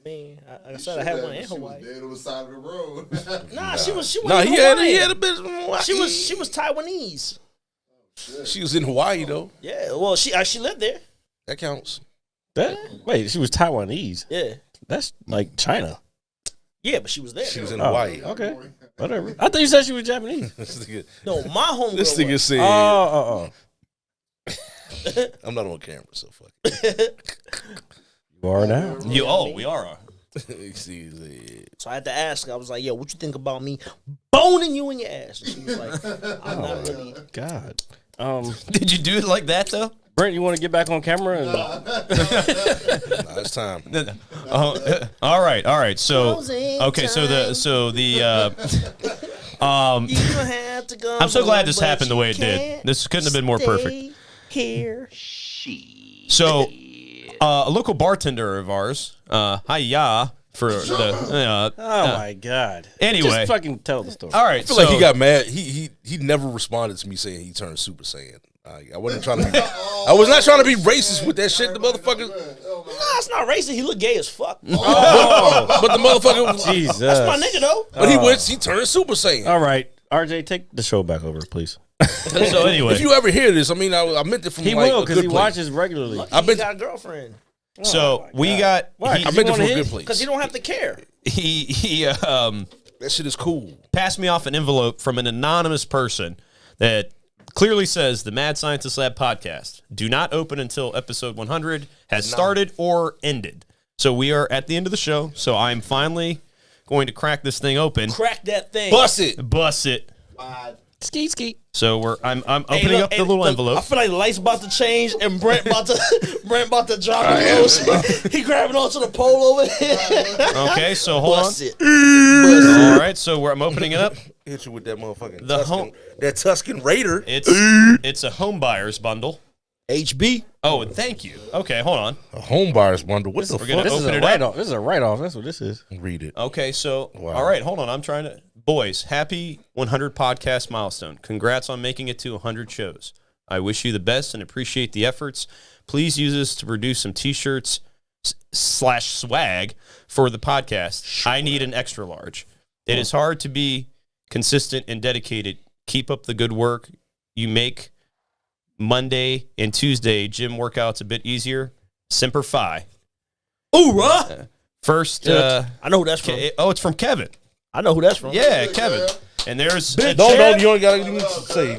Man, I said I had one in Hawaii. Dead on the side of the road. Nah, she was. Nah, he had a bitch from Hawaii. She was Taiwanese. She was in Hawaii though. Yeah, well, she lived there. That counts. Wait, she was Taiwanese. Yeah, that's like China. Yeah, but she was there. She was in Hawaii. Okay, whatever. I thought you said she was Japanese. No, my homegirl. This nigga said. Oh. I'm not on camera, so fuck it. You are now. We are. So I had to ask her. I was like, "Yo, what you think about me boning you in your ass?" And she was like, "I'm not really." God. Did you do it like that though? Brent, you want to get back on camera? It's time. All right. So okay, so the I'm so glad this happened the way it did. This couldn't have been more perfect. Here, so a local bartender of ours, hiya for the. My God. Anyway, just fucking tell the story. All right, I feel like he got mad. He never responded to me saying he turned Super Saiyan. I wasn't trying to be. I was not trying to be racist with that shit. The motherfucker. Nah, it's not racist. He look gay as fuck. But the motherfucker. Jesus. That's my nigga though. But he turned Super Saiyan. All right, RJ, take the show back over, please. So anyway, if you ever hear this, I mean, I meant it from he like will because he watches regularly. He got a girlfriend. So we got. I meant it from a good place because he don't have to care. He that shit is cool. Passed me off an envelope from an anonymous person that clearly says the Mad Scientist Lab podcast do not open until episode 100 has started or ended. So we are at the end of the show. So I'm finally going to crack this thing open. Crack that thing. Bust it. Bust it. Skeet. So I'm opening up the little envelope. I feel like the lights about to change and Brent about to drop it. He grabbing onto the pole over here. Okay, so hold Bust on. it. All right, so I'm opening it up. Hit you with that motherfucking that Tuscan Raider. It's a home buyers bundle. HB. Oh, thank you. Okay, hold on. A home buyers bundle. What the fuck? This is a write-off. This is a write-off. That's what this is. Read it. Okay, so all right, hold on. I'm trying to. Boys, happy 100 podcast milestone. Congrats on making it to 100 shows. I wish you the best and appreciate the efforts. Please use this to produce some t-shirts / swag for the podcast. Sure. I need an extra large. It is hard to be consistent and dedicated. Keep up the good work. You make Monday and Tuesday gym workouts a bit easier. Semper Fi. Hoorah! First, I know who that's from. It's from Kevin. I know who that's from. Yeah, Kevin. And there's you only gotta even say.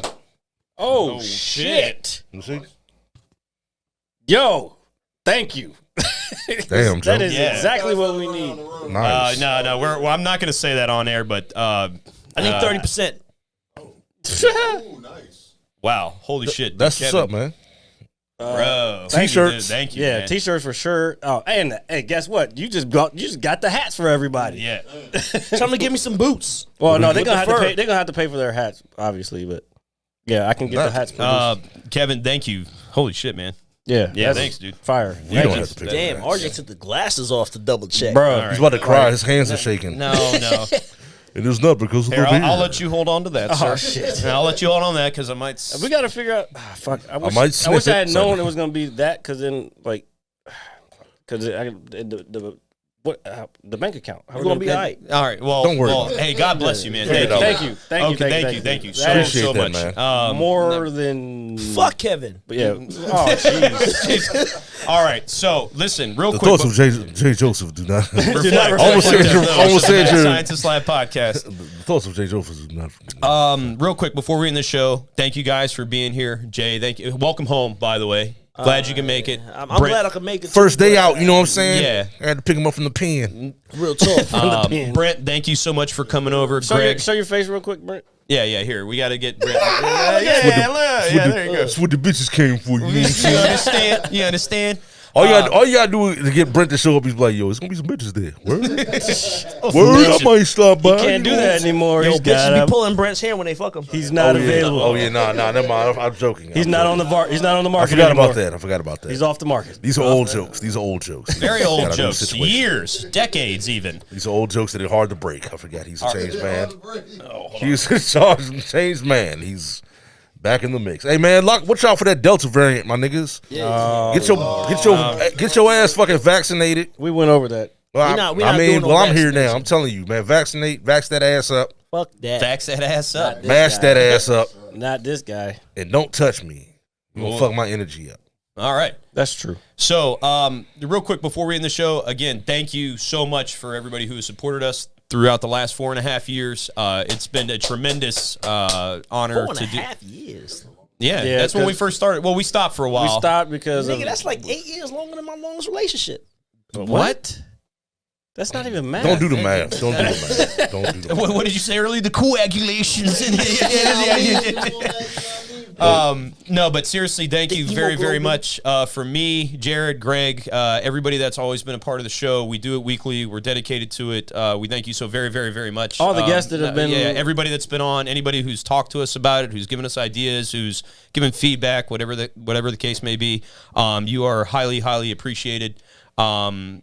Oh shit! You see? Yo, thank you. Damn, Joe. That is exactly what we need. Nice. No. I'm not gonna say that on air, but I need 30%. Nice. Wow, holy shit! That's what's up, man. Bro, t-shirts. Thank you. Yeah, man. t-shirts for sure. Oh, and hey, guess what? You just got the hats for everybody. Yeah. Tell them to give me some boots. Well, no, they're gonna have to pay. They're gonna have to pay for their hats, obviously. But yeah, I can get the hats. Kevin, thank you. Holy shit, man. Yeah, thanks, dude. Fire. You don't have to pay. Damn, RJ took the glasses off to double check. Bro, he's about to cry. His hands are shaking. No. It is not because of Here, the beard. I'll let you hold on to that, sir. Oh shit! And I'll let you hold on to that because I might. We got to figure out. Fuck. I wish I had known it was gonna be that because then the What the bank account? We're gonna be all right. All right. Well, don't worry. Well, hey, God bless you, man. Thank you. Thank you so that, much. man. More than Fuck Kevin. But yeah. Oh jeez. All right. So listen, real The quick. thoughts of Jay Joseph do not. Do not almost said your Scientist Lab podcast. The thoughts of Jay Joseph do not. Real quick before we end the show, thank you guys for being here. Jay, thank you. Welcome home, by the way. Glad you can make it. I'm glad I can make it. First day out, you know what I'm saying? Yeah. I had to pick him up from the pen. Real talk. Brent, thank you so much for coming over. Greg. Show your face real quick, Brent. Yeah, here. We got to get Brent. There you go. That's what the bitches came for. You understand? You understand? All you gotta do is to get Brent to show up. He's like, yo, it's gonna be some bitches there. Word? I might stop by. He can't do that anymore. Yo, He's bitches be pulling Brent's hair when they fuck him. He's not available. Oh yeah, nah, never mind. I'm joking. He's not on the He's not on the market. I forgot about that. He's off the market. These are old jokes. Very old jokes. Years, decades, even. These are old jokes that are hard to break. I forgot he's a changed man. He's a changed man. He's back in the mix. Hey man, watch out for that Delta variant, my niggas. Get your ass fucking vaccinated. We went over that. Well, I'm here now. I'm telling you, man. Vax that ass up. Fuck that. Vax that ass up. Mash that ass up. Not this guy. And don't touch me. You gonna fuck my energy up. All right. That's true. So, real quick before we end the show, again, thank you so much for everybody who has supported us throughout the last 4.5 years. It's been a tremendous honor 4.5 years. Yeah, that's when we first started. Well, we stopped for a while. We stopped because that's like 8 years longer than my longest relationship. What? That's not even math. Don't do the math. Don't do the math. What did you say earlier? The coagulations. No, but seriously, thank you very, very much for me, Jared, Greg, everybody that's always been a part of the show. We do it weekly. We're dedicated to it. We thank you so very, very, very much. All the guests that have been. Yeah, everybody that's been on, anybody who's talked to us about it, who's given us ideas, who's given feedback, whatever the case may be. You are highly, highly appreciated. You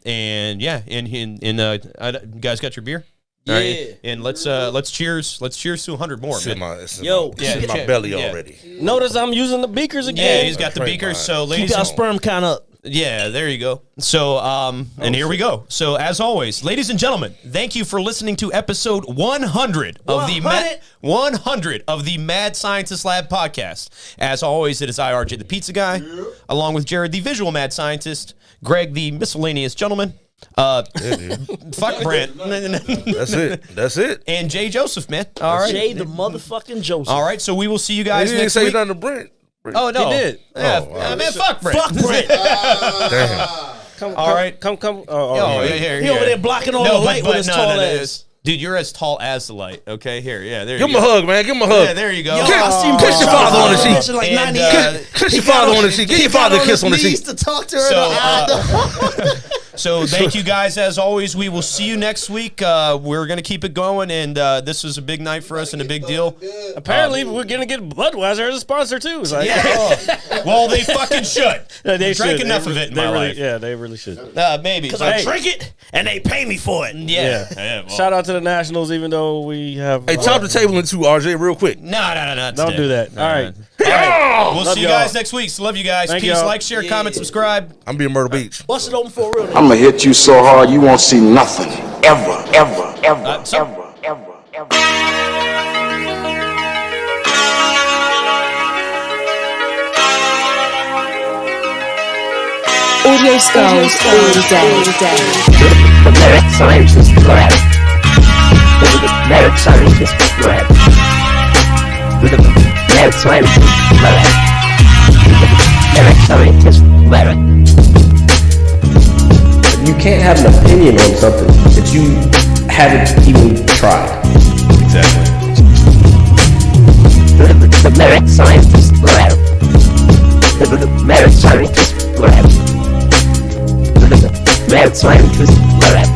guys got your beer? Yeah. All right. And let's cheers. Let's cheers to 100 more, man. It's in my belly already. Notice I'm using the beakers again. Yeah, he's got the beakers. So ladies, keep our sperm count up. Yeah, there you go. So, and here we go. So, as always, ladies and gentlemen, thank you for listening to episode 100 of the Mad Scientist Lab podcast. As always, it is I, RJ, the pizza guy, along with Jared, the visual mad scientist, Greg, the miscellaneous gentleman. Fuck Brent. That's it. And Jay Joseph, man. All right. Jay the motherfucking Joseph. All right, so we will see you guys He didn't next say week. nothing to Brent. Oh, no. He did. Yeah, man, fuck Brent. Fuck Brent. Damn. All right. Come. He over there blocking all the light with his tall ass. Dude, you're as tall as the light. Okay, here. Yeah, there Give you him go. a hug, man. Give him a hug. Yeah, there you go. Kiss your father on the cheek. Like Kiss your father on the cheek. Give your father a kiss on the cheek. to talk to her. So thank you guys as always. We will see you next week. We're gonna keep it going, and this was a big night for us and a big deal. Apparently, we're gonna get Budweiser as a sponsor too. It's like, well, they fucking should. Yeah, they drank should. enough of it in my life. Yeah, they really should. Maybe because I drink it and they pay me for it. Yeah. Well. Shout out to the Nationals, even though we have. Hey, top the table in two, RJ, real quick. No. Don't do that. All right. We'll see you guys next week. So love you guys. Thank Peace. y'all. Like, share, comment, subscribe. I'm being Myrtle Beach. Bust it open for real. I'm gonna hit you so hard you won't see nothing. Ever. Audio Skulls all day. The Merit Scientist Lab. The Merit Scientist Lab. The Merit Scientist Lab. Merit Scientist Lab. You can't have an opinion on something that you haven't even tried. Exactly. The Merit Scientist Lab. The Merit Scientist Lab. The Merit Scientist Lab.